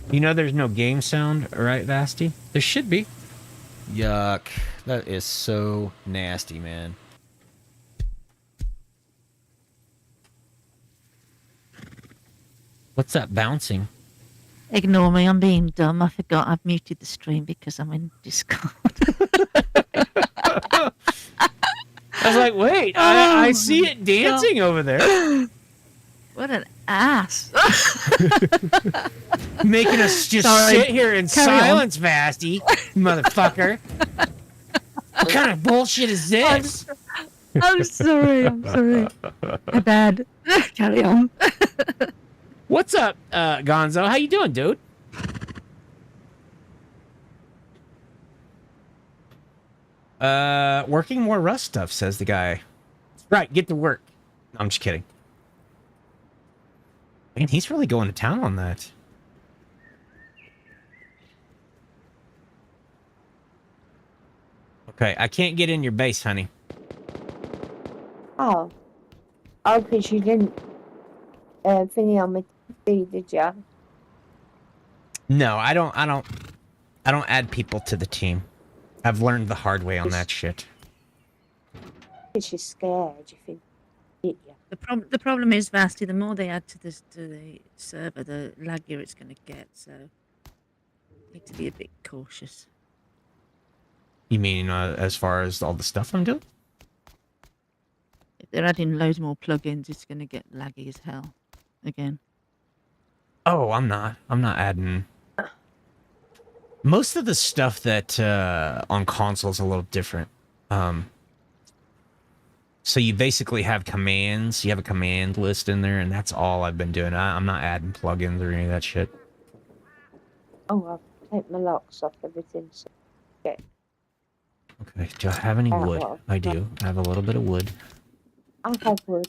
You know there's no game sound, right, Vasty? There should be. Yuck. That is so nasty, man. What's that bouncing? Ignore me, I'm being dumb. I forgot I've muted the stream because I'm in Discord. I was like, wait, I see it dancing over there. What an ass. Making us just sit here in silence, Vasty, motherfucker. What kind of bullshit is this? I'm sorry. My bad. Carry on. What's up, Gonzo? How you doing, dude? Working more Rust stuff, says the guy. Right, get to work. No, I'm just kidding. Man, he's really going to town on that. Okay, I can't get in your base, honey. Oh, because you didn't thingy on my TV, did you? No, I don't add people to the team. I've learned the hard way on that shit. Because you're scared. You think Yeah. The problem is, Vasty, the more they add to the server, the laggier it's going to get. So need to be a bit cautious. You mean as far as all the stuff I'm doing? If they're adding loads more plugins, it's going to get laggy as hell again. Oh, I'm not adding. Most of the stuff that on consoles a little different. So you basically have commands. You have a command list in there, and that's all I've been doing. I'm not adding plugins or any of that shit. Oh, I'll take my locks off everything. So get Okay. Do I have any out wood? what I I've got. do. I have a little bit of wood. I have wood.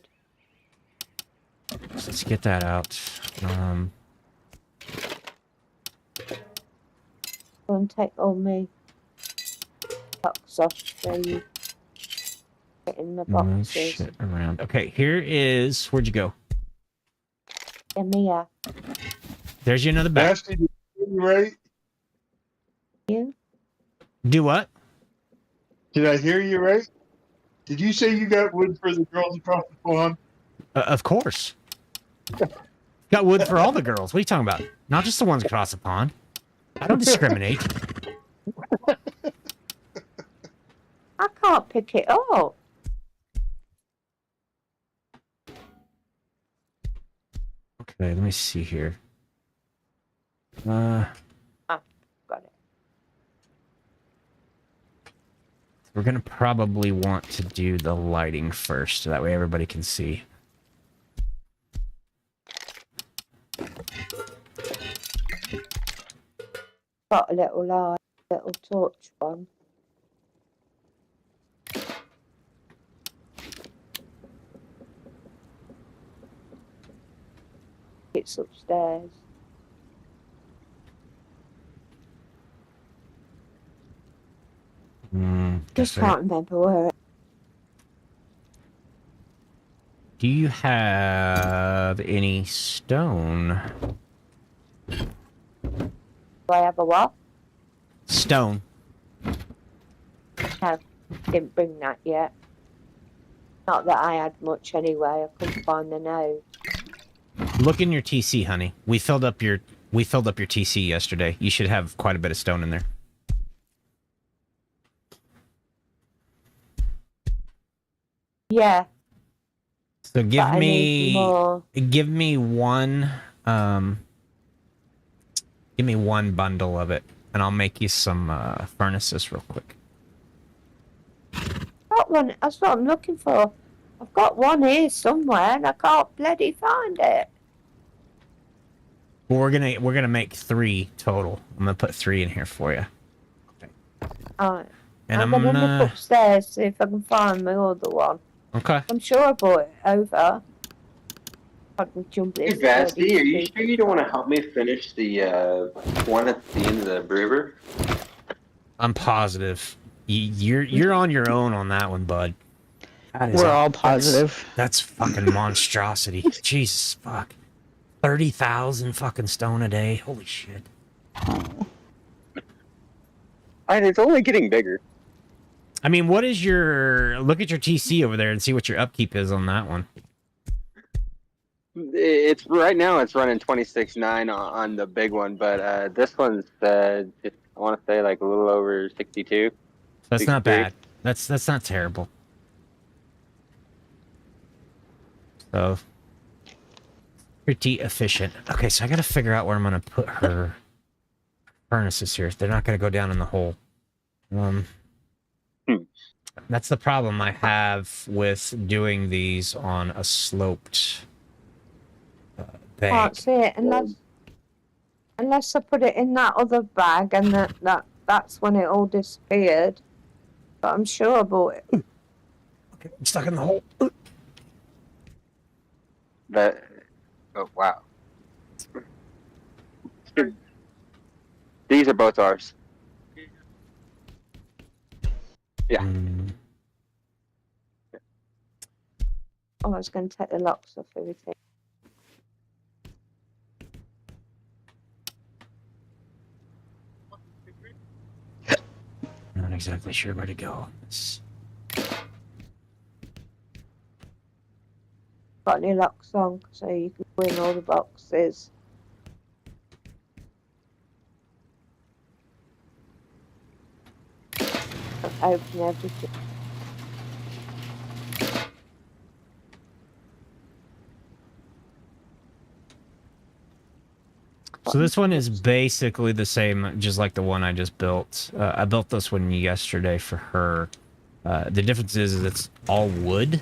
So let's get that out. Go and take all my locks off so you get in the Move boxes. shit around. Okay. Here is. Where'd you go? Give me a There's you another bag. Vasty, did you hear me right? you. Do what? Did I hear you right? Did you say you got wood for the girls across the pond? Of course. Got wood for all the girls. What are you talking about? Not just the ones across the pond. I don't discriminate. I can't pick it up. Okay, let me see here. Ah, got it. We're gonna probably want to do the lighting first, so that way everybody can see. Got a little light, little torch one. It's upstairs. Just can't remember where. Do you have any stone? Do I have a what? Stone. No, didn't bring that yet. Not that I had much anyway. I couldn't find the note. Look in your TC, honey. We filled up your TC yesterday. You should have quite a bit of stone in there. Yeah. So give But I need more. give me one bundle of it, and I'll make you some furnaces real quick. Got one. That's what I'm looking for. I've got one here somewhere, and I can't bloody find it. Well, we're gonna make 3 total. I'm gonna put 3 in here for you. Alright. And I'm gonna look upstairs see if I can find my other one. Okay. I'm sure I brought it over. I can jump Hey, in. Vasty, are you sure you don't want to help me finish the one at the end of the river? I'm positive. You're on your own on that one, bud. We're all positive. That's fucking monstrosity. Jesus fuck. 30,000 fucking stone a day. Holy shit. And it's only getting bigger. I mean, what is your... Look at your TC over there and see what your upkeep is on that one. It's right now. It's running 26.9 on the big one, but this one's I want to say like a little over 62. That's 63. not bad. That's not terrible. So pretty efficient. Okay, so I gotta figure out where I'm gonna put her furnaces here. They're not gonna go down in the hole. That's the problem I have with doing these on a sloped bank. Can't see it unless I put it in that other bag, and that's when it all disappeared. But I'm sure I bought it. Okay, I'm stuck in the hole. But oh wow, these are both ours. Yeah. Oh, I was going to take the locks off everything. Not exactly sure where to go. got any locks on, so you can win all the boxes. Open everything. So this one is basically the same, just like the one I just built. I built this one yesterday for her. The difference is it's all wood.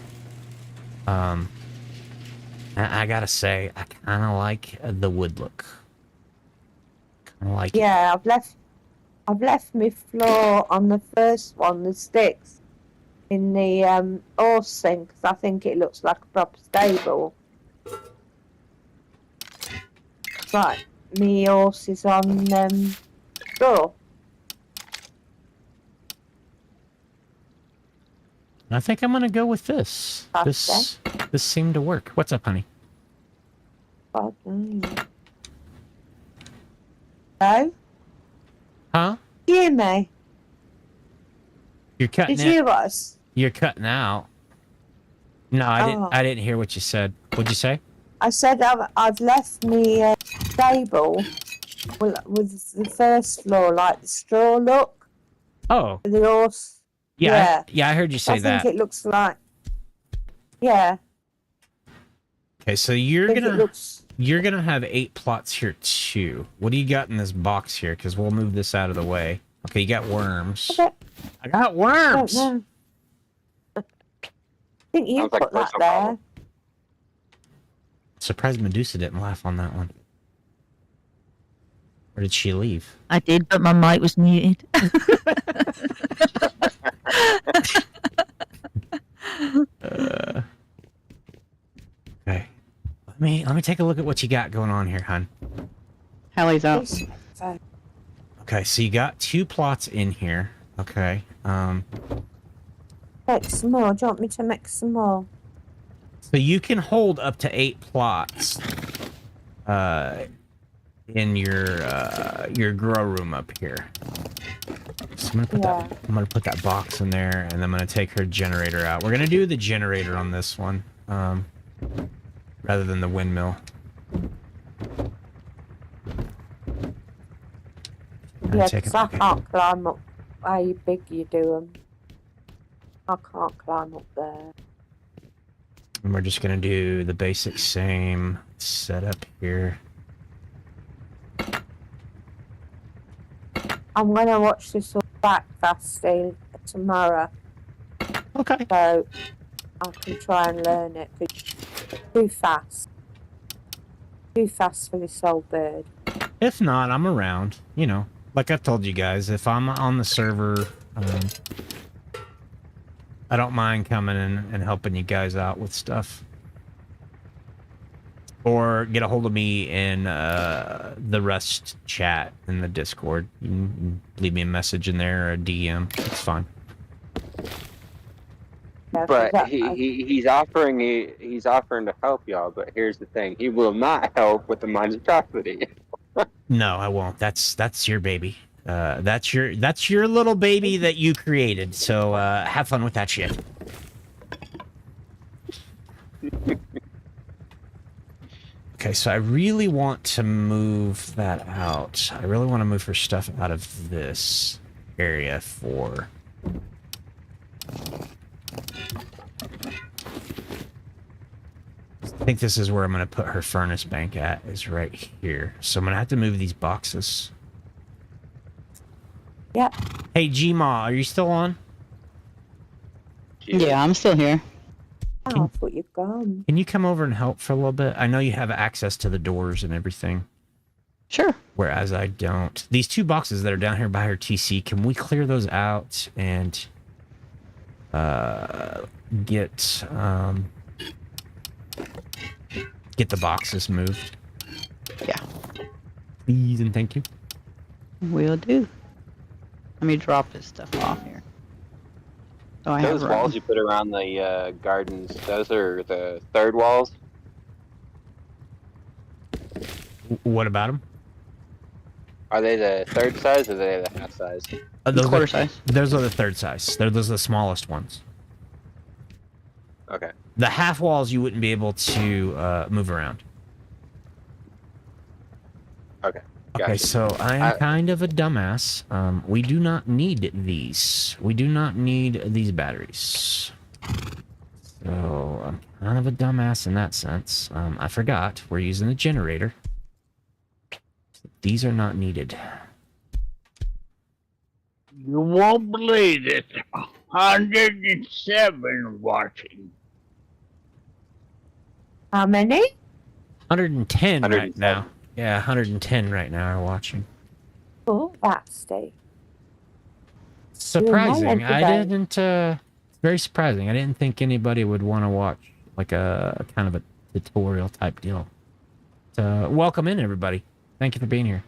I gotta say, I kind of like the wood look. Kind of like it. Yeah, I've left my floor on the first one, the sticks, in the horse sink, 'cause I think it looks like a proper stable. Right, me horse is on floor. I think I'm gonna go with this. This seemed to work. What's up, honey? Hello? Huh? Hear me? You're cutting Did you it. hear us? You're cutting out. No, I didn't. I didn't hear what you said. What'd you say? I said I've left me stable with the first floor, like the straw look. Oh. The horse. Yeah. I heard you say I think that. it looks like. Yeah. Okay, so you're gonna have 8 plots here too. What do you got in this box here? Because we'll move this out of the way. Okay, you got worms. Okay. I got worms. I think you Sounds like put that personal there. problem. Surprised Medusa didn't laugh on that one. Or did she leave? I did, but my mic was muted. Okay. Let me take a look at what you got going on here, hon. Hallie's out. Okay, so you got 2 plots in here. Okay. Make some more. Do you want me to make some more? So you can hold up to 8 plots in your grow room up here. So I'm gonna put that box in there, and I'm gonna take her generator out. We're gonna do the generator on this one, rather than the windmill. Yeah, because I can't climb up. How big you do them? I can't climb up there. And we're just gonna do the basic same setup here. I'm gonna watch this all back Vasty tomorrow. Okay. So I can try and learn it. 'Cause too fast. Too fast for this old bird. If not, I'm around. You know, like I've told you guys, if I'm on the server, I don't mind coming in and helping you guys out with stuff. Or get a hold of me in the Rust chat in the Discord. You can leave me a message in there or a DM. It's fine. But he's offering to help y'all. But here's the thing: he will not help with the monstrosity. No, I won't. That's your baby. That's your little baby that you created. So have fun with that shit. Okay, so I really want to move that out. I really want to move her stuff out of this area for... I think this is where I'm going to put her furnace bank at, is right here. So I'm going to have to move these boxes. Yeah. Hey, Gma, are you still on? Yeah, I'm still here. Oh, I thought you'd gone. Can you come over and help for a little bit? I know you have access to the doors and everything. Sure. Whereas I don't. These 2 boxes that are down here by her TC, can we clear those out and get the boxes moved? Yeah. Please and thank you. Will do. Let me drop this stuff off here. So I Those have walls room. you put around the gardens, those are the third walls. What about them? Are they the third size or are they the half size? Those Quarter are, size. Those are the third size. Those are the smallest ones. Okay. The half walls you wouldn't be able to move around. Okay. Okay, Gotcha. so I am kind of a dumbass. We do not need these. We do not need these batteries. So I'm kind of a dumbass in that sense. I forgot we're using the generator. These are not needed. You won't believe it. 107 watching. How many? 110 right 107. now. Yeah, 110 right now are watching. Oh, Vasty. Surprising. I today. didn't, very surprising. I didn't think anybody would want to watch like a kind of a tutorial type deal. So, welcome in, everybody. Thank you for being here.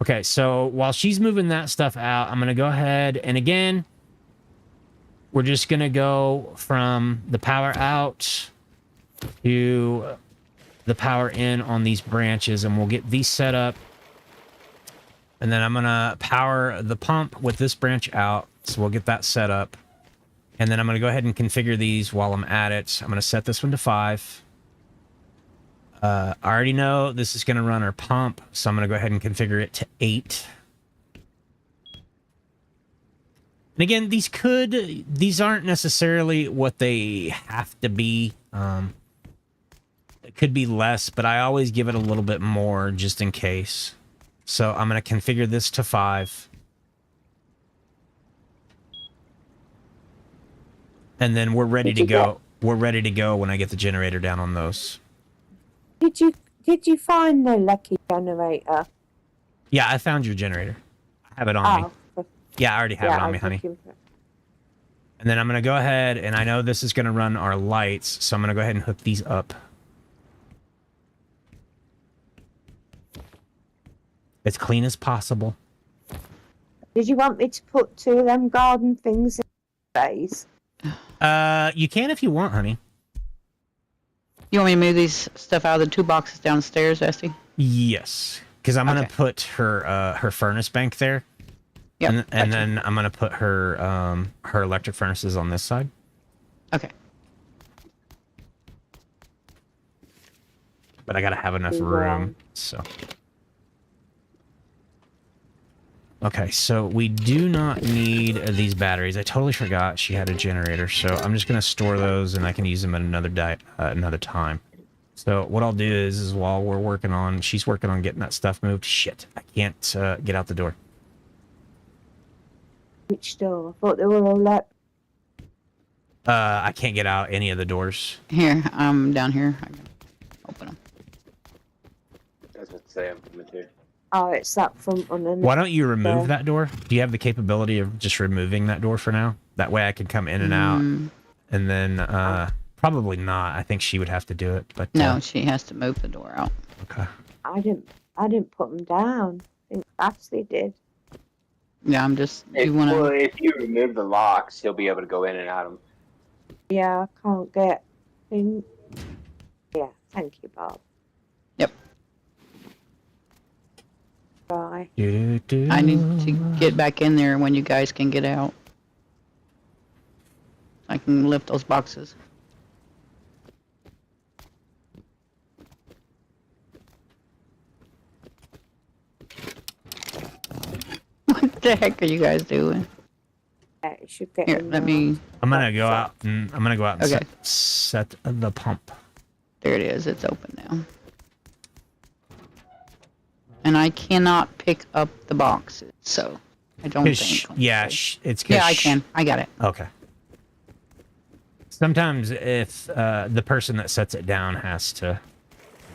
Okay, so while she's moving that stuff out, I'm going to go ahead and again, we're just going to go from the power out to the power in on these branches, and we'll get these set up. And then I'm going to power the pump with this branch out, so we'll get that set up. And then I'm going to go ahead and configure these while I'm at it. I'm going to set this one to 5. I already know this is going to run our pump, so I'm going to go ahead and configure it to 8. And again, these aren't necessarily what they have to be. It could be less, but I always give it a little bit more just in case. So I'm going to configure this to 5. And then we're ready to go. We're ready to go when I get the generator down on those. Did you find the lucky generator? Yeah, I found your generator. I have it on me. Yeah, I already have it on me, honey. And then I'm going to go ahead, and I know this is going to run our lights, so I'm going to go ahead and hook these up. As clean as possible. Did you want me to put 2 of them garden things in space? You can if you want, honey. You want me to move these stuff out of the 2 boxes downstairs, Esty? Yes, because I'm going to put her furnace bank there. Yep, and then I'm going to put her electric furnaces on this side. Okay. But I got to have enough room, so... Okay, so we do not need these batteries. I totally forgot she had a generator, so I'm just going to store those and I can use them at another time. So what I'll do is while we're working on, she's working on getting that stuff moved. Shit, I can't get out the door. Which door? I thought they were all let. I can't get out any of the doors. Here, I'm down here. I can open them. That's what to say. I'm coming too. Oh, it's that front one. Why don't you remove that door? Do you have the capability of just removing that door for now? That way I can come in and out. And then, probably not. I think she would have to do it. But no, she has to move the door out. Okay. I didn't put them down. I think Ashley did. Yeah, I'm just. Well, if you remove the locks, he'll be able to go in and out of them. Yeah, I can't get in. Yeah, thank you, Bob. Yep. Bye. I need to get back in there when you guys can get out. I can lift those boxes. What the heck are you guys doing? Yeah, it should get Here, in let now. me. I'm gonna go out and Okay. set the pump. There it is. It's open now. And I cannot pick up the boxes, so I don't think. Yeah, it's. Yeah, I can. I got it. Okay. Sometimes if the person that sets it down has to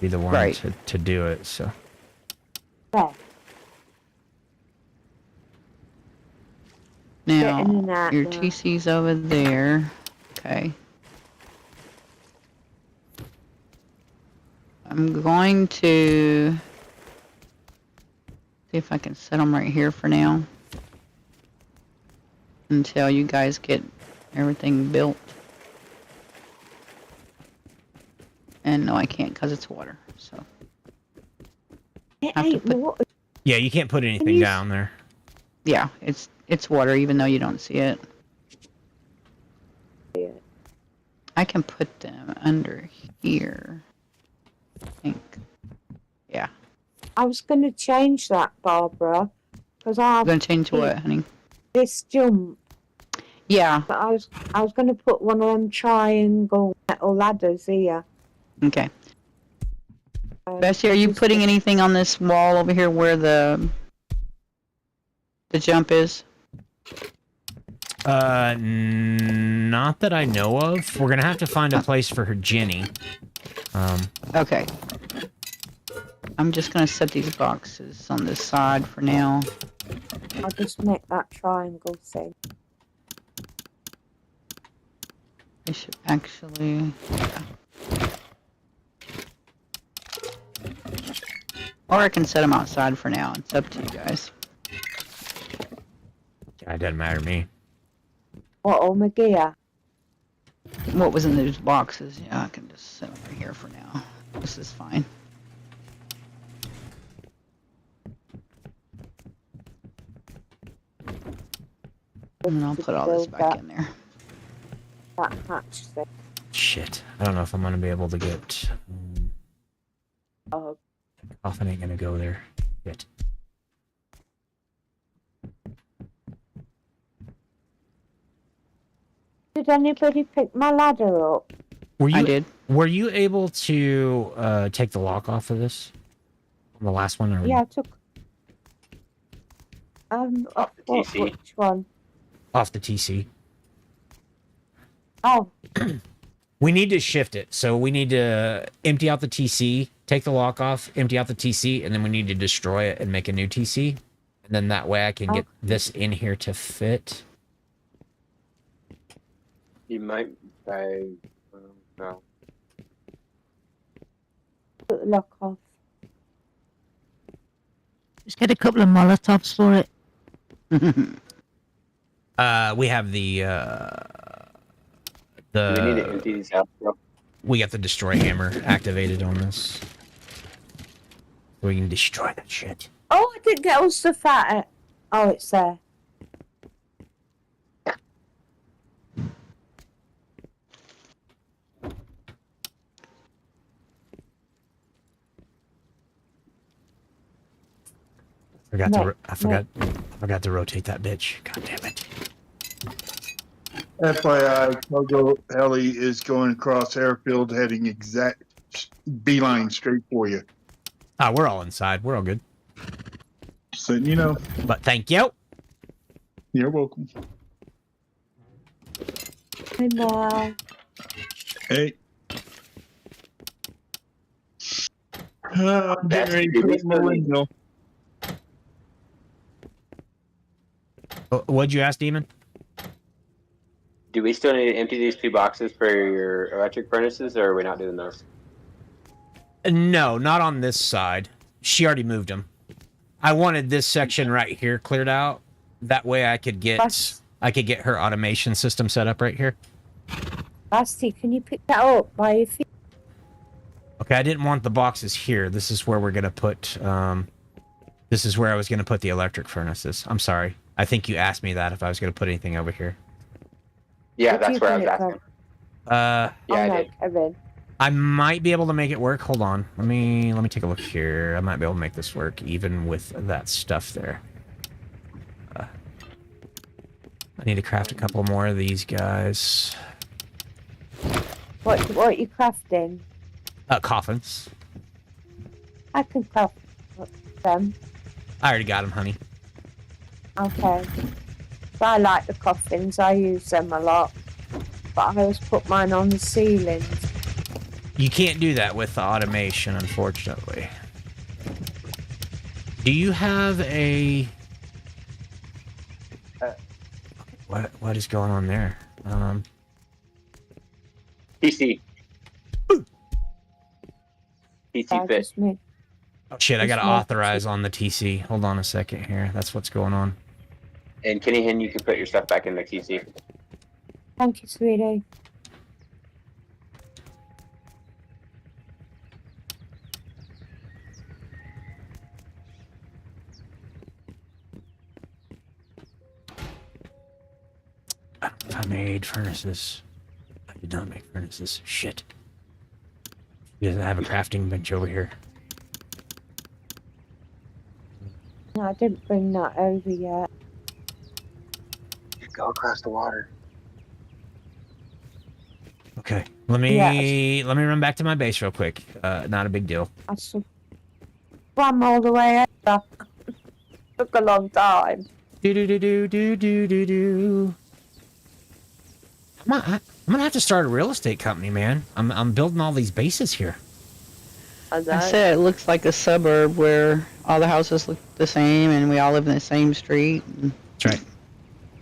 be the one to do it, so. There. Now, in and out your now. TC's over there. Okay. I'm going to see if I can set them right here for now. Until you guys get everything built. And no, I can't because it's water. So. It Have to ain't put- water. Yeah, you can't put anything down there. Yeah, it's water even though you don't see it. I can put them under here. I think. Yeah. I was going to change that, Barbara, because I'm I've gonna change what, honey? this jump. Yeah. But I was going to put one of them triangle metal ladders here. Okay. Bessie, are you putting anything on this wall over here where the jump is? Not that I know of. We're gonna have to find a place for her Jenny. Okay. I'm just gonna set these boxes on this side for now. I'll just make that triangle thing. I should actually. Yeah. Or I can set them outside for now. It's up to you guys. Yeah, it doesn't matter to me. What, all my gear? What was in those boxes? Yeah, I can just set them right here for now. This is fine. And I'll put all this back in there. That hatch thing. Shit. I don't know if I'm gonna be able to get. Oh. Coffin ain't gonna go there. Shit. Did anybody pick my ladder up? Were you? I did. Were you able to take the lock off of this? On the last one, or Yeah, I took. Off the TC. Which one? off the TC? Oh. We need to shift it. So we need to empty out the TC, take the lock off, empty out the TC, and then we need to destroy it and make a new TC. And then that way I can get this in here to fit. You might buy. No. Put the lock off. Just get a couple of Molotovs for it. We have the We need to empty these out. Bro. we got the destroy hammer activated on this. We can destroy that shit. Oh, I didn't get all stuff out. Oh, it's there. I forgot to rotate that bitch. God damn it. FYI, cargo heli is going across airfield, heading exact beeline straight for you. Ah, we're all inside. We're all good. So you know. But thank you. You're welcome. Hey, Mom. Hey. I'm getting ready to put my window. What'd you ask, Demon? Do we still need to empty these 2 boxes for your electric furnaces, or are we not doing those? No, not on this side. She already moved them. I wanted this section right here cleared out. That way I could get her automation system set up right here. Vasty, can you pick that up by your feet? Okay, I didn't want the boxes here. This is where we're gonna put. This is where I was gonna put the electric furnaces. I'm sorry. I think you asked me that if I was gonna put anything over here. Yeah, that's where I was asking. Yeah, I did. Kevin. I might be able to make it work. Hold on. Let me take a look here. I might be able to make this work even with that stuff there. I need to craft a couple more of these guys. What are you crafting? Coffins. I can craft them. I already got them, honey. Okay. So I like the coffins. I use them a lot. But I always put mine on the ceilings. You can't do that with the automation, unfortunately. Do you have a... What is going on there? TC. TC fit. Oh, shit, I gotta authorize on the TC. Hold on a second here. That's what's going on. And Kenny Hinn, you can put your stuff back in the TC. Thank you, sweetie. I made furnaces. I did not make furnaces. Shit. He doesn't have a crafting bench over here. No, I didn't bring that over yet. Go across the water. Okay. Let me run back to my base real quick. Not a big deal. I swam all the way over. Took a long time. Do do do do do do do do. I'm gonna have to start a real estate company, man. I'm building all these bases here. I said it looks like a suburb where all the houses look the same and we all live in the same street. That's right.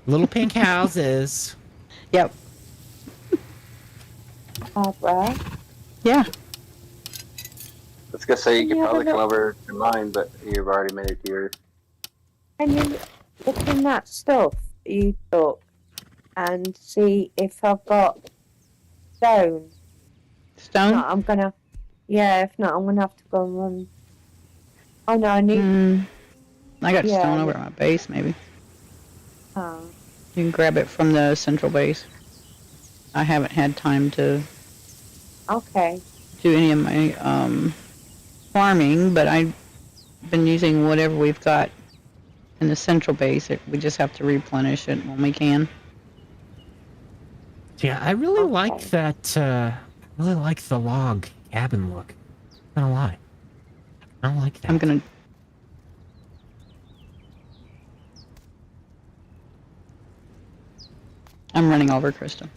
Little pink houses. Yep. Barbara. Yeah. I was gonna say you could Yeah, probably but come over to mine, but you've already made it to yours. Can you look in that stuff you took and see if I've got stone? Stone? No, I'm gonna. Yeah, if not, I'm gonna have to go and run. Oh no, I need. I got Yeah, stone I over need- at my base, maybe. Oh, You can grab it from the central base. I haven't had time to okay. do any of my farming, but I've been using whatever we've got in the central base. We just have to replenish it when we can. Yeah, I really like that. Really like the log cabin look. Not gonna lie. I don't like that. I'm running over, Krista.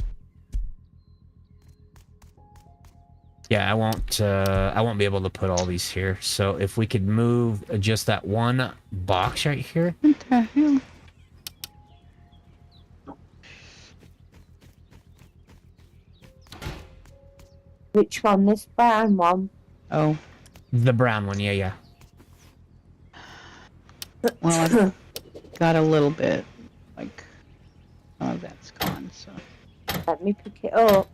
Yeah, I won't be able to put all these here. So if we could move just that one box right here. What the hell? Which one? This brown one? Oh. The brown one, yeah. Well, I've got a little bit. Like, some of that's gone, so. Let me pick it up.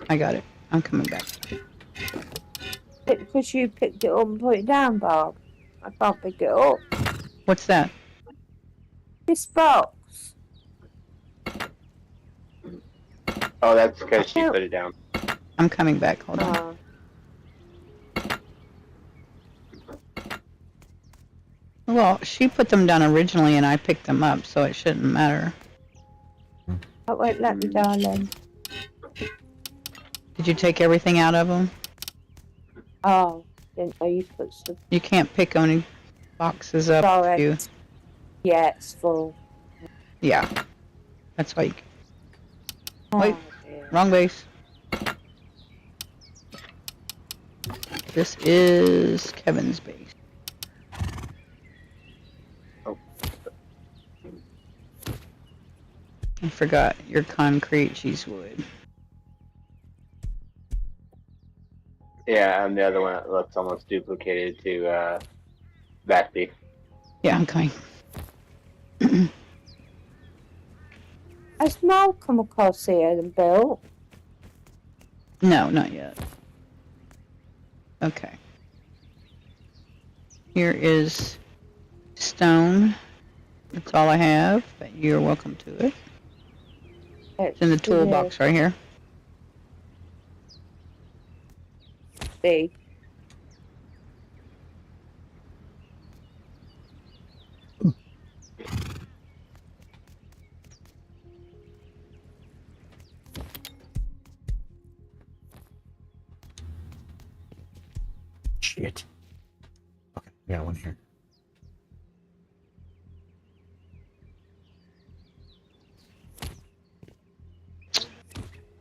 I got it. I'm coming back. Because you picked it up and put it down, Bob. I can't pick it up. What's that? This box. Oh, that's because she put it down. I'm coming back. Hold on. Well, she put them down originally and I picked them up, so it shouldn't matter. Oh, wait, let me, darling. Did you take everything out of them? Oh, didn't know you put some. You can't pick any boxes up. Sorry. You. Yeah, it's full. Yeah. That's why you... Oh, Wait. dear. Wrong base. This is Kevin's base. I forgot your concrete, she's wood. Yeah, and the other one looks almost duplicated to Vasty. Yeah, I'm coming. Has Mal come across here and built? No, not yet. Okay. Here is stone. That's all I have, but you're welcome to it. It's in the toolbox right here. See. Shit. Okay, we got one here.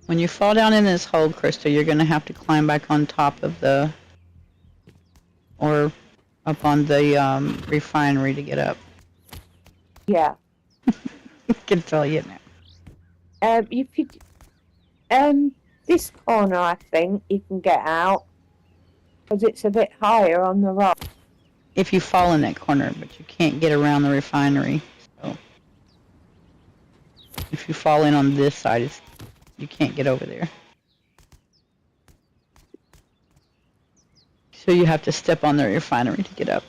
When you fall down in this hole, Krista, you're going to have to climb back on top of the... or up on the refinery to get up. Yeah. I can tell you now. If you, this corner, I think you can get out because it's a bit higher on the rock. If you fall in that corner, but you can't get around the refinery. So if you fall in on this side, you can't get over there. So you have to step on the refinery to get up.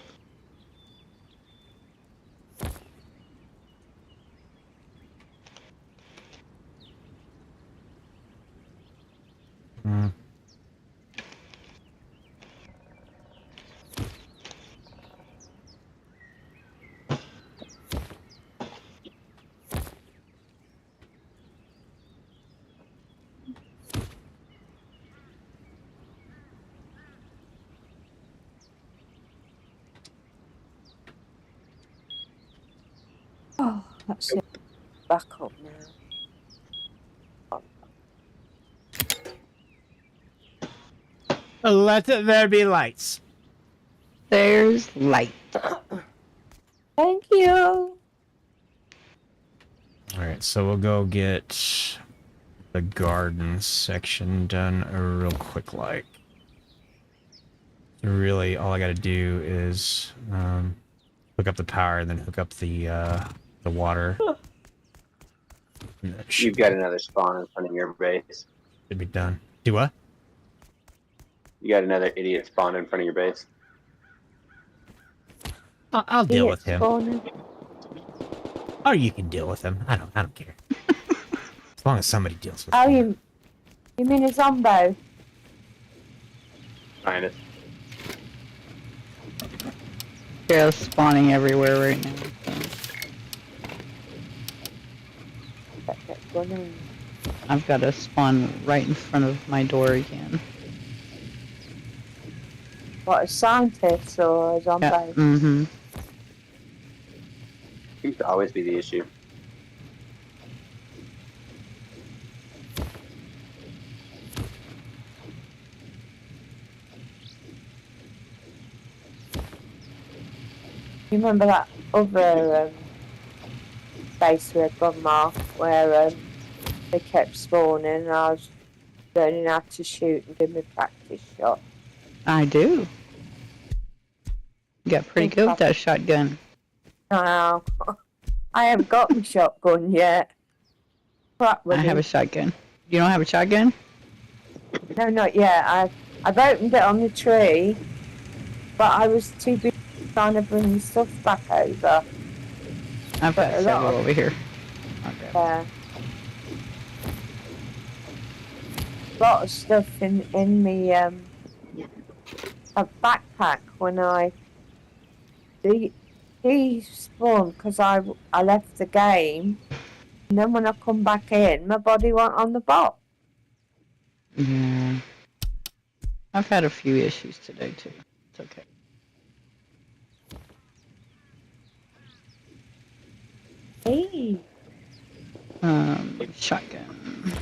Oh, that's it. Back up now. Let there be lights. There's light. Thank you. All right, so we'll go get the garden section done real quick, like. Really, all I gotta do is hook up the power and then hook up the water. You've got another spawn in front of your base. Should be done. Do what? You got another idiot spawn in front of your base. I'll deal with him. Spawning. Or you can deal with him. I don't care. As long as somebody deals with Oh, him. you mean a zombie? Kind of. They're spawning everywhere right now. I've got a spawn right in front of my door again. What, a scientist or a zombie? Yeah. Mm-hmm. Seems to always be the issue. You remember that other base we had gone off where they kept spawning and I was learning how to shoot and give me practice shot? I do. You got pretty good with that shotgun. No, I haven't got my shotgun yet. Crap, I have a shotgun. You don't have a shotgun? No, not yet. I've opened it on the tree, but I was too busy trying to bring the stuff back over. I've got several over here. Yeah. A lot of stuff in me a backpack when I despawned because I left the game, and then when I come back in, my body went on the box. Yeah. I've had a few issues today too. It's okay. Hey. Shotgun.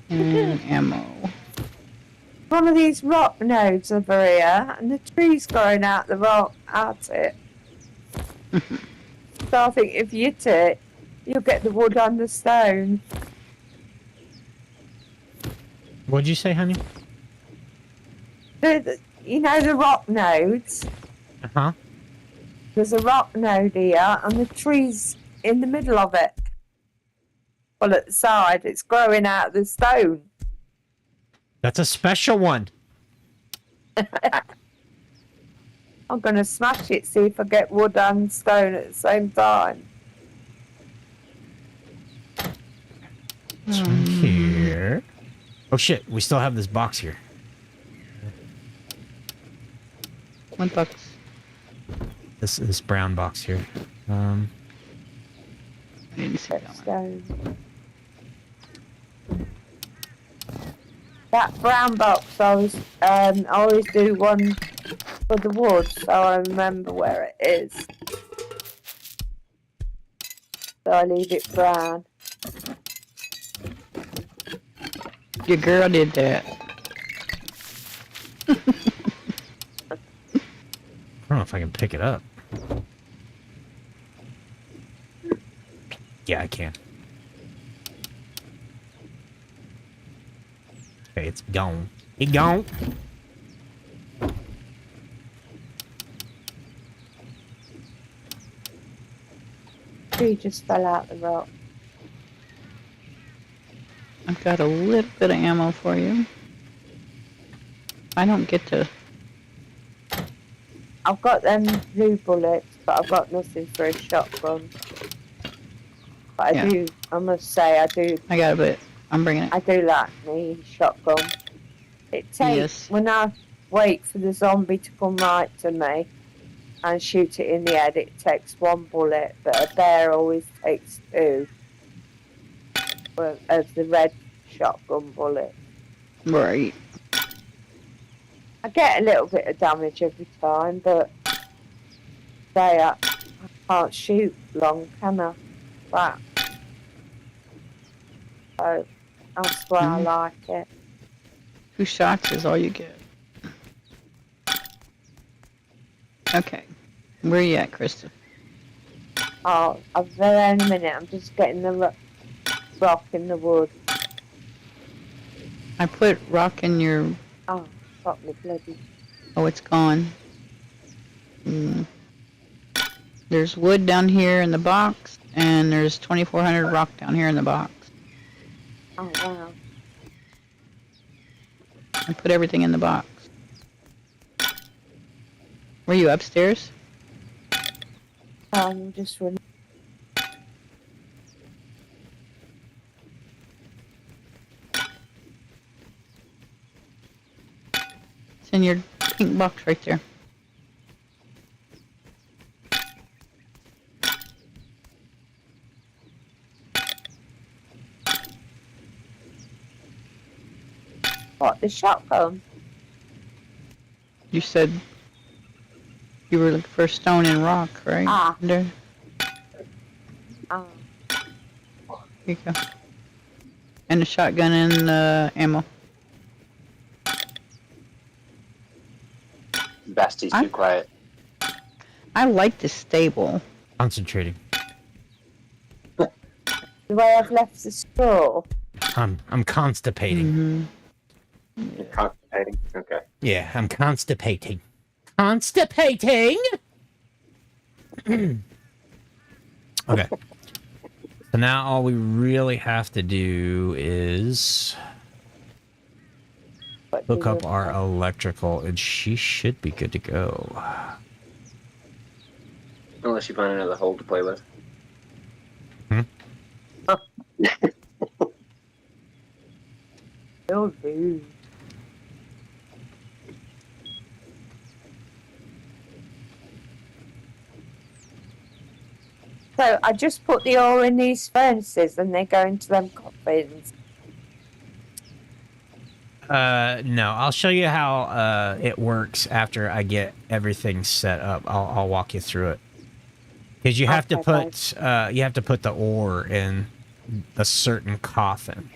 And ammo. One of these rock nodes over here, and the tree's growing out the rock at it. So I think if you hit it, you'll get the wood on the stone. What'd you say, honey? You know the rock nodes? Uh-huh. There's a rock node here, and the tree's in the middle of it. Well, at the side, it's growing out of the stone. That's a special one. I'm going to smash it, see if I get wood and stone at the same time. It's right here. Oh shit, we still have this box here. What box? This brown box here. I didn't see that one. Stone. That brown box, I always do one for the wood, so I remember where it is. So I leave it brown. Your girl did that. I don't know if I can pick it up. Yeah, I can. Okay, it's gone. It gone. Tree just fell out the rock. I've got a little bit of ammo for you. I don't get to... I've got them blue bullets, but I've got nothing for a shotgun. But I must say, I got a bit. I'm bringing it. I do like me shotgun. It takes, when I wait for the zombie to come right to me and shoot it in the head, it takes one bullet, but a bear always takes two of the red shotgun bullet. Right. I get a little bit of damage every time, but I can't shoot long, can I? That. So that's why I like it. 2 shots is all you get. Okay. Where you at, Krista? Oh, I'll be there in a minute. I'm just getting the rock in the wood. I put rock in your... Oh, fuck me bloody. Oh, it's gone. There's wood down here in the box, and there's 2,400 rock down here in the box. Oh, wow. I put everything in the box. Were you upstairs? Just run. It's in your pink box right there. What, the shotgun? You said you were looking for stone and rock, right? Ah. There. Oh. Here you go. And the shotgun and ammo. Vasty's too quiet. I like the stable. Concentrating. Do I have left the straw? I'm constipating. You're constipating? Okay. Yeah, I'm constipating. Constipating. Okay. So now all we really have to do is hook up our electrical, and she should be good to go. Unless you find another hole to play with. Will do. So I just put the ore in these furnaces and they go into them coffins. No, I'll show you how it works after I get everything set up. I'll walk you through it. Because you have to put the ore in a certain coffin.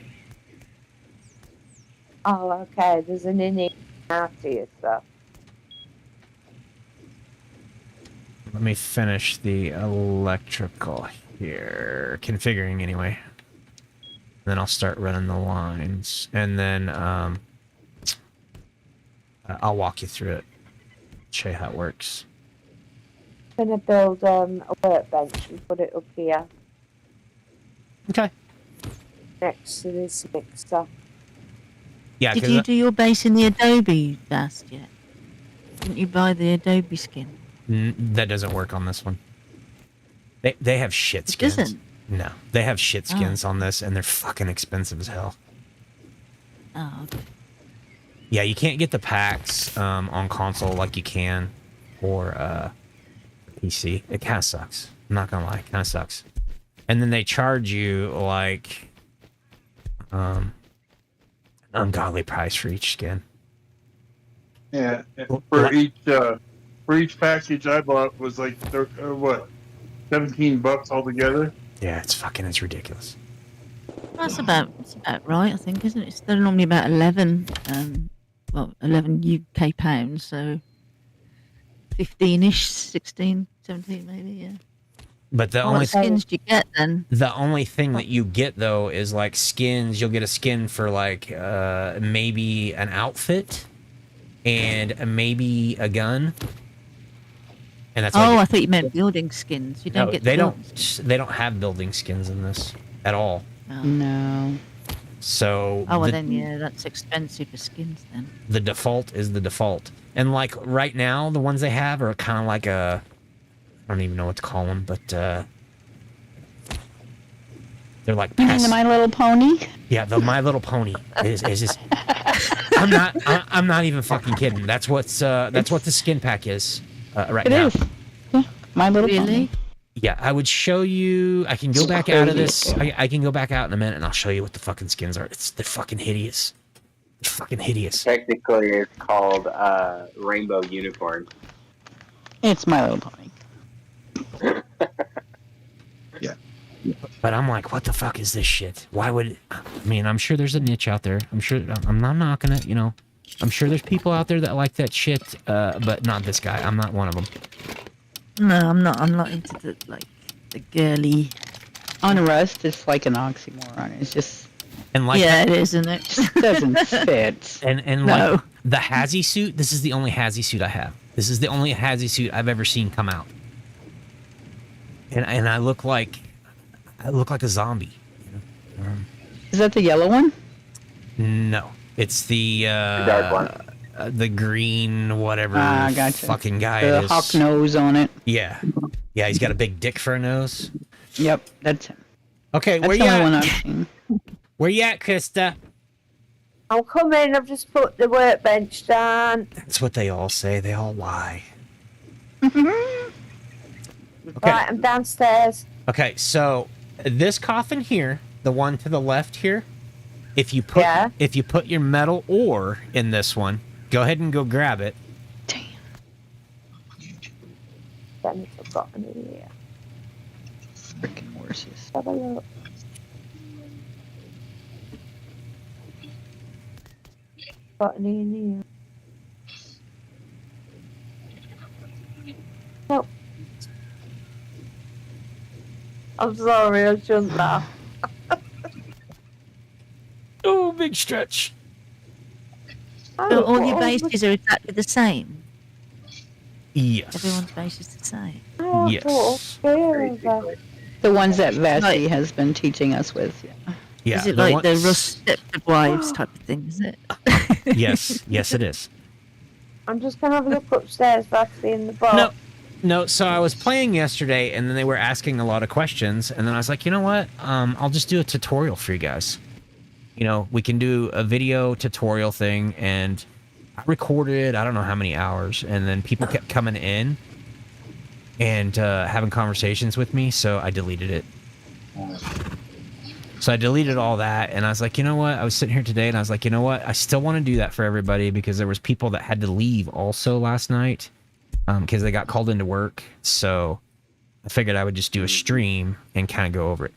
Oh, okay. There's an in out here, so. Let me finish the electrical here. Configuring anyway. Then I'll start running the lines. And then I'll walk you through it. Show you how it works. I'm going to build a workbench and put it up here. Okay. Next to this mixer. Yeah, Did you do your base in the Adobe Vast yet? Didn't you buy the Adobe skin? That doesn't work on this one. They have shit skins. It doesn't? No, they have shit skins on this, and they're fucking expensive as hell. Oh, okay. Yeah, you can't get the packs on console like you can or PC. It kind of sucks. I'm not gonna lie, it kind of sucks. And then they charge you like an ungodly price for each skin. Yeah, for each package I bought was like what, $17 altogether. Yeah, it's ridiculous. That's about right, I think, isn't it? It's still normally about 11 UK pounds, so 15-ish, 16, 17 maybe, yeah. But the What only skins do you get then? The only thing that you get though is like skins. You'll get a skin for like maybe an outfit and maybe a gun. And that's I thought you meant building skins. You don't no, get they the don't have building skins in this at all. Oh. No. So Oh well, then yeah, that's expensive for skins then. the default is the default. And like right now, the ones they have are kind of like I don't even know what to call them, but they're like You mean the My Little Pony? Yeah, the My Little Pony is just. I'm not even fucking kidding. That's what the skin pack is right now. It is. Yeah, My Little Pony. Yeah, I would show you. I can go back out of this. I can go back out in a minute, and I'll show you what the fucking skins are. They're fucking hideous. They're fucking hideous. Technically, it's called Rainbow Unicorn. It's My Little Pony. But I'm like, what the fuck is this shit? Why would... I mean, I'm sure there's a niche out there. I'm sure... I'm not knocking it, you know. I'm sure there's people out there that like that shit, but not this guy. I'm not one of them. No, I'm not. I'm not into the like the girly. Unrest is like an oxymoron. It's just And like Yeah, it is, isn't it? doesn't fit. and No. like the Hazy suit, this is the only Hazy suit I have. This is the only Hazy suit I've ever seen come out. And I look like a zombie. You know? Is that the yellow one? No, it's the dark one. The green whatever Gotcha. fucking guy The it is. hawk nose on it. Yeah, yeah, he's got a big dick for a nose. Yep, that's him. Okay, That's where the you only one at? I've seen. Where you at, Krista? I'm coming. I've just put the workbench down. That's what they all say. They all lie. Right, I'm downstairs. Okay, so this coffin here, the one to the left here, if you put your metal ore in this one, go ahead and go grab it. Damn, I've forgotten it here. Freaking horses. Have a look. Got any in here? Nope. I'm sorry, I shouldn't laugh. Oh, big stretch. So all your bases are exactly the same. Yes. Everyone's base is the same. Yes. The ones that Vasty has been teaching us with. Yeah. Yeah. Is it like the Rust Stepford Wives type of thing, is it? Yes. Yes, it is. I'm just gonna have a look upstairs, Vasty, in the box. No, so I was playing yesterday, and then they were asking a lot of questions, and then I was like, you know what? I'll just do a tutorial for you guys. You know, we can do a video tutorial thing, and I recorded, I don't know how many hours, and then people kept coming in and having conversations with me, so I deleted it. So I deleted all that, and I was like, you know what? I was sitting here today, and I was like, you know what? I still want to do that for everybody, because there was people that had to leave also last night, because they got called into work, so I figured I would just do a stream and kind of go over it.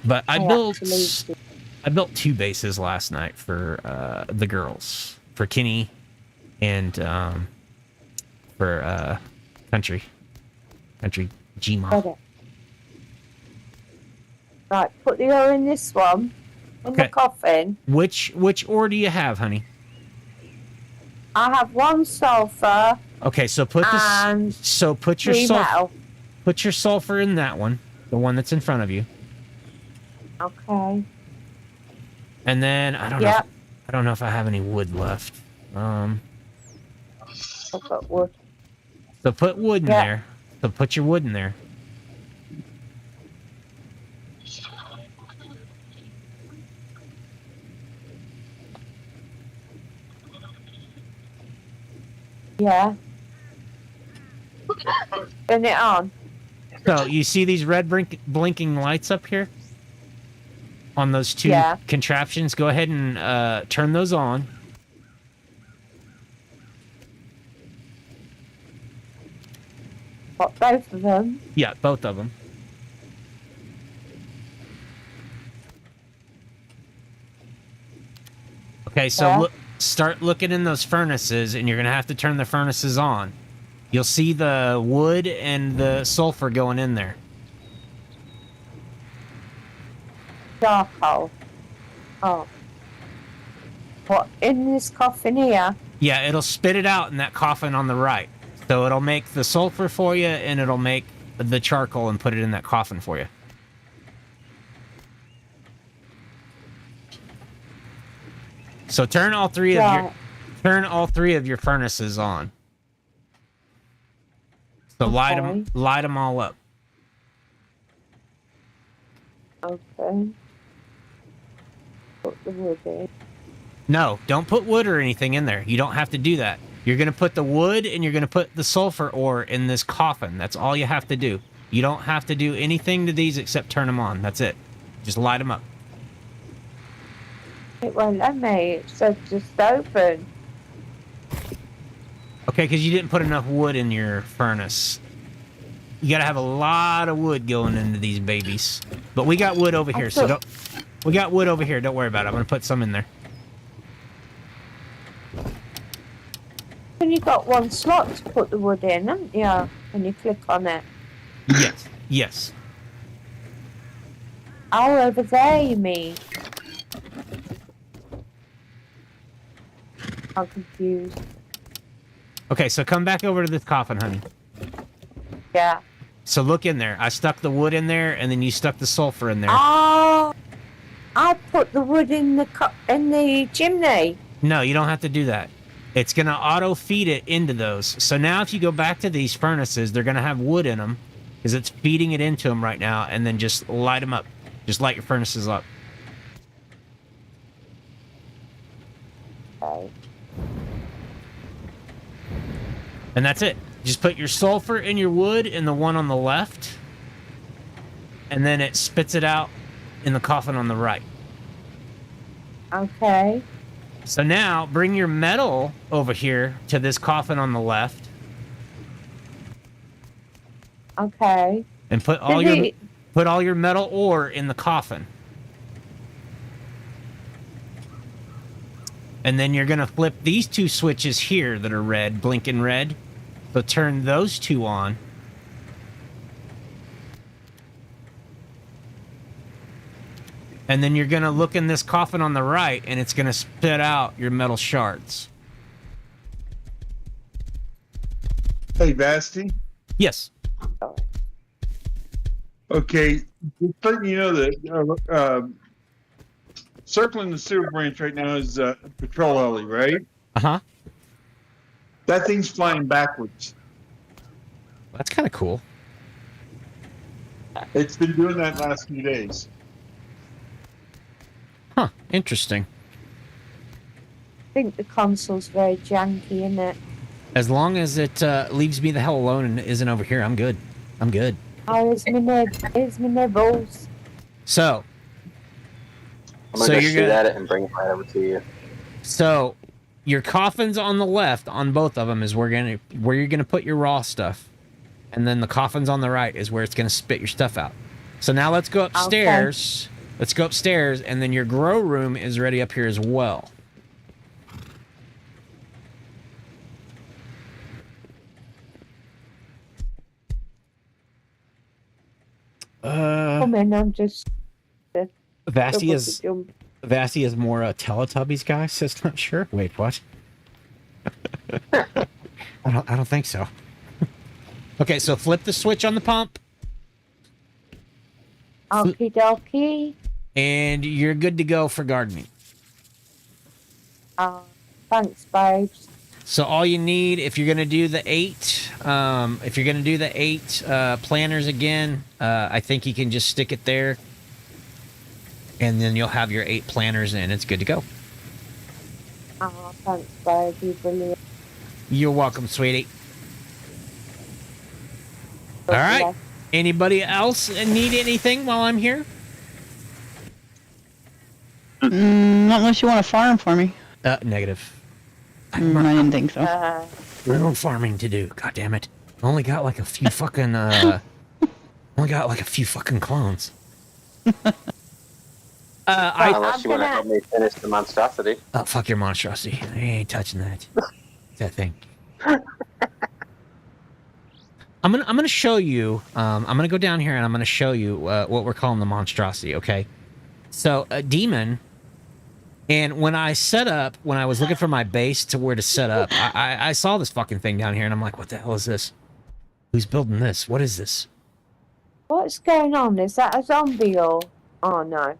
But I built 2 bases last night for the girls, for Kenny and for Country Gma. Okay. Right, put the ore in this one, in the coffin. Which ore do you have, honey? I have 1 sulfur. Okay, so put and this. So put your 3 metal. Put your sulfur in that one, the one that's in front of you. Okay. And then I don't know if I have any wood left. I've got wood. So put wood in there. So put your wood in there. Yeah. Turn it on. So you see these red blinking lights up here? On those 2 contraptions? Go ahead and turn those on. What, both of them? Yeah, both of them. Okay, so start looking in those furnaces, and you're going to have to turn the furnaces on. You'll see the wood and the sulfur going in there. Charcoal. Oh. What, in this coffin here? Yeah, it'll spit it out in that coffin on the right. So it'll make the sulfur for you, and it'll make the charcoal and put it in that coffin for you. So turn all 3 of your furnaces on. So light them all up. Okay. Put the wood in. No, don't put wood or anything in there. You don't have to do that. You're going to put the wood and you're going to put the sulfur ore in this coffin. That's all you have to do. You don't have to do anything to these except turn them on. That's it. Just light them up. It won't let me. It says just open. Okay, because you didn't put enough wood in your furnace. You gotta have a lot of wood going into these babies. But we got wood over here, so don't... We got wood over here, don't worry about it. I'm gonna put some in there. And you got one slot to put the wood in, haven't you? When you click on it. Yes, yes. Oh, over there, you mean? I'm confused. Okay, so come back over to this coffin, honey. Yeah. So look in there. I stuck the wood in there, and then you stuck the sulfur in there. Oh, I put the wood in the chimney. No, you don't have to do that. It's going to auto-feed it into those. So now if you go back to these furnaces, they're going to have wood in them because it's feeding it into them right now, and then just light them up. Just light your furnaces up. Okay. And that's it. Just put your sulfur in your wood in the one on the left, and then it spits it out in the coffin on the right. Okay. So now bring your metal over here to this coffin on the left. Okay. And put all your metal ore in the coffin. And then you're going to flip these two switches here that are red, blinking red. So turn those two on. And then you're going to look in this coffin on the right, and it's going to spit out your metal shards. Hey, Vasty. Yes. Okay, just letting you know that circling the sewer branch right now is a patrol alley, right? Uh-huh. That thing's flying backwards. That's kind of cool. It's been doing that last few days. Huh, interesting. I think the console's very janky, isn't it? As long as it leaves me the hell alone and isn't over here, I'm good. I'm good. Oh, here's my nibbles. So. I'm gonna go shoot at it and bring it right over to you. So, your coffin's on the left on both of them is where you're gonna put your raw stuff, and then the coffin's on the right is where it's gonna spit your stuff out. So now let's go upstairs. Okay. Let's go upstairs, and then your grow room is ready up here as well. Come in, I'm just. Vasty is more a Teletubbies guy, says not sure. Wait, what? I don't think so. Okay, so flip the switch on the pump. Okie dokie. And you're good to go for gardening. Thanks, babes. So all you need, if you're gonna do the 8 planters again, I think you can just stick it there. And then you'll have your 8 planters in. It's good to go. Oh, thanks, babe. You're brilliant. You're welcome, sweetie. All right. Anybody else need anything while I'm here? Not unless you want to farm for me. Negative. I didn't think so. No farming to do. God damn it. I only got like a few fucking clones. Unless you want to help me finish the monstrosity. Oh, fuck your monstrosity. I ain't touching that. That thing. I'm gonna show you. I'm gonna go down here and I'm gonna show you what we're calling the monstrosity. Okay. So a demon. And when I was looking for my base to where to set up, I saw this fucking thing down here, and I'm like, what the hell is this? Who's building this? What is this? What's going on? Is that a zombie or? Oh no.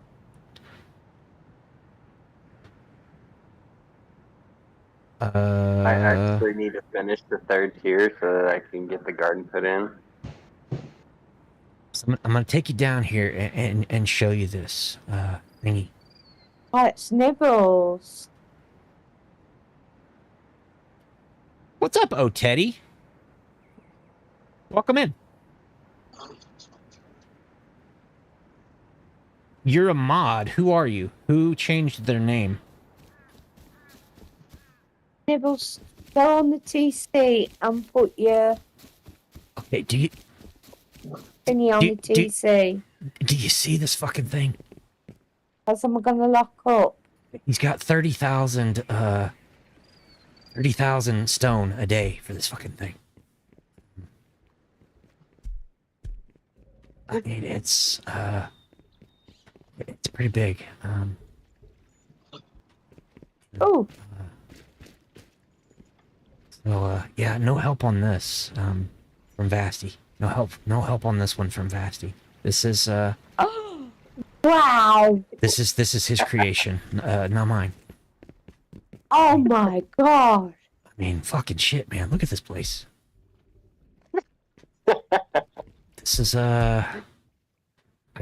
I actually need to finish the 3rd tier so that I can get the garden put in. So I'm gonna take you down here and show you this thingy. Oh, it's Nibbles. What's up, oh Teddy? Welcome in. You're a mod. Who are you? Who changed their name? Nibbles. Go on the TC and put your Okay, do you thingy on Do- the TC. do you see this fucking thing? How's am I gonna lock up? He's got 30,000 stone a day for this fucking thing. I mean, it's pretty big. Oh, So yeah, no help on this from Vasty. No help on this one from Vasty. This is wow. this is his creation, not mine. Oh my god. I mean, fucking shit, man. Look at this place. This is I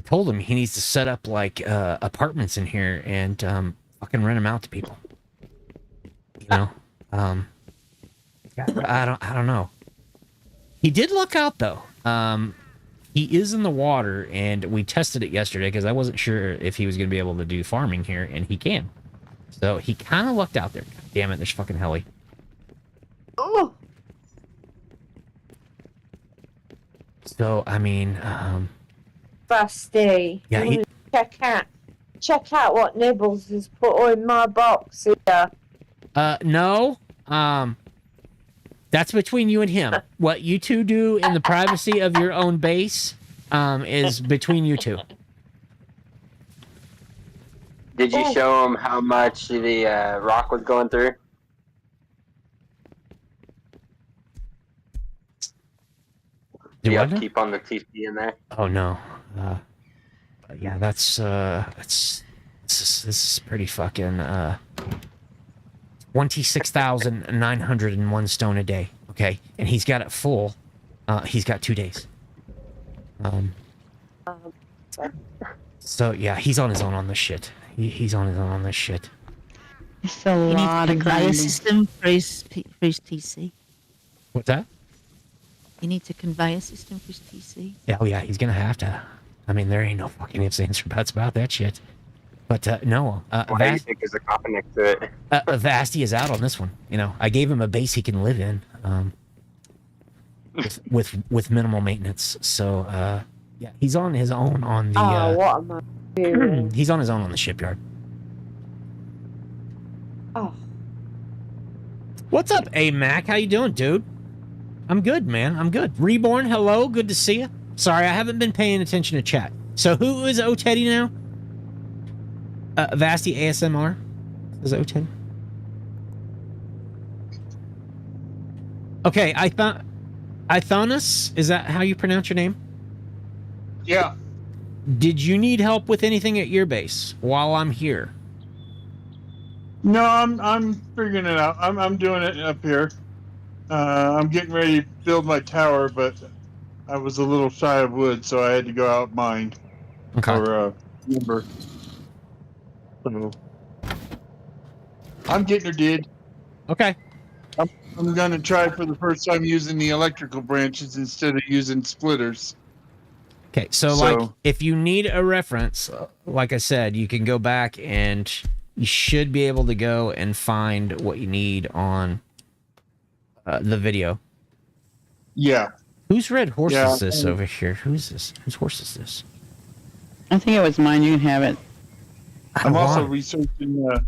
told him he needs to set up like apartments in here and fucking rent them out to people. You know, I don't know. He did luck out though. He is in the water, and we tested it yesterday because I wasn't sure if he was going to be able to do farming here, and he can. So he kind of lucked out there. God damn it, there's fucking heli. Oh. So I mean, Vasty. Yeah, You wanna check out what Nibbles has put in my box here. no, that's between you and him. What you two do in the privacy of your own base, is between you two. Did you show him how much the rock was going through? Do you what now? upkeep on the TC in there? Oh no. Yeah, this is pretty fucking 26,901 stone a day. Okay, and he's got it full. He's got 2 days. So yeah, he's on his own on this shit. He's on his own on this shit. It's a You need lot to of conveyor grinding. system for his TC. What's that? You need to conveyor system for his TC. Oh yeah, he's gonna have to. I mean, there ain't no fucking ifs, ands, or buts about that shit. But no, Why do you think there's a coffin next to it? Vasty is out on this one. You know, I gave him a base he can live in, with minimal maintenance. So yeah, he's on his own on the. Oh, what am I doing? He's on his own on the shipyard. Oh. What's up, A Mac? How you doing, dude? I'm good, man. I'm good. Reborn, hello. Good to see you. Sorry, I haven't been paying attention to chat. So who is O Teddy now? Vasty ASMR is O Teddy. Okay, Ithonus, is that how you pronounce your name? Yeah. Did you need help with anything at your base while I'm here? No, I'm figuring it out. I'm doing it up here. I'm getting ready to build my tower, but I was a little shy of wood, so I had to go out mine for lumber. So I'm getting her did. Okay. I'm gonna try for the first time using the electrical branches instead of using splitters. Okay, so like if you need a reference, like I said, you can go back and you should be able to go and find what you need on the video. Yeah. Whose red horse is this over here? Who's this? Whose horse is this? I think it was mine. You can have it. I'm also researching that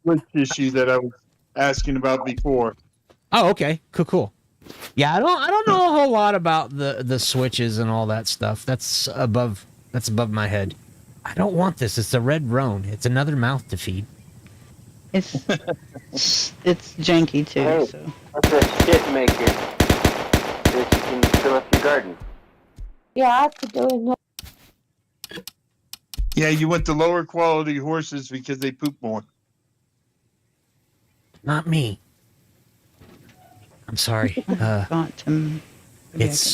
glitch issue that I was asking about before. Oh, okay. Cool. Yeah, I don't know a whole lot about the switches and all that stuff. That's above my head. I don't want this. It's a red roan. It's another mouth to feed. It's janky too. Hey, So. that's a shit maker. So that you can fill up your garden. Yeah, I could do it. Yeah, you want the lower quality horses because they poop more. Not me. I'm sorry. It's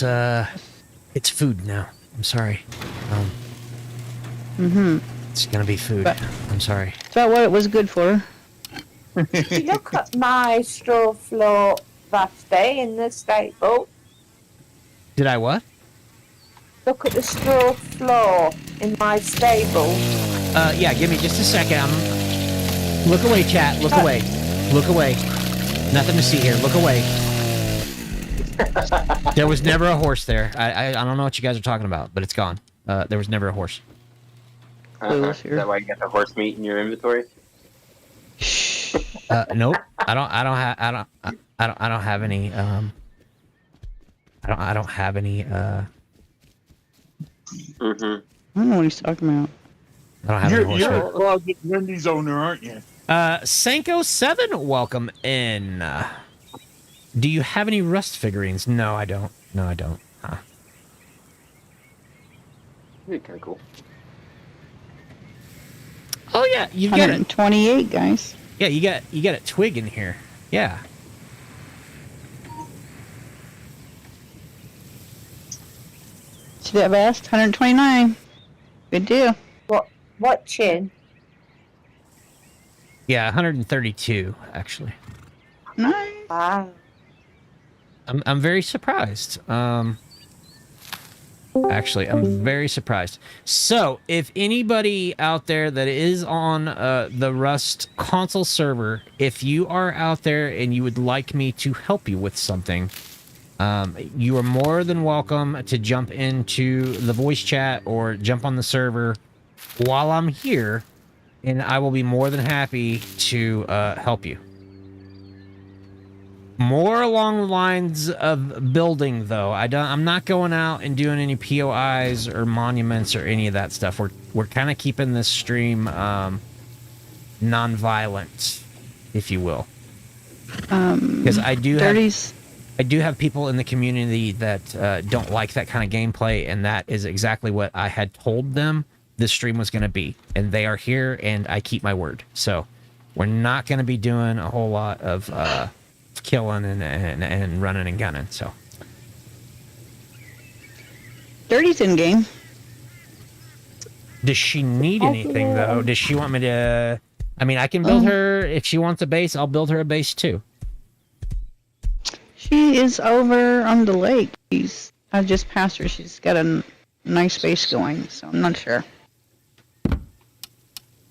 food now. I'm sorry. It's gonna be food. I'm sorry. It's about what it was good for. If you look at my straw floor Vasty in the stable. Did I what? Look at the straw floor in my stable. Yeah, give me just a second. Look away, chat. Look away. Look away. Nothing to see here. Look away. There was never a horse there. I don't know what you guys are talking about, but it's gone. There was never a horse. Is that why you got the horse meat in your inventory? Nope. I don't have any. I don't have any. Mm-hmm. I don't know what he's talking about. I don't have any horse You're meat. a closet Wendy's owner, aren't you? Sanko7, welcome in. Do you have any Rust figurines? No, I don't. No, I don't. Huh. Kind of cool. Oh yeah, you got it. 128, guys. Yeah, you got a twig in here. Yeah. See that vest? 129. Good deal. What chin? Yeah, 132 actually. Nice. Wow. I'm very surprised. Actually, I'm very surprised. So, if anybody out there that is on the Rust console server, if you are out there and you would like me to help you with something, you are more than welcome to jump into the voice chat or jump on the server while I'm here, and I will be more than happy to help you. More along the lines of building, though. I'm not going out and doing any POIs or monuments or any of that stuff. We're kind of keeping this stream non-violent, if you will. Because I do have people in the community that don't like that kind of gameplay, and that is exactly what I had told them this stream was going to be. And they are here, and I keep my word. So we're not going to be doing a whole lot of killing and running and gunning. So Dirty's in game. does she need anything though? Does she want me to? I mean, I can build her if she wants a base. I'll build her a base too. She is over on the lake. I just passed her. She's got a nice base going, so I'm not sure.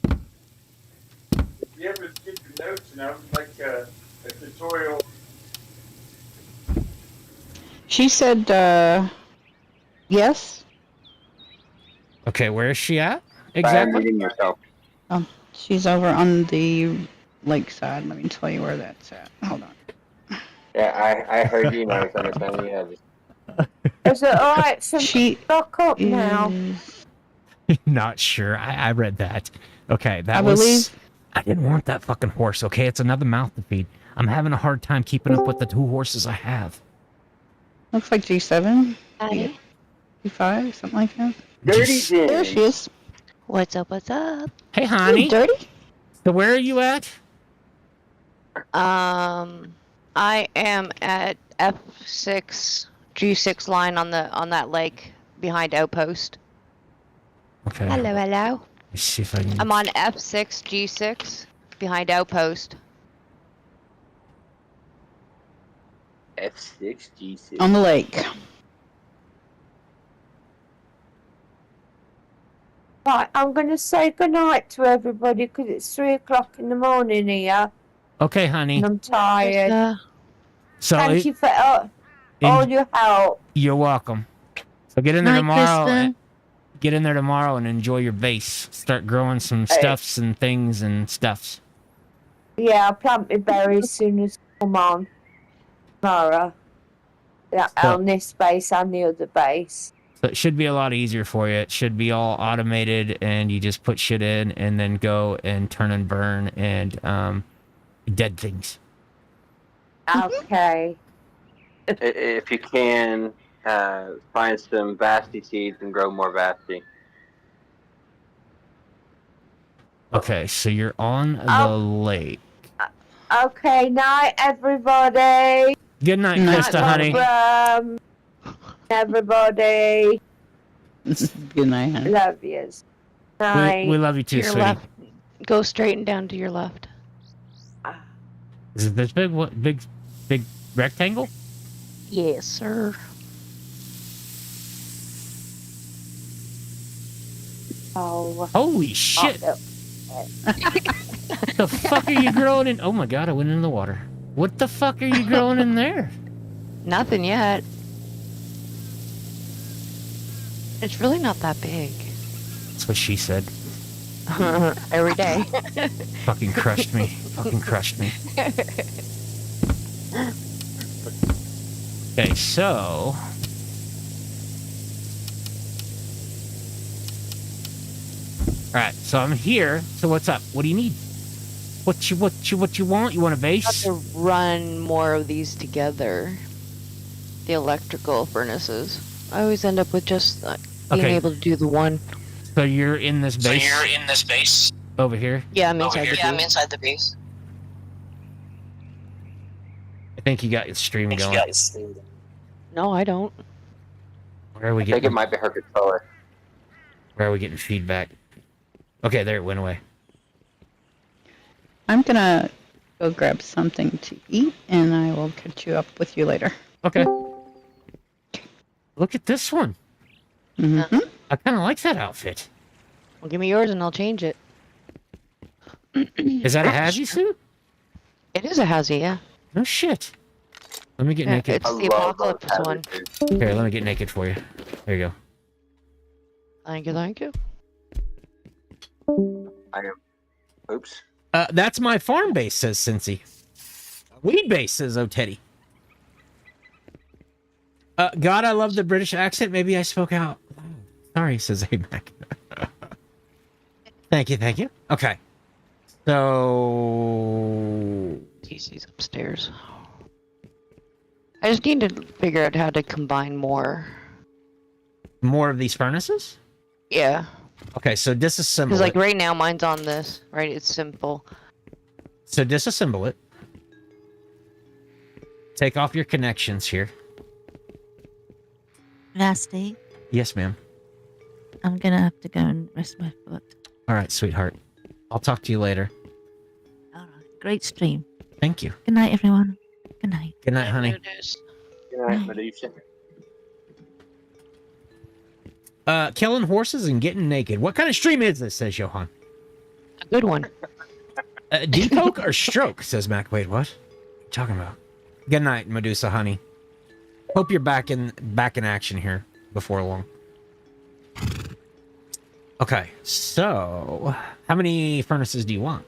If you ever get your notes, like a tutorial. She said, yes. Okay, where is she at exactly? Yourself. She's over on the lakeside. Let me tell you where that's at. Hold on. Yeah, I heard you. And I was understanding you. Is it alright for She lock up now? Not sure. I read that. Okay, that I was. believe- I didn't want that fucking horse. Okay, it's another mouth to feed. I'm having a hard time keeping up with the 2 horses I have. Looks like G7. Hi. G5, something like that. Dirty's in. There she is. What's up? What's up? Hey, honey. Dirty? So where are you at? I am at F6 G6 line on that lake behind Outpost. Okay. Hello, hello. Let's see if I can. I'm on F6 G6 behind Outpost. F6 G6. On the lake. Right, I'm going to say goodnight to everybody because it's 3 o'clock in the morning here Okay, honey. and I'm tired. So Thank you for all your help. you're welcome. So get in there Night, tomorrow. Kristen. Get in there tomorrow and enjoy your base. Start growing some stuffs and things and stuffs. Yeah, I'll plant my berries as soon as I come on tomorrow. Yeah, So- on this base and the other base. So it should be a lot easier for you. It should be all automated, and you just put shit in and then go and turn and burn and dead things. Okay. If you can, find some Vasty seeds and grow more Vasty. Okay, so you're on the lake. Okay, night everybody. Good night, Krista, honey. Everybody. Good night, honey. Love yous. Night. We love you too, To your sweetie. left. Go straight and down to your left. Is it this big rectangle? Yes, sir. Oh. Holy shit! Oh, The fuck are you growing in? Oh my god, I went into the water. What the fuck are you growing in there? Nothing yet. It's really not that big. That's what she said. Every day. Fucking crushed me. Fucking crushed me. Okay, so... Alright, so I'm here. So what's up? What do you need? What you want? You want a I have base? to run more of these together. The electrical furnaces. I always end up with just being Okay. able to do the one. So you're in this base? Over here? Yeah, I'm inside the base. I'm inside the base. I think you got your stream going. No, I don't. Where are we I think it getting? might be her controller. Where are we getting feedback? Okay, there it went away. I'm gonna go grab something to eat, and I will catch you up with you later. Okay. Look at this one. Mm-hmm. I kind of like that outfit. Well, give me yours and I'll change it. Is that a Hazy suit? It is a hazy, yeah. No shit. Let me get Yeah, naked. it's the apocalypse one. Here, let me get naked for you. There you go. Thank you, thank you. I am. Oops. That's my farm base, says Cincy. Weed base, says O'Teddy. God, I love the British accent. Maybe I spoke out. Sorry, says AMAC. Thank you, thank you. Okay. So... TC's upstairs. I just need to figure out how to combine more. More of these furnaces? Yeah. Okay, so disassemble Because, like, it. right now mine's on this, right? It's simple. So disassemble it. Take off your connections here. Nasty. Yes, ma'am. I'm gonna have to go and rest my foot. All right, sweetheart. I'll talk to you later. All right. Great stream. Thank you. Good night, everyone. Good night. Good night, honey. Good night, Medusa. Killing horses and getting naked. What kind of stream is this, says Johan. A good one. Depoke or stroke, says Mac. Wait, what? What are you talking about? Good night, Medusa, honey. Hope you're back in action here before long. Okay, so how many furnaces do you want?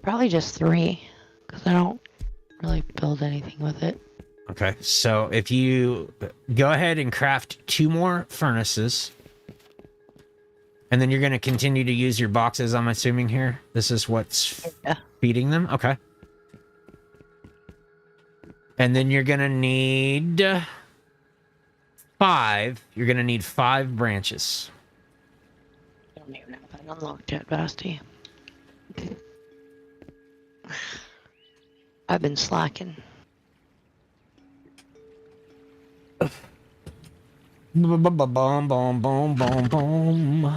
Probably just 3. Because I don't really build anything with it. Okay, so if you go ahead and craft 2 more furnaces, and then you're going to continue to use your boxes, I'm assuming here. This is what's feeding them? Okay. And then you're going to need 5. You're going to need 5 branches. I don't even have that unlocked yet, Vasty. I've been slacking. Boom, boom, boom, boom, boom, boom.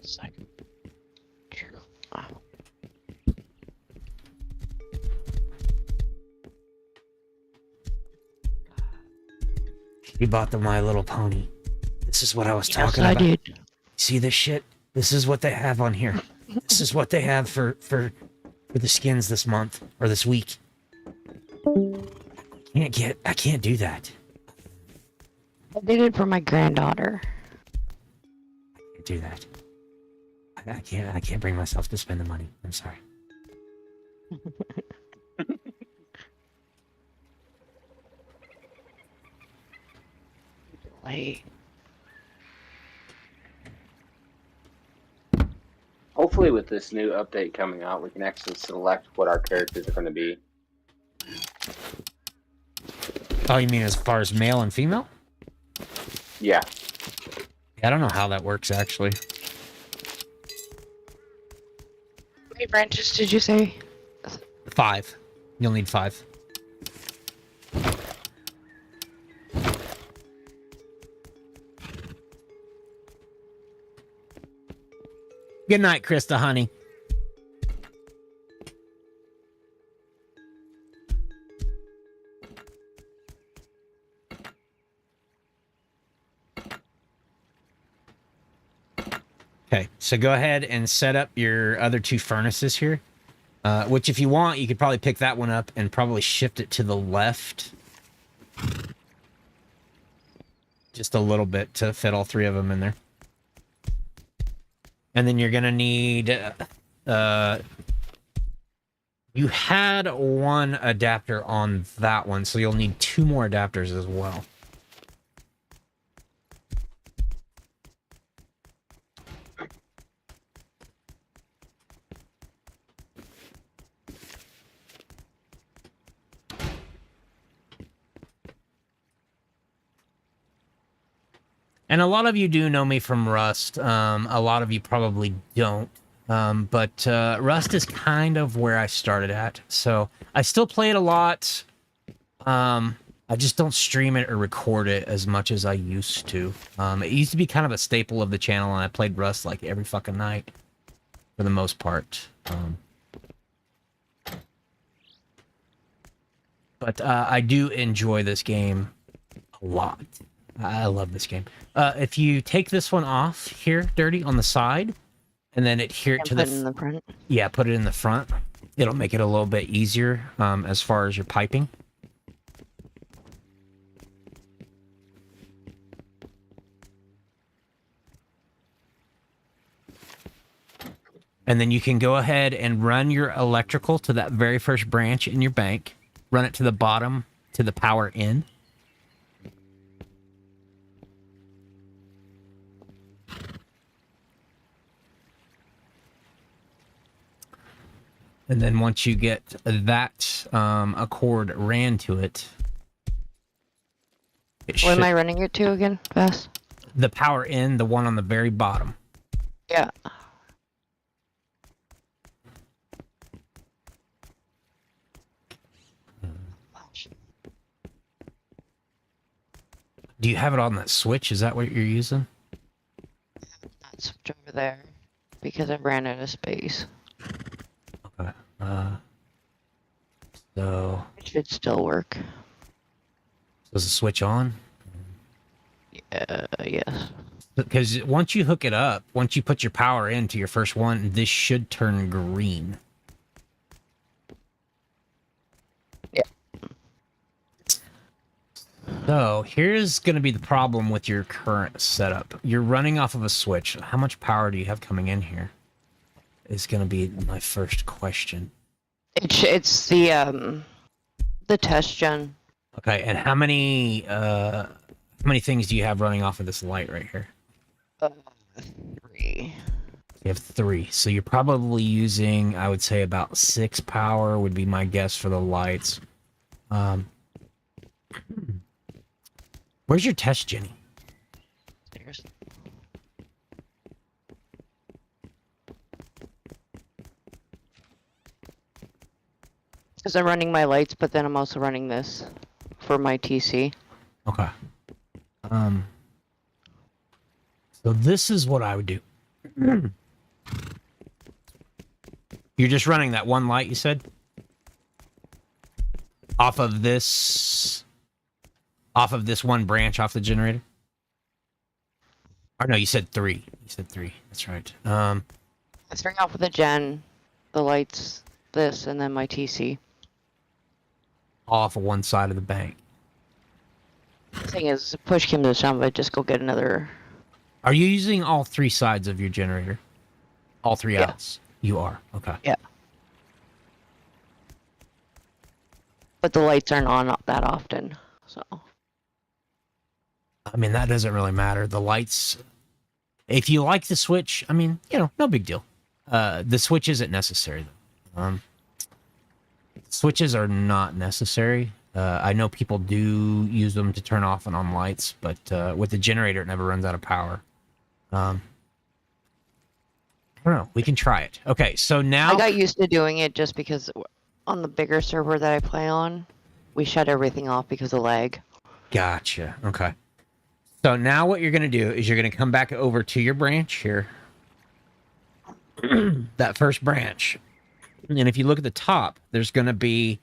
Second. You bought the My Little Pony. This is what I was talking I about. did. See this shit? This is what they have on here. This is what they have for the skins this month or this week. I can't do that. I did it for my granddaughter. I can't do that. I can't bring myself to spend the money. I'm sorry. Wait. Hopefully, with this new update coming out, we can actually select what our characters are going to be. Oh, you mean as far as male and female? Yeah. I don't know how that works, actually. How many branches did you say? 5. You'll need 5. Good night, Krista, honey. Okay, so go ahead and set up your other 2 furnaces here. Which if you want, you could probably pick that one up and probably shift it to the left. Just a little bit to fit all three of them in there. And then you're going to need... you had one adapter on that one, so you'll need 2 more adapters as well. And a lot of you do know me from Rust. A lot of you probably don't. But Rust is kind of where I started at. So I still play it a lot. I just don't stream it or record it as much as I used to. It used to be kind of a staple of the channel, and I played Rust like every fucking night for the most part. But I do enjoy this game a lot. I love this game. If you take this one off here, Dirty, on the side, and then adhere it to put it in the front. Yeah, put it in the front. It'll make it a little bit easier as far as your piping. And then you can go ahead and run your electrical to that very first branch in your bank. Run it to the bottom, to the power in. And then once you get that a cord ran to it, What am I running it to again, Vass? The power in, the one on the very bottom. Yeah. Do you have it on that switch? Is that what you're using? That switch over there because I ran out of space. Okay. So It should still work. was the switch on? Yes. Because once you hook it up, once you put your power into your first one, this should turn green. Yeah. So here's going to be the problem with your current setup. You're running off of a switch. How much power do you have coming in here? Is going to be my first question. It's the test gen. Okay, and how many things do you have running off of this light right here? 3. You have 3. So you're probably using, I would say, about 6 power would be my guess for the lights. Where's your test, Jenny? Stairs. Because I'm running my lights, but then I'm also running this for my TC. Okay. So this is what I would do. You're just running that one light, you said? Off of this one branch off the generator? Or no, you said 3. You said 3. That's right. I'm starting off with the gen, the lights, this, and then my TC. Off of one side of the bank. The thing is, push came to shove, I just go get another. Are you using all 3 sides of your generator? All 3 outs? You are. Okay. Yeah. But the lights aren't on that often, so. I mean, that doesn't really matter. The lights, if you like the switch, I mean, no big deal. The switch isn't necessary, though. Switches are not necessary. I know people do use them to turn off and on lights, but with the generator, it never runs out of power. I don't know. We can try it. Okay, so now... I got used to doing it just because on the bigger server that I play on, we shut everything off because of lag. Gotcha. Okay. So now what you're going to do is you're going to come back over to your branch here. That first branch. And if you look at the top, there's going to be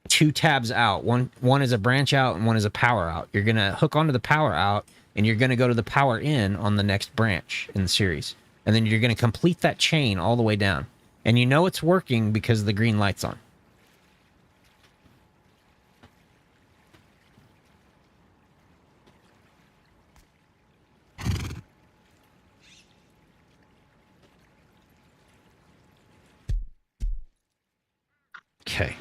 2 tabs out. One is a branch out and one is a power out. You're going to hook onto the power out and you're going to go to the power in on the next branch in the series. And then you're going to complete that chain all the way down. And you know it's working because the green light's on. Okay.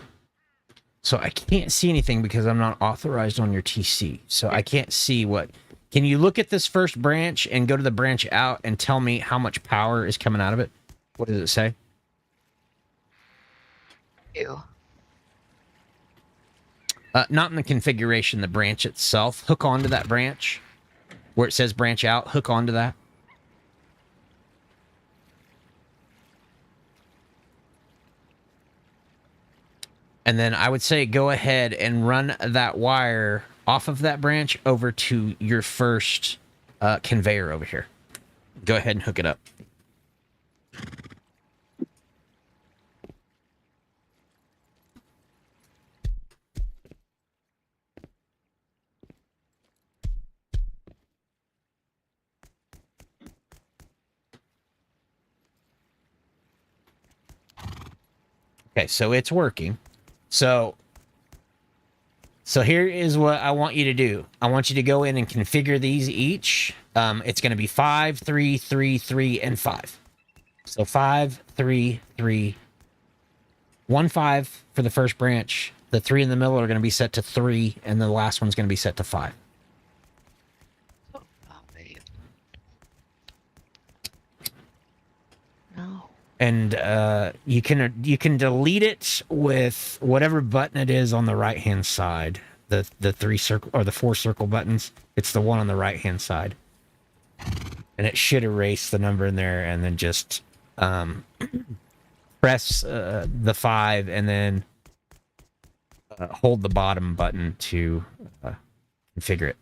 So I can't see anything because I'm not authorized on your TC. So I can't see what... Can you look at this first branch and go to the branch out and tell me how much power is coming out of it? What does it say? Ew. Not in the configuration, the branch itself. Hook onto that branch. Where it says branch out, hook onto that. And then I would say go ahead and run that wire off of that branch over to your first conveyor over here. Go ahead and hook it up. Okay, so it's working. So here is what I want you to do. I want you to go in and configure these each. It's going to be 5, 3, 3, 3, and 5. So 5, 3, 3, 1, 5 for the first branch. The 3 in the middle are going to be set to 3, and the last one's going to be set to 5. No. And you can delete it with whatever button it is on the right hand side. The 3 circle or the 4 circle buttons. It's the one on the right hand side, and it should erase the number in there. And then just press the 5, and then hold the bottom button to configure it.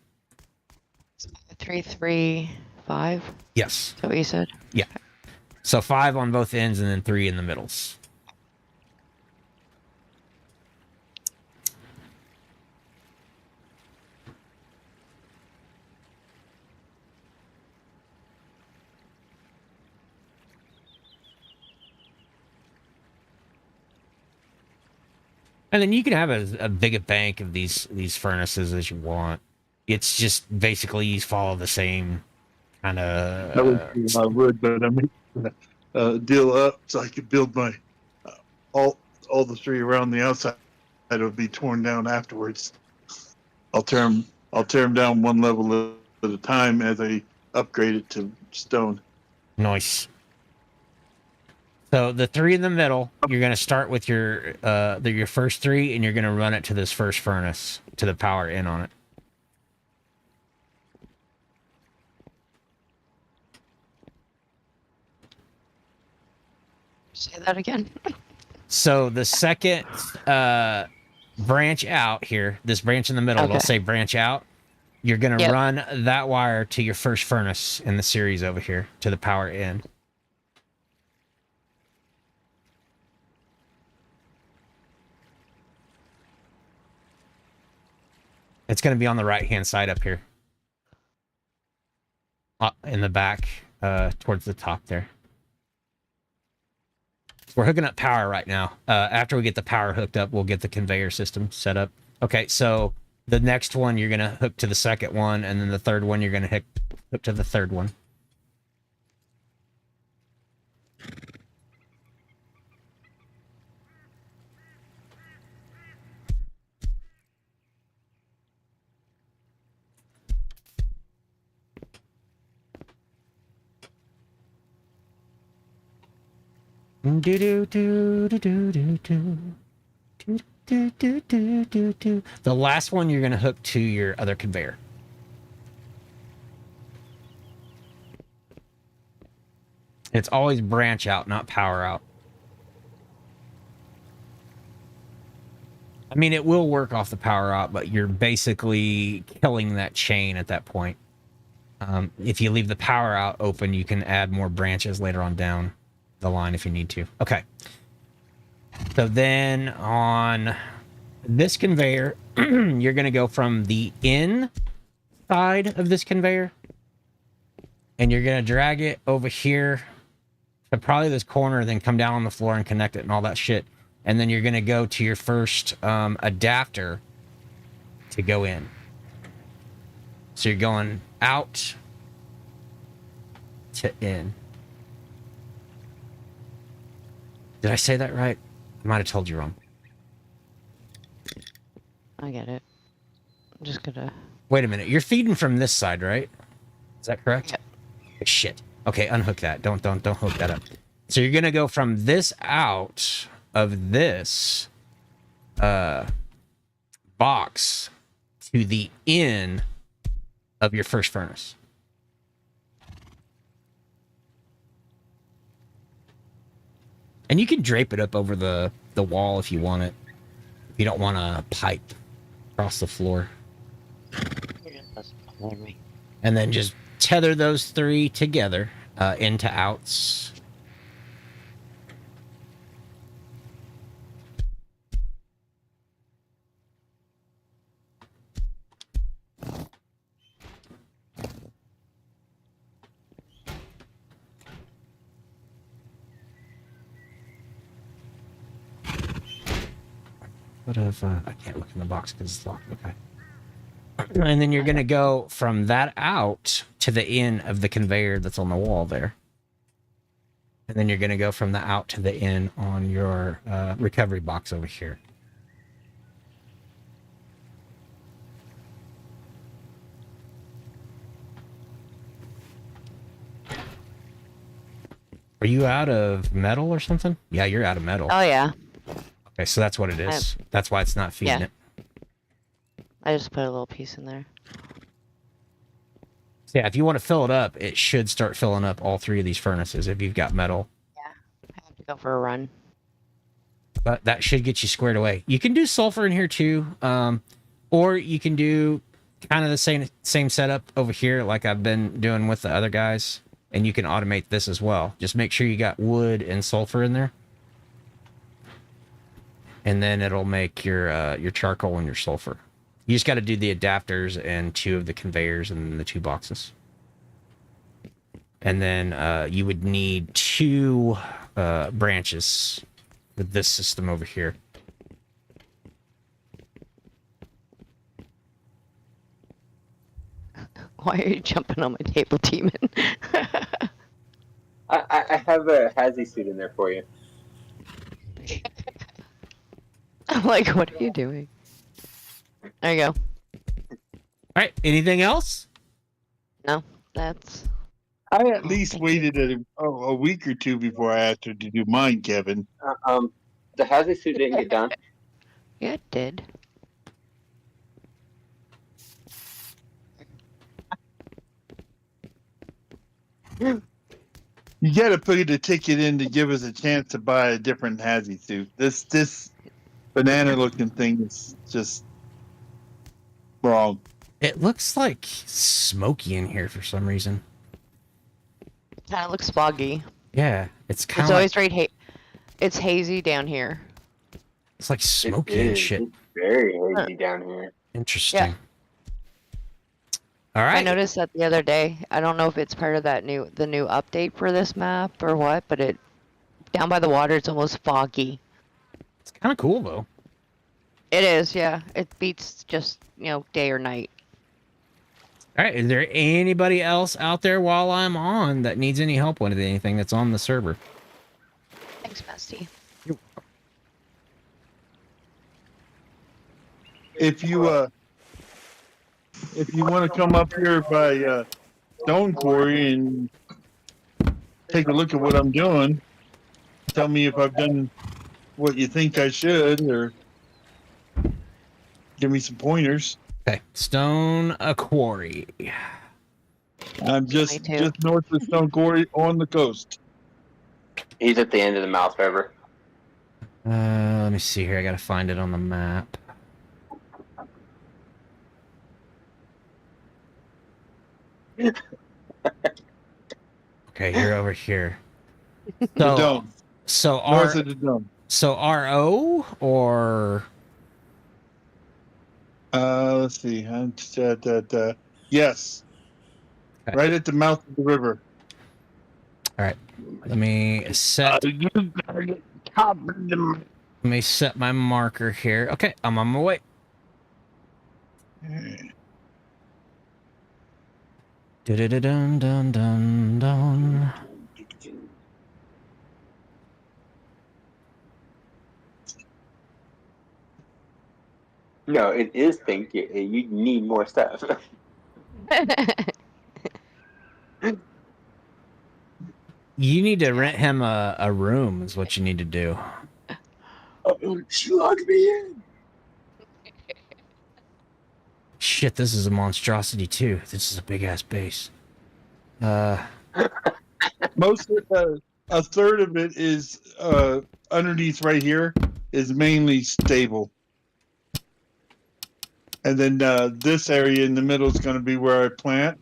3, 3, 5. Yes. Is that what you said? Yeah. So 5 on both ends and then 3 in the middles. And then you can have a big a bank of these furnaces as you want. It's just basically you follow the same kind of... I would, but I mean, deal up so I could build my all the 3 around the outside. It'll be torn down afterwards. I'll tear them down one level at a time as I upgrade it to stone. Nice. So the 3 in the middle, you're going to start with your first 3, and you're going to run it to this first furnace, to the power in on it. Say that again. So the second branch out here, this branch in the middle, it'll say branch out. You're going to run that wire to your first furnace in the series over here, to the power in. It's going to be on the right-hand side up here. In the back, towards the top there. We're hooking up power right now. After we get the power hooked up, we'll get the conveyor system set up. Okay, so the next one, you're going to hook to the second one, and then the third one, you're going to hook to the third one. The last one you're going to hook to your other conveyor. It's always branch out, not power out. I mean, it will work off the power out, but you're basically killing that chain at that point. If you leave the power out open, you can add more branches later on down the line if you need to. Okay. So then on this conveyor, you're going to go from the in side of this conveyor, and you're going to drag it over here to probably this corner, then come down on the floor and connect it and all that shit. And then you're going to go to your first adapter to go in. So you're going out to in. Did I say that right? I might have told you wrong. I get it. I'm just gonna. Wait a minute. You're feeding from this side, right? Is that correct? Yep. Shit. Okay, unhook that. Don't hook that up. So you're gonna go from this out of this box to the in of your first furnace. And you can drape it up over the wall if you want it. If you don't want a pipe across the floor. And then just tether those three together into outs. What if I can't look in the box because it's locked? Okay. And then you're going to go from that out to the in of the conveyor that's on the wall there. And then you're going to go from the out to the in on your recovery box over here. Are you out of metal or something? Yeah, you're out of metal. Oh yeah. Okay, so that's what it is. That's why it's not feeding it. I just put a little piece in there. So yeah, if you want to fill it up, it should start filling up all three of these furnaces if you've got metal. Yeah, I have to go for a run. But that should get you squared away. You can do sulfur in here too, or you can do kind of the same setup over here like I've been doing with the other guys, and you can automate this as well. Just make sure you got wood and sulfur in there. And then it'll make your charcoal and your sulfur. You just got to do the adapters and 2 of the conveyors and the 2 boxes. And then you would need 2 branches with this system over here. Why are you jumping on my table, Demon? I have a Hazy suit in there for you. I'm like, what are you doing? There you go. All right. Anything else? No, that's. I at least waited a week or 2 before I asked her to do mine, Kevin. The Hazy suit didn't get done. Yeah, it did. You got to put a ticket in to give us a chance to buy a different Hazy suit. This banana-looking thing is just wrong. It looks like smoky in here for some reason. Kind of looks foggy. Yeah, it's kind It's of always it's hazy down here. It's like smoky and shit. It's very hazy down here. Interesting. Yeah. All right. I noticed that the other day. I don't know if it's part of the new update for this map or what, but it down by the water it's almost foggy. It's kind of cool though. It is, yeah. It beats just, day or night. All right. Is there anybody else out there while I'm on that needs any help with anything that's on the server? Thanks, Vasty. If you want to come up here by Stone Quarry and take a look at what I'm doing, tell me if I've done what you think I should, or give me some pointers. Okay, Stone Quarry. I'm just north of Stone Quarry on the coast. He's at the end of the Mouth River. Let me see here. I gotta find it on the map. Okay, you're over here. The dome. So North of the dome. So RO or let's see. Yes. Okay. Right at the mouth of the river. All right. Let me set. You gotta get top of the. Let me set my marker here. Okay, I'm on my way. Dun dun dun dun. No, it is pink. You need more stuff. You need to rent him a room. Is what you need to do. Oh, she locked me in. Shit, this is a monstrosity too. This is a big ass base. Most a third of it is underneath right here is mainly stable, and then this area in the middle is going to be where I plant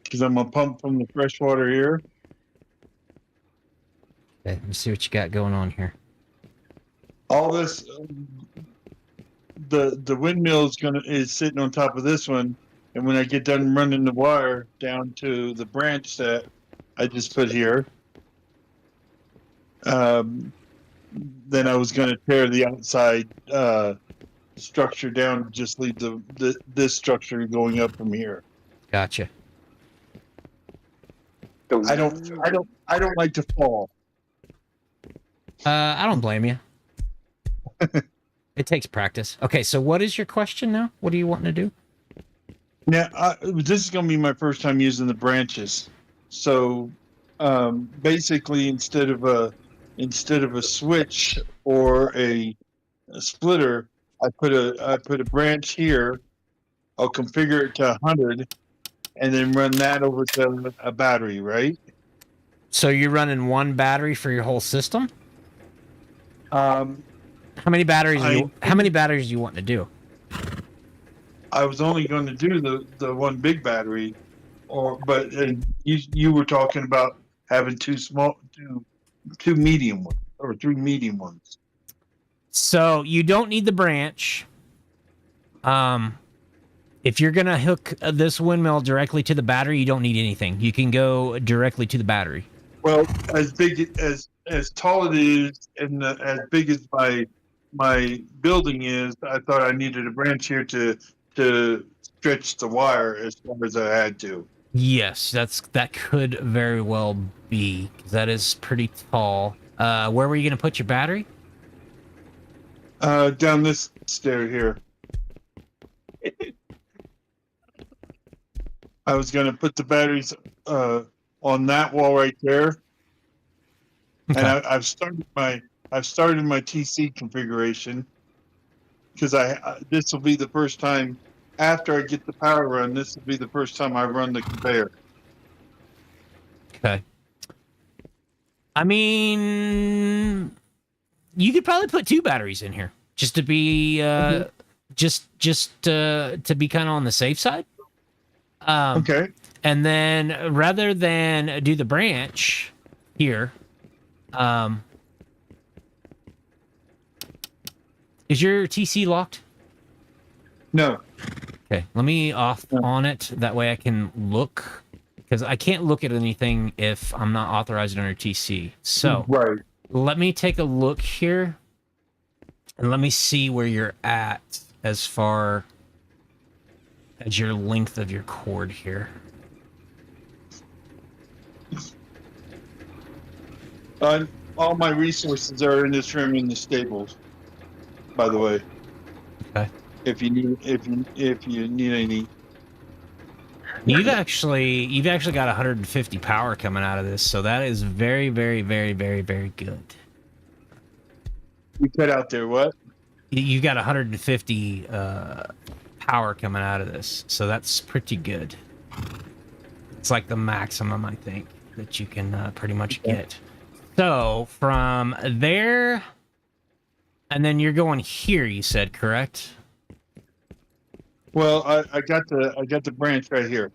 because I'm gonna pump from the fresh water here. Okay, let me see what you got going on here. All this, the windmill is sitting on top of this one, and when I get done running the wire down to the branch that I just put here, then I was going to tear the outside structure down, just leave this structure going up from here. Gotcha. I don't like to fall. I don't blame you. It takes practice. Okay, so what is your question now? What are you wanting to do? Now, this is going to be my first time using the branches. So, basically, instead of a switch or a splitter, I put a branch here. I'll configure it to 100, and then run that over to a battery, right? So you're running one battery for your whole system? How many batteries? How many batteries do you want to do? I was only going to do the one big battery, but you were talking about having two medium ones or 3 medium ones. So you don't need the branch. If you're gonna hook this windmill directly to the battery, you don't need anything. You can go directly to the battery. Well, as tall it is, and as big as my building is, I thought I needed a branch here to stretch the wire as far as I had to. Yes, that could very well be. That is pretty tall. Where were you gonna put your battery? Down this stair here. I was gonna put the batteries on that wall right there, Okay. and I've started my TC configuration because this will be the first time after I get the power run. This will be the first time I run the conveyor. Okay. I mean, you could probably put 2 batteries in here just to be to be kind of on the safe side. Okay. And then rather than do the branch here, is your TC locked? No. Okay, let me off on it. That way I can look, because I can't look at anything if I'm not authorized under TC. So right. Let me take a look here, and let me see where you're at as far as your length of your cord here. All my resources are in this room in the stables. By the way. Okay. If you need any. You've actually got 150 power coming out of this, so that is very, very, very, very, very good. You cut out there what? You got 150 power coming out of this, so that's pretty good. It's like the maximum, I think, that you can pretty much get. So from there, and then you're going here. You said, correct? Well, I got the branch right here.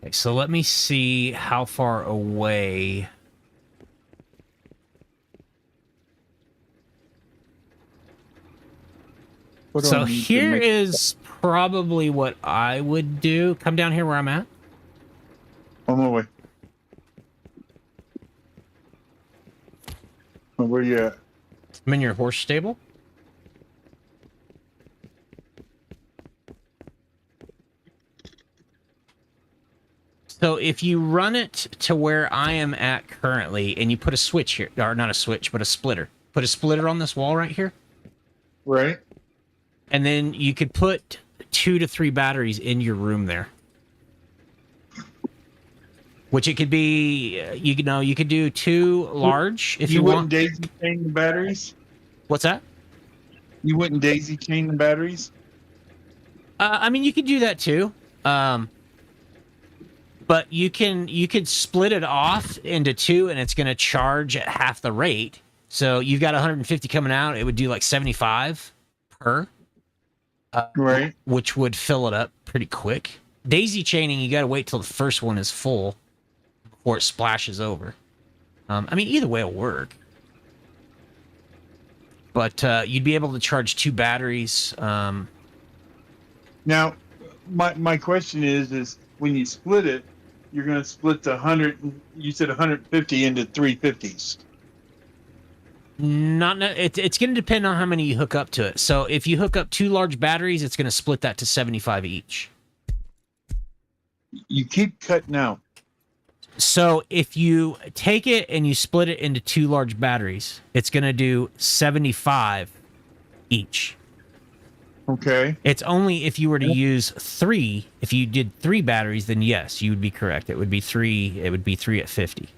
Okay, so let me see how far away. So here is probably what I would do. Come down here where I'm at. On my way. Oh, where you at? I'm in your horse stable. So if you run it to where I am at currently, and you put a switch here, or not a switch, but a splitter. Put a splitter on this wall right here. Right. And then you could put 2 to 3 batteries in your room there. Which it could be, you could do 2 large if you want. You wouldn't daisy chain the batteries? What's that? You wouldn't daisy chain the batteries? I mean, you could do that too. But you could split it off into 2, and it's going to charge at half the rate. So you've got 150 coming out. It would do like 75 per. Right. Which would fill it up pretty quick. Daisy chaining, you got to wait till the first one is full before it splashes over. I mean, either way will work. But you'd be able to charge 2 batteries. Now, my question is when you split it, you're going to split the 100. You said 150 into 350s. It's going to depend on how many you hook up to it. So if you hook up 2 large batteries, it's going to split that to 75 each. You keep cutting out. So if you take it and you split it into 2 large batteries, it's going to do 75 each. Okay. It's only if you were to use 3, if you did 3 batteries, then yes, you would be correct. It would be 3. It would be 3 at 50.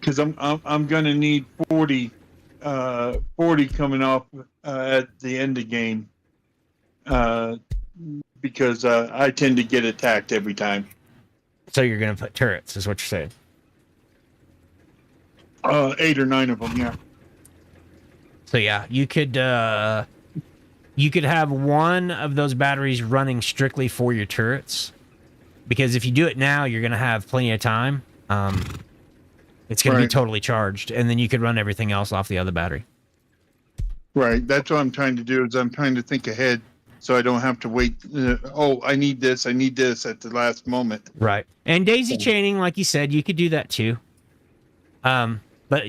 Because I'm going to need 40 coming off at the end of game. Because I tend to get attacked every time. So you're going to put turrets, is what you're saying? 8 or 9 of them, yeah. So yeah, you could have one of those batteries running strictly for your turrets, because if you do it now, you're going to have plenty of time. It's going to be totally charged, and then you could run everything else off the other battery. Right. That's what I'm trying to do. Is I'm trying to think ahead, so I don't have to wait. I need this. I need this at the last moment. Right. And daisy chaining, like you said, you could do that too. But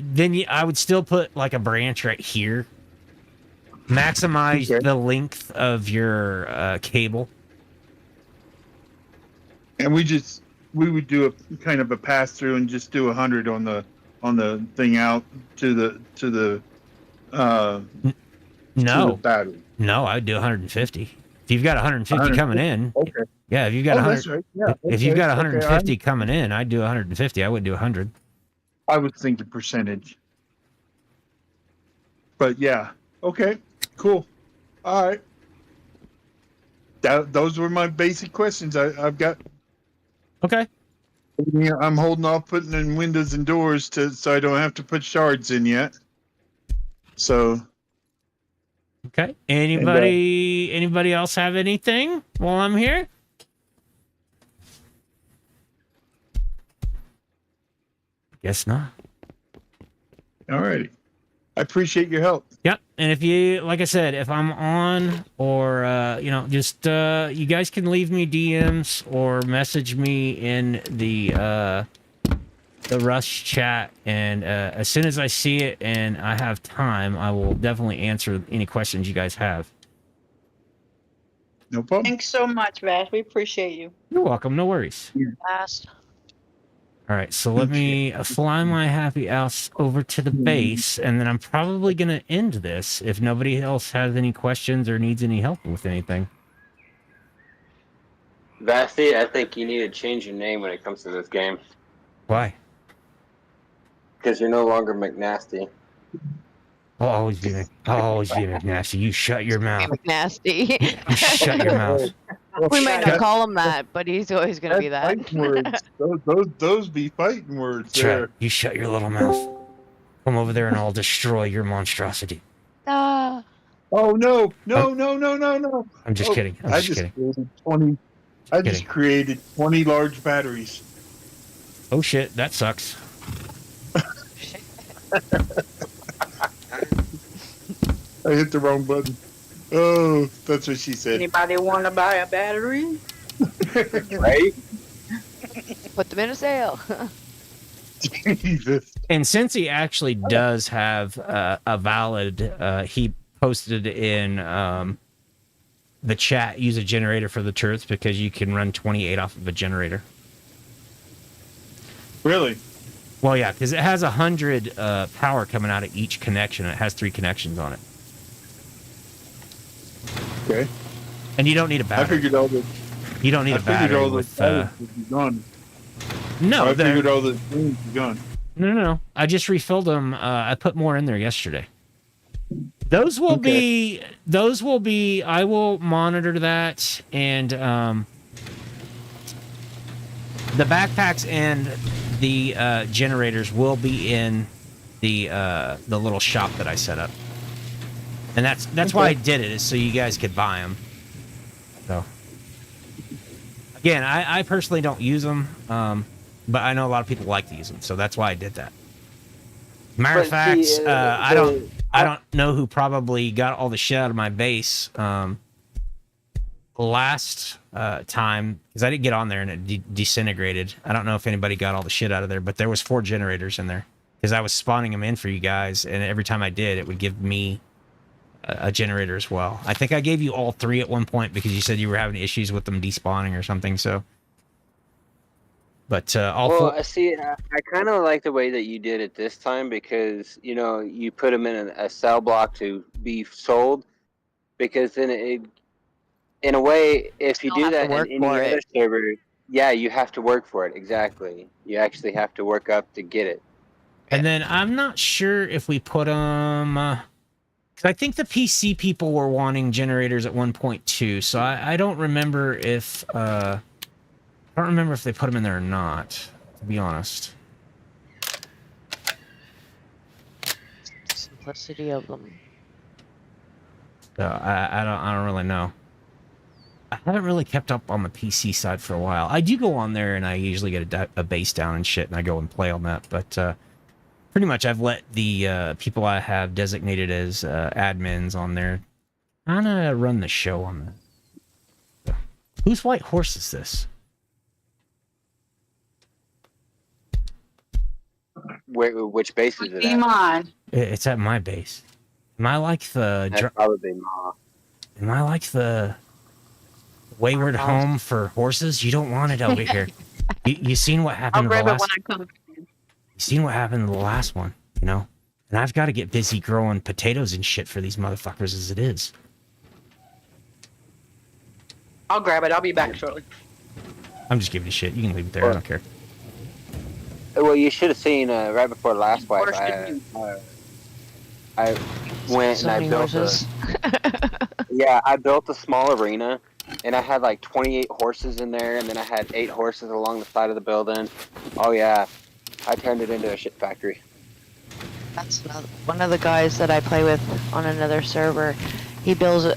then I would still put like a branch right here. Maximize the length of your cable. And we would do a kind of a pass through and just do 100 on the thing out to the battery. No, I'd do 150. If you've got 150 coming in, okay. Yeah, if you've got 100, that's right. Yeah, if you've got 150 okay. coming in, I'd do 150. I wouldn't do 100. I would think a percentage. But yeah, okay, cool. All right. Those were my basic questions. I've got. Okay. Yeah, I'm holding off putting in windows and doors so I don't have to put shards in yet. So. Okay. Anybody else have anything while I'm here? Guess not. All righty. I appreciate your help. Yep. And if you, like I said, if I'm on or, just, you guys can leave me DMs or message me in the Rush chat. And as soon as I see it and I have time, I will definitely answer any questions you guys have. No problem. Thanks so much, Vash. We appreciate you. You're welcome. No worries. Fast. All right, so let me fly my happy ass over to the base, and then I'm probably going to end this if nobody else has any questions or needs any help with anything. Vasty, I think you need to change your name when it comes to this game. Why? Because you're no longer McNasty. I'll always be McNasty. You shut your mouth. McNasty. You shut your mouth. We might not call him that, but he's always going to be that. Fighting words. Those be fighting words That's there. right. You shut your little mouth. Come over there and I'll destroy your monstrosity. Ah. Oh no. I'm just kidding. I'm just kidding. Created 20. I just created 20 large batteries. Oh shit, that sucks. I hit the wrong button. Oh, that's what she said. Anybody want to buy a battery? Right? Put them in a sale. Jesus. And since he actually does have a valid, he posted in the chat, use a generator for the turrets because you can run 28 off of a generator. Really? Well, yeah, because it has 100 power coming out of each connection. And it has 3 connections on it. Okay. And you don't need a I battery. figured all the. You don't need I a figured battery all the with. batteries would be gone. No, I they're- figured all the things would be gone. No. I just refilled them. I put more in there yesterday. Those will be. I will monitor that, and the backpacks and the generators will be in the little shop that I set up, and that's why I did it, is so you guys could buy them. So again, I personally don't use them, but I know a lot of people like to use them, so that's why I did that. Matter of fact, I don't know who probably got all the shit out of my base last time, because I didn't get on there and it disintegrated. I don't know if anybody got all the shit out of there, but there was 4 generators in there because I was spawning them in for you guys, and every time I did, it would give me a generator as well. I think I gave you all 3 at one point because you said you were having issues with them despawning or something. So, but all Well, 4. see, I kind of like the way that you did it this time because, you know, you put them in a cell block to be sold, because then it, in a way, if you Still do have to that work in any for other it. server, yeah, you have to work for it. Exactly. You actually have to work up to get it. And then I'm not sure if we put them, because I think the PC people were wanting generators at 1.2, so I don't remember if they put them in there or not, to be honest. Simplicity of them. So I don't really know. I haven't really kept up on the PC side for a while. I do go on there and I usually get a base down and shit, and I go and play on that. But pretty much I've let the people I have designated as admins on there kind of run the show on that. Whose white horse is this? Which base is it Be at? mine. It's at my base. Am I like the? That's probably Ma. Am I like the wayward home for horses? You don't want it over here. You seen what happened? I'll in the grab it last, when I come. You seen what happened in the last one, you know? And I've got to get busy growing potatoes and shit for these motherfuckers as it is. I'll grab it. I'll be back shortly. I'm just giving you shit. You can leave it there. I don't care. Well, you should have seen right before last wipe. I went So and I many built horses. I built a small arena, and I had like 28 horses in there, and then I had 8 horses along the side of the building. Oh yeah, I turned it into a shit factory. That's one of the guys that I play with on another server. He builds a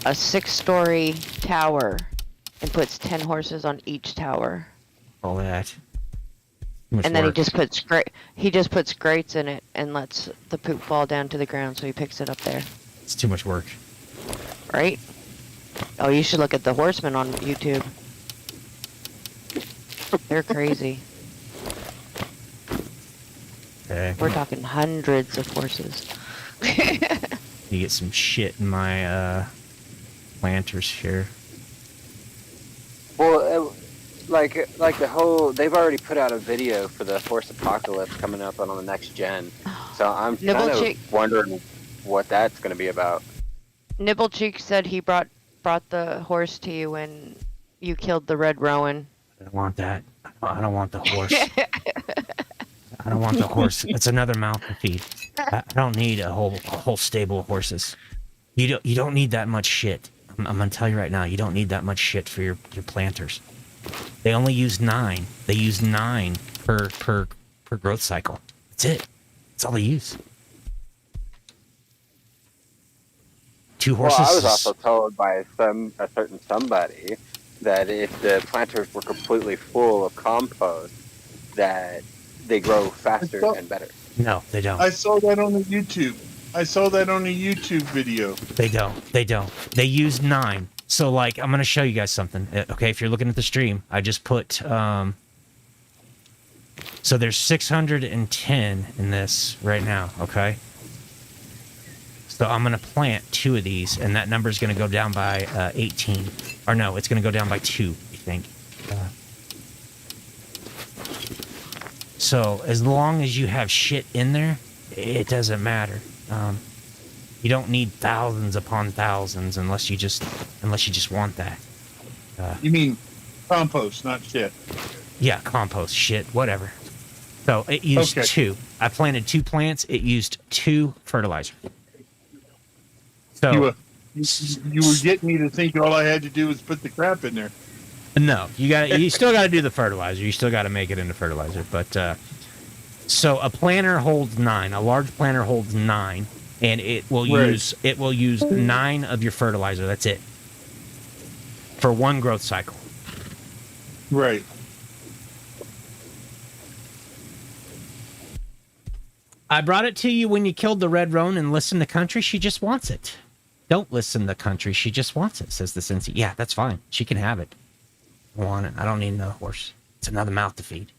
6-story tower and puts 10 horses on each tower. All that. Too much And then work. he just puts grates in it and lets the poop fall down to the ground, so he picks it up there. It's too much work. Right? Oh, you should look at the horsemen on YouTube. They're crazy. Okay. We're talking hundreds of horses. You get some shit in my planters here. Well, like the whole, they've already put out a video for the horse apocalypse coming up on the next gen. So I'm Nibble kind Chick- of wondering what that's going to be about. Nibble Cheek said he brought the horse to you when you killed the red rowan. I don't want that. I don't want the horse. I don't want the horse. It's another mouth to feed. I don't need a whole stable of horses. You don't need that much shit. I'm gonna tell you right now. You don't need that much shit for your planters. They only use 9. They use 9 per growth cycle. That's it. That's all they use. 2 horses. Well, I was also told by a certain somebody that if the planters were completely full of compost, that they grow faster and better. No, they don't. I saw that on the YouTube. I saw that on a YouTube video. They don't. They use 9. So, like, I'm going to show you guys something. Okay, if you're looking at the stream, I just put So there's 610 in this right now, okay? So I'm going to plant 2 of these, and that number is going to go down by 18. Or no, it's going to go down by 2, I think. So as long as you have shit in there, it doesn't matter. You don't need thousands upon thousands unless you just want that. You mean compost, not shit? Yeah, compost, shit, whatever. So it used 2. I planted 2 plants. It used 2 fertilizer. So You were getting me to think all I had to do was put the crap in there. no, you still got to do the fertilizer. You still got to make it into fertilizer. But so a planter holds 9. A large planter holds 9, and it will use 9 of your fertilizer. That's it for one growth cycle. Right. I brought it to you when you killed the red roan and listened to country. She just wants it. Don't listen to country. She just wants it, says the Cincy. Yeah, that's fine. She can have it. I want it. I don't need another horse. It's another mouth to feed.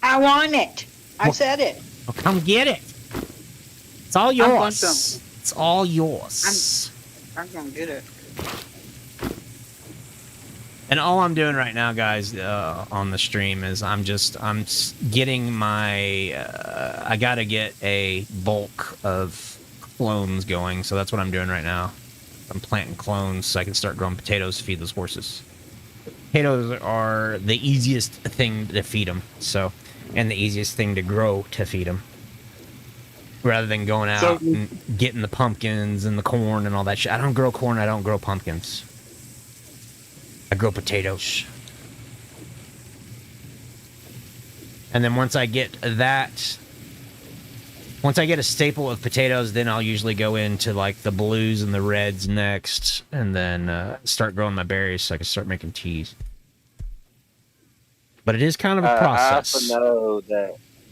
I want it. I said it. Well, come get it. It's all yours. I want some. It's all yours. I'm gonna get it. And all I'm doing right now, guys, on the stream is I'm getting my. I gotta get a bulk of clones going, so that's what I'm doing right now. I'm planting clones so I can start growing potatoes to feed those horses. Potatoes are the easiest thing to feed them, and the easiest thing to grow to feed them. Rather than going out and getting the pumpkins and the corn and all that shit. I don't grow corn. I don't grow pumpkins. I grow potatoes. And then once I get a staple of potatoes, then I'll usually go into like the blues and the reds next, and then start growing my berries so I can start making teas. But it is kind of a process.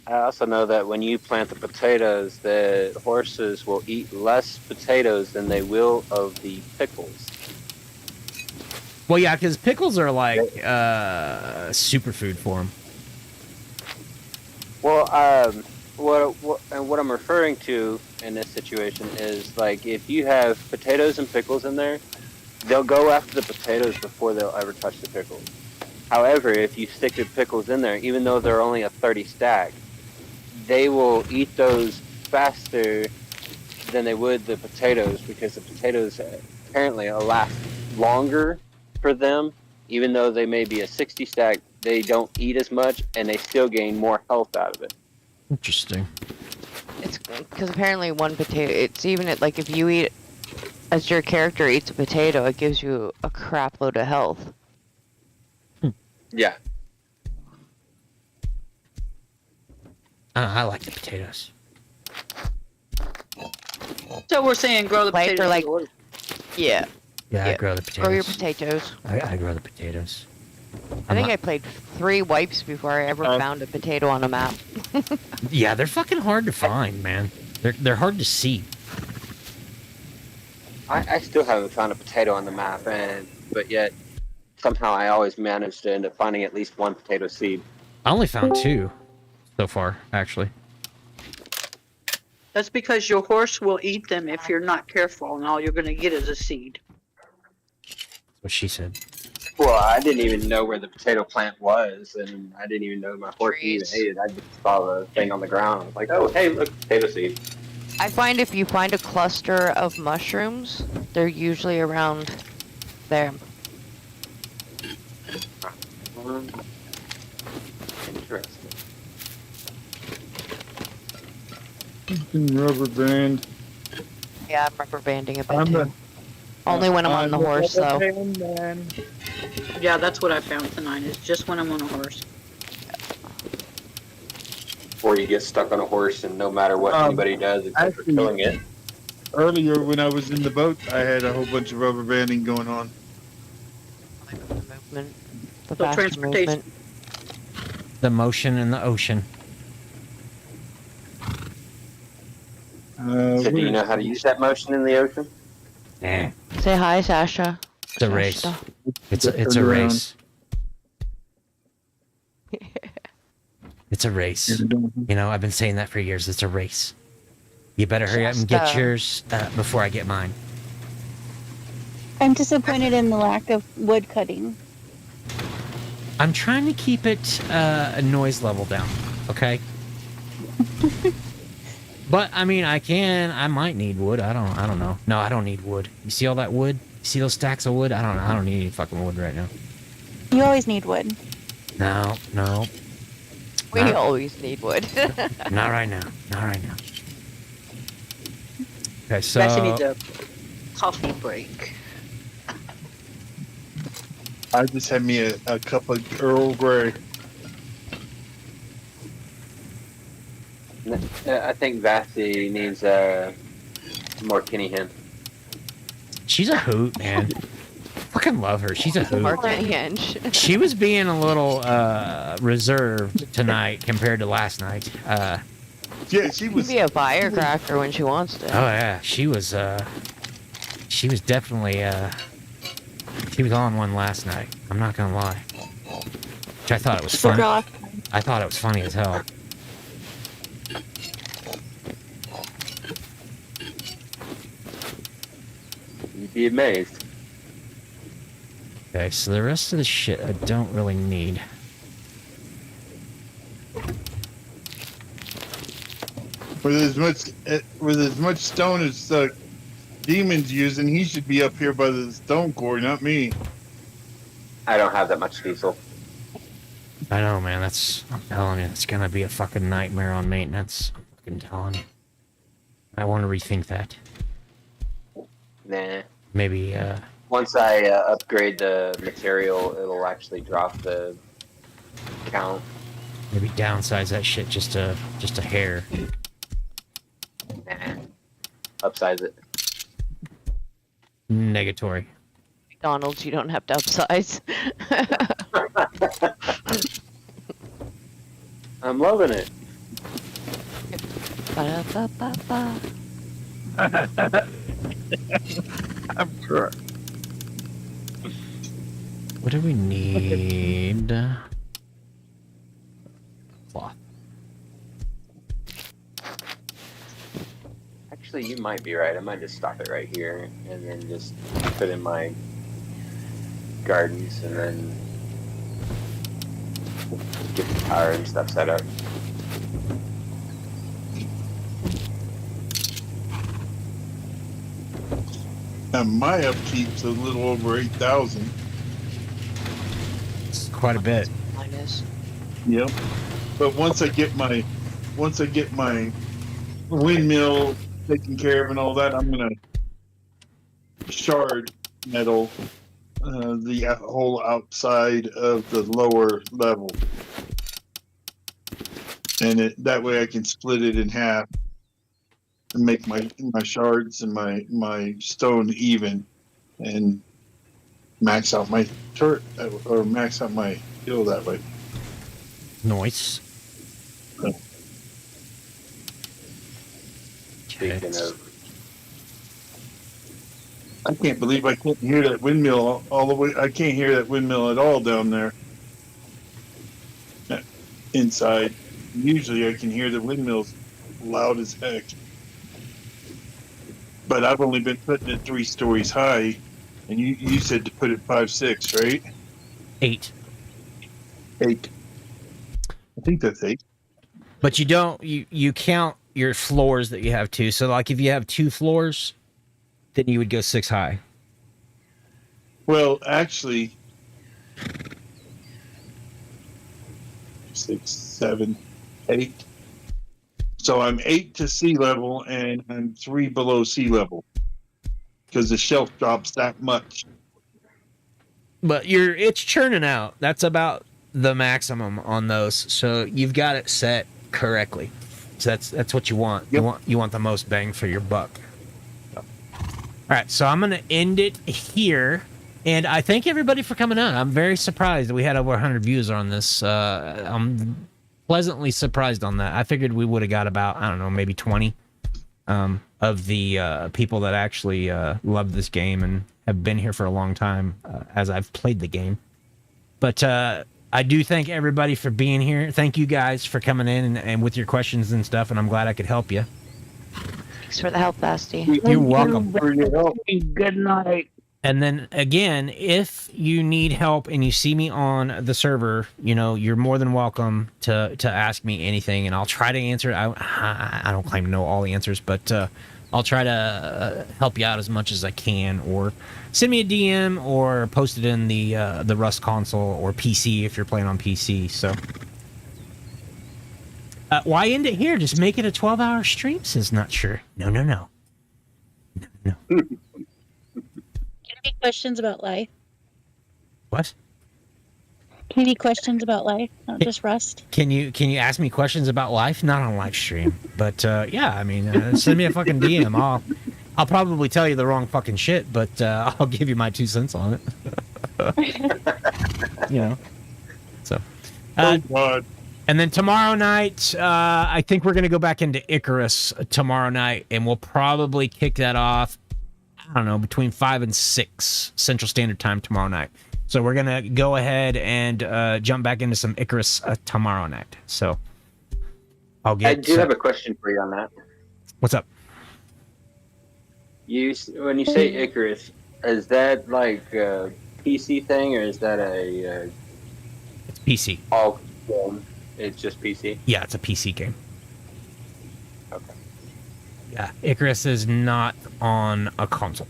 I also know that when you plant the potatoes, the horses will eat less potatoes than they will of the pickles. Well, yeah, because pickles are like superfood for them. Well, what I'm referring to in this situation is like if you have potatoes and pickles in there, they'll go after the potatoes before they'll ever touch the pickles. However, if you stick the pickles in there, even though they're only a 30 stack, they will eat those faster than they would the potatoes because the potatoes apparently will last longer for them. Even though they may be a 60 stack, they don't eat as much and they still gain more health out of it. Interesting. It's because apparently one potato, it's even like if you eat, as your character eats a potato, it gives you a crap load of health. Yeah. I like the potatoes. So we're saying grow the potatoes. Like, yeah. Yeah, I grow the potatoes. Grow your potatoes. I grow the potatoes. I think I played 3 wipes before I ever found a potato on a map. Yeah, they're fucking hard to find, man. They're hard to see. I still haven't found a potato on the map, but yet somehow I always manage to end up finding at least one potato seed. I only found 2 so far, actually. That's because your horse will eat them if you're not careful, and all you're going to get is a seed. That's what she said. Well, I didn't even know where the potato plant was, and I didn't even know my horse even ate it. I just saw the thing on the ground. I was like, oh, hey, look, potato seed. I find if you find a cluster of mushrooms, they're usually around there. Interesting. Rubber band. Yeah, I'm rubber banding a bit too. Only when I'm on the horse, though. Yeah, that's what I found tonight. It's just when I'm on a horse. Or you get stuck on a horse, and no matter what anybody does, except for killing it. Earlier, when I was in the boat, I had a whole bunch of rubber banding going on. Movement. The So faster transportation. movement. The motion in the ocean. So do you know how to use that motion in the ocean? Eh. Say hi, Sasha. It's a race. It's a race. It's a race. You know, I've been saying that for years. It's a race. You better hurry up and get yours before I get mine. I'm disappointed in the lack of wood cutting. I'm trying to keep it a noise level down, okay? But I mean, I might need wood. I don't know. No, I don't need wood. You see all that wood? You see those stacks of wood? I don't need any fucking wood right now. You always need wood. No. We always need wood. Not right now. Not right now. Okay, so Actually needs a coffee break. I just had me a cup of Earl Grey. I think Vasty needs more Kenny Hen. she's a hoot, man. Fucking love her. She's a hoot. She was being a little reserved tonight compared to last night. Yeah, she was. Be a firecracker when she wants to. Oh yeah, she was definitely she was on one last night. I'm not gonna lie. Which I thought it was funny. I thought it was funny as hell. You'd be amazed. Okay, so the rest of the shit I don't really need. With as much stone as Demon's using, he should be up here by the stone core, not me. I don't have that much diesel. I know, man. I'm telling you, it's gonna be a fucking nightmare on maintenance. I'm fucking telling you. I want to rethink that. Nah. Maybe, Once I upgrade the material, it'll actually drop the count. maybe downsize that shit just a hair. Nah. Upsize it. Negatory. McDonald's, you don't have to upsize. I'm loving it. Ba-da-ba-ba-ba. I'm sure. What do we need? Cloth. Actually, you might be right. I might just stop it right here and then just put in my gardens and then get the power and stuff set up. Now my upkeep's a little over 8,000. It's quite a bit. Mine is. Yep. But once I get my windmill taken care of and all that, I'm gonna shard metal the whole outside of the lower level, and that way I can split it in half and make my shards and my stone even, and max out my turret or max out my hill that way. Noise. Speaking of, I can't believe I couldn't hear that windmill all the way. I can't hear that windmill at all down there. Inside, usually I can hear the windmills loud as heck. But I've only been putting it 3 stories high, and you said to put it 5-6, right? 8. 8. I think that's 8. But you don't. You count your floors that you have too. So like if you have 2 floors, then you would go 6 high. Well, actually, 6, 7, 8. So I'm 8 to sea level, and I'm 3 below sea level because the shelf drops that much. But it's churning out. That's about the maximum on those. So you've got it set correctly. So that's what you want. Yep. You want the most bang for your buck. All right, so I'm gonna end it here, and I thank everybody for coming on. I'm very surprised that we had over 100 views on this. I'm pleasantly surprised on that. I figured we would have got about, I don't know, maybe 20 of the people that actually love this game and have been here for a long time as I've played the game. But I do thank everybody for being here. Thank you guys for coming in and with your questions and stuff, and I'm glad I could help you. Thanks for the help, Vasty. You're welcome. Good night. And then again, if you need help and you see me on the server, you know, you're more than welcome to ask me anything, and I'll try to answer. I don't claim to know all the answers, but I'll try to help you out as much as I can, or send me a DM, or post it in the Rust console or PC if you're playing on PC. So why end it here? Just make it a 12-hour stream. Says not sure. No. Any questions about life? What? Any questions about life? Not just Rust. Can you ask me questions about life? Not on live stream, but yeah. I mean, send me a fucking DM. I'll probably tell you the wrong fucking shit, but I'll give you my 2 cents on it. You know. So. God. And then tomorrow night, I think we're gonna go back into Icarus tomorrow night, and we'll probably kick that off. I don't know, between 5 and 6 Central Standard Time tomorrow night. So we're gonna go ahead and jump back into some Icarus tomorrow night. So I'll get. I do have a question for you on that. What's up? When you say Icarus, is that like a PC thing, or is that a? It's PC. All game. It's just PC. Yeah, it's a PC game. Okay. Yeah, Icarus is not on a console.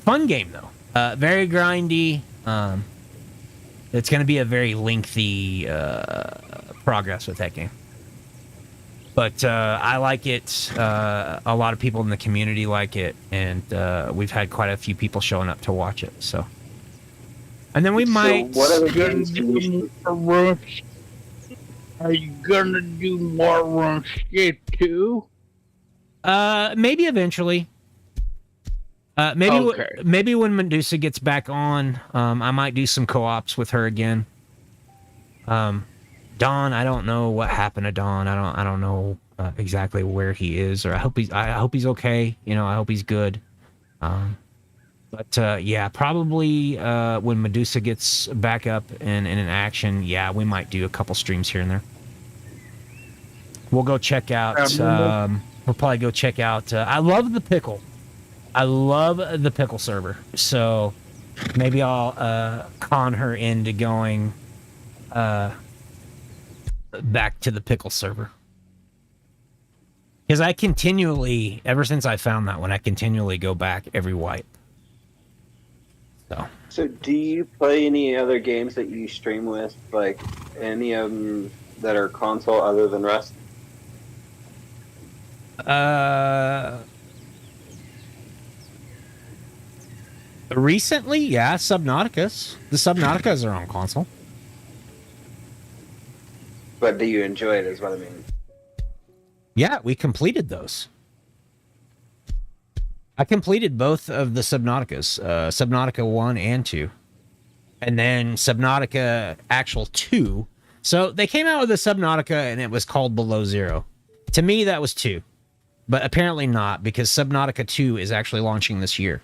Fun game though. Very grindy. It's going to be a very lengthy progress with that game. But I like it. A lot of people in the community like it, and we've had quite a few people showing up to watch it. So, and then we might. What other games Are you gonna do more run skate too? Maybe eventually. Maybe when Medusa gets back on, I might do some co-ops with her again. Don, I don't know what happened to Don. I don't know exactly where he is, or I hope he's okay. You know, I hope he's good. But yeah, probably when Medusa gets back up and in action, yeah, we might do a couple streams here and there. We'll go check out. We'll probably go check out. I love the pickle. I love the pickle server. So maybe I'll con her into going back to the pickle server. Because I continually, ever since I found that one, I continually go back every wipe. So do you play any other games that you stream with, like any of them that are console other than Rust? Recently, yeah, Subnauticas. The Subnauticas are on console. But do you enjoy it, is what I mean. Yeah, we completed those. I completed both of the Subnauticas, Subnautica 1 and 2. And then Subnautica Actual 2. So they came out with a Subnautica and it was called Below Zero. To me, that was 2. But apparently not, because Subnautica 2 is actually launching this year.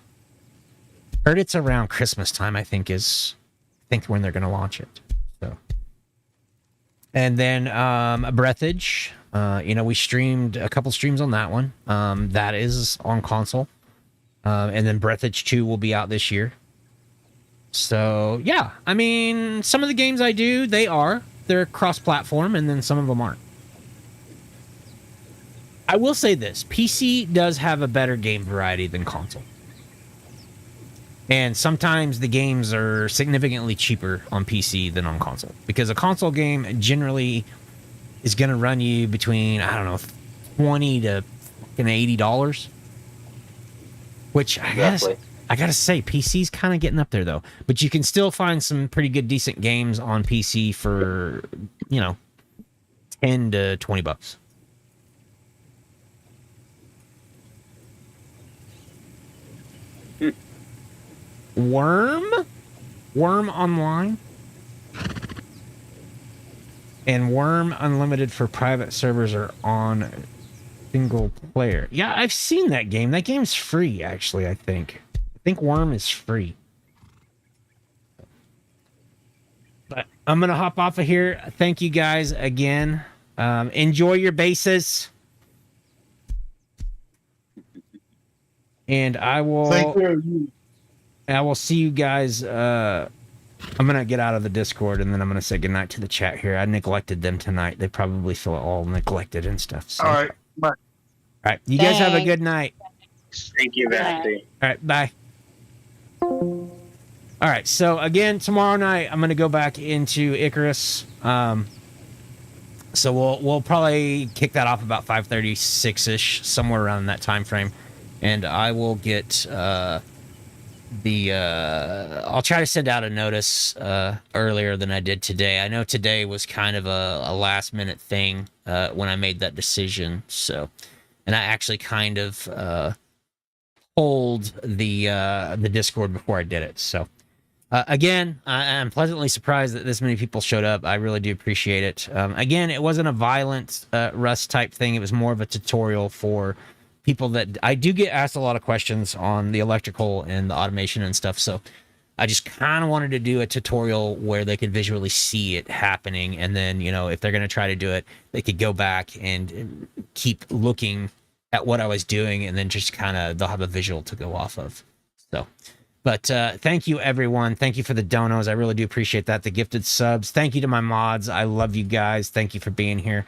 Heard it's around Christmas time, I think when they're going to launch it. So. And then Breathage. We streamed a couple streams on that one. That is on console. And then Breathage 2 will be out this year. So, yeah. I mean, some of the games I do, they're cross-platform, and then some of them aren't. I will say this. PC does have a better game variety than console. And sometimes the games are significantly cheaper on PC than on console. Because a console game generally is going to run you between, I don't know, $20 to $80. Which I gotta say, PC's kind of getting up there though. But you can still find some pretty good, decent games on PC for, $10 to $20. Worm Online, and Worm Unlimited for private servers are on single player. Yeah, I've seen that game. That game's free, actually, I think. Worm is free. But I'm gonna hop off of here. Thank you guys again. Enjoy your bases, and I will. Thank you. I will see you guys. I'm gonna get out of the Discord and then I'm gonna say goodnight to the chat here. I neglected them tonight. They probably feel all neglected and stuff. So. All right. Bye. All right. You guys have a good night. Thank you, Vasty. All right. Bye. All right. So again, tomorrow night I'm gonna go back into Icarus. So we'll probably kick that off about 5:36ish, somewhere around that time frame, and I will get I'll try to send out a notice earlier than I did today. I know today was kind of a last minute thing when I made that decision. So, and I actually kind of pulled the Discord before I did it. So, again, I'm pleasantly surprised that this many people showed up. I really do appreciate it. Again, it wasn't a violent Rust type thing. It was more of a tutorial for people that I do get asked a lot of questions on the electrical and the automation and stuff. So I just kind of wanted to do a tutorial where they could visually see it happening. And then, you know, if they're going to try to do it, they could go back and keep looking at what I was doing. And then just kind of, they'll have a visual to go off of. So, but thank you, everyone. Thank you for the donos. I really do appreciate that. The gifted subs. Thank you to my mods. I love you guys. Thank you for being here.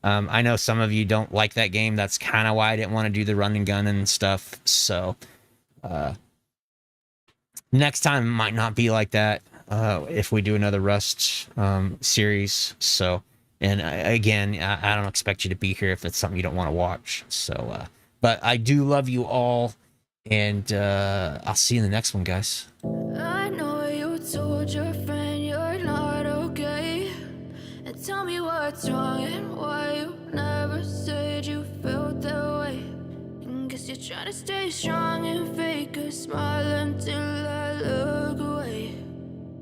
I know some of you don't like that game. That's kind of why I didn't want to do the run and gun and stuff. So next time might not be like that if we do another Rust series. So, and again, I don't expect you to be here if it's something you don't want to watch. So, but I do love you all, and I'll see you in the next one, guys. I know you told your friend you're not okay, and tell me what's wrong and why you never said you felt that way. And guess you're trying to stay strong and fake a smile until I look away.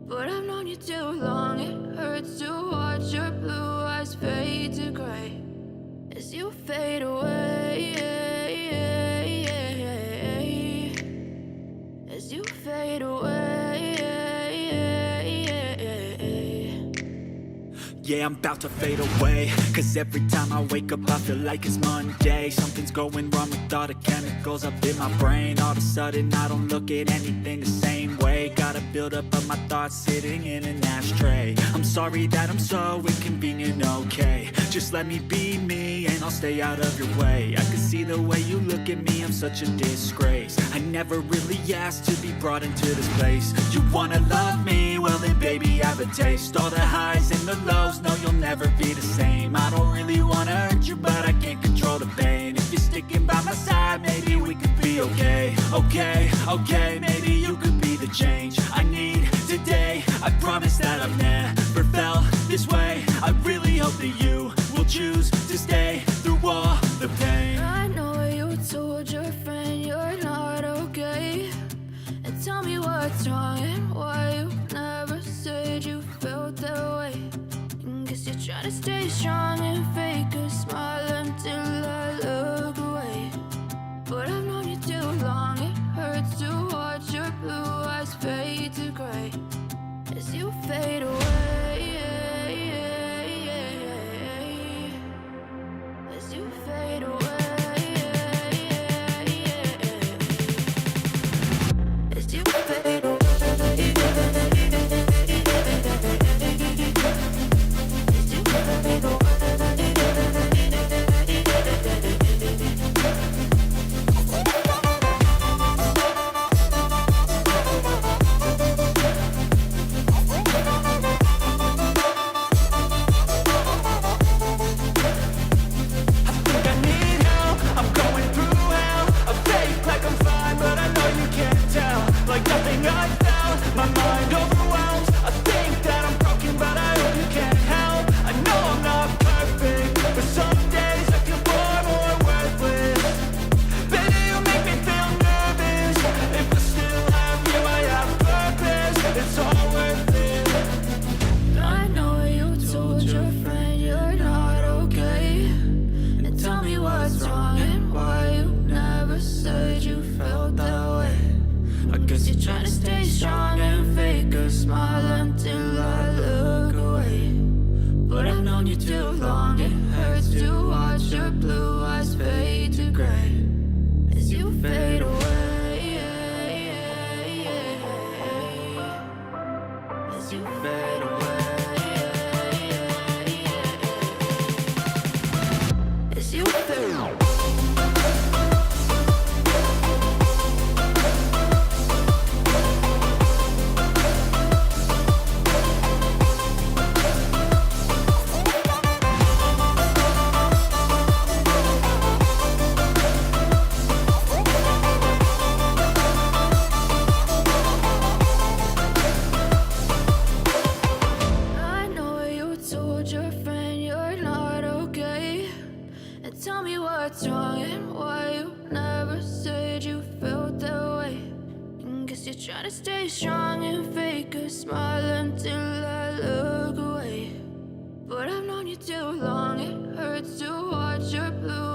But I've known you too long, it hurts to watch your blue eyes fade to gray as you fade away, as you fade away. Yeah, I'm about to fade away, cause every time I wake up I feel like it's Monday. Something's going wrong with all the chemicals up in my brain. All of a sudden I don't look at anything the same way. Gotta build up of my thoughts sitting in an ashtray. I'm sorry that I'm so inconvenient, okay. Just let me be me and I'll stay out of your way. I can see the way you look at me, I'm such a disgrace. I never really asked to be brought into this place. You wanna love me? Well then baby have a taste. All the highs and the lows, no you'll never be the same. I don't really wanna hurt you but I can't control the pain. If you're sticking by my side maybe we could be okay. Okay, maybe you could be the change I need today. I promise that I've never felt this way. I really hope that you will choose to stay through all the pain. I know you told your friend you're not okay, and tell me what's wrong and why you never said you felt that way. And guess you're trying to stay strong and fake a smile until I look away. But I've known you too long, it hurts to watch your blue eyes fade to gray as you fade away, as you fade away, as you fade away. too long. It hurts to watch your blue eyes fade to gray as you fade away. As you fade away. As you fade away. I know you told your friend you're not okay. And tell me what's wrong and why you never said you felt that way. And guess you're trying to stay strong and fake a smile until I look away. But I've known you too long, it hurts to watch your blue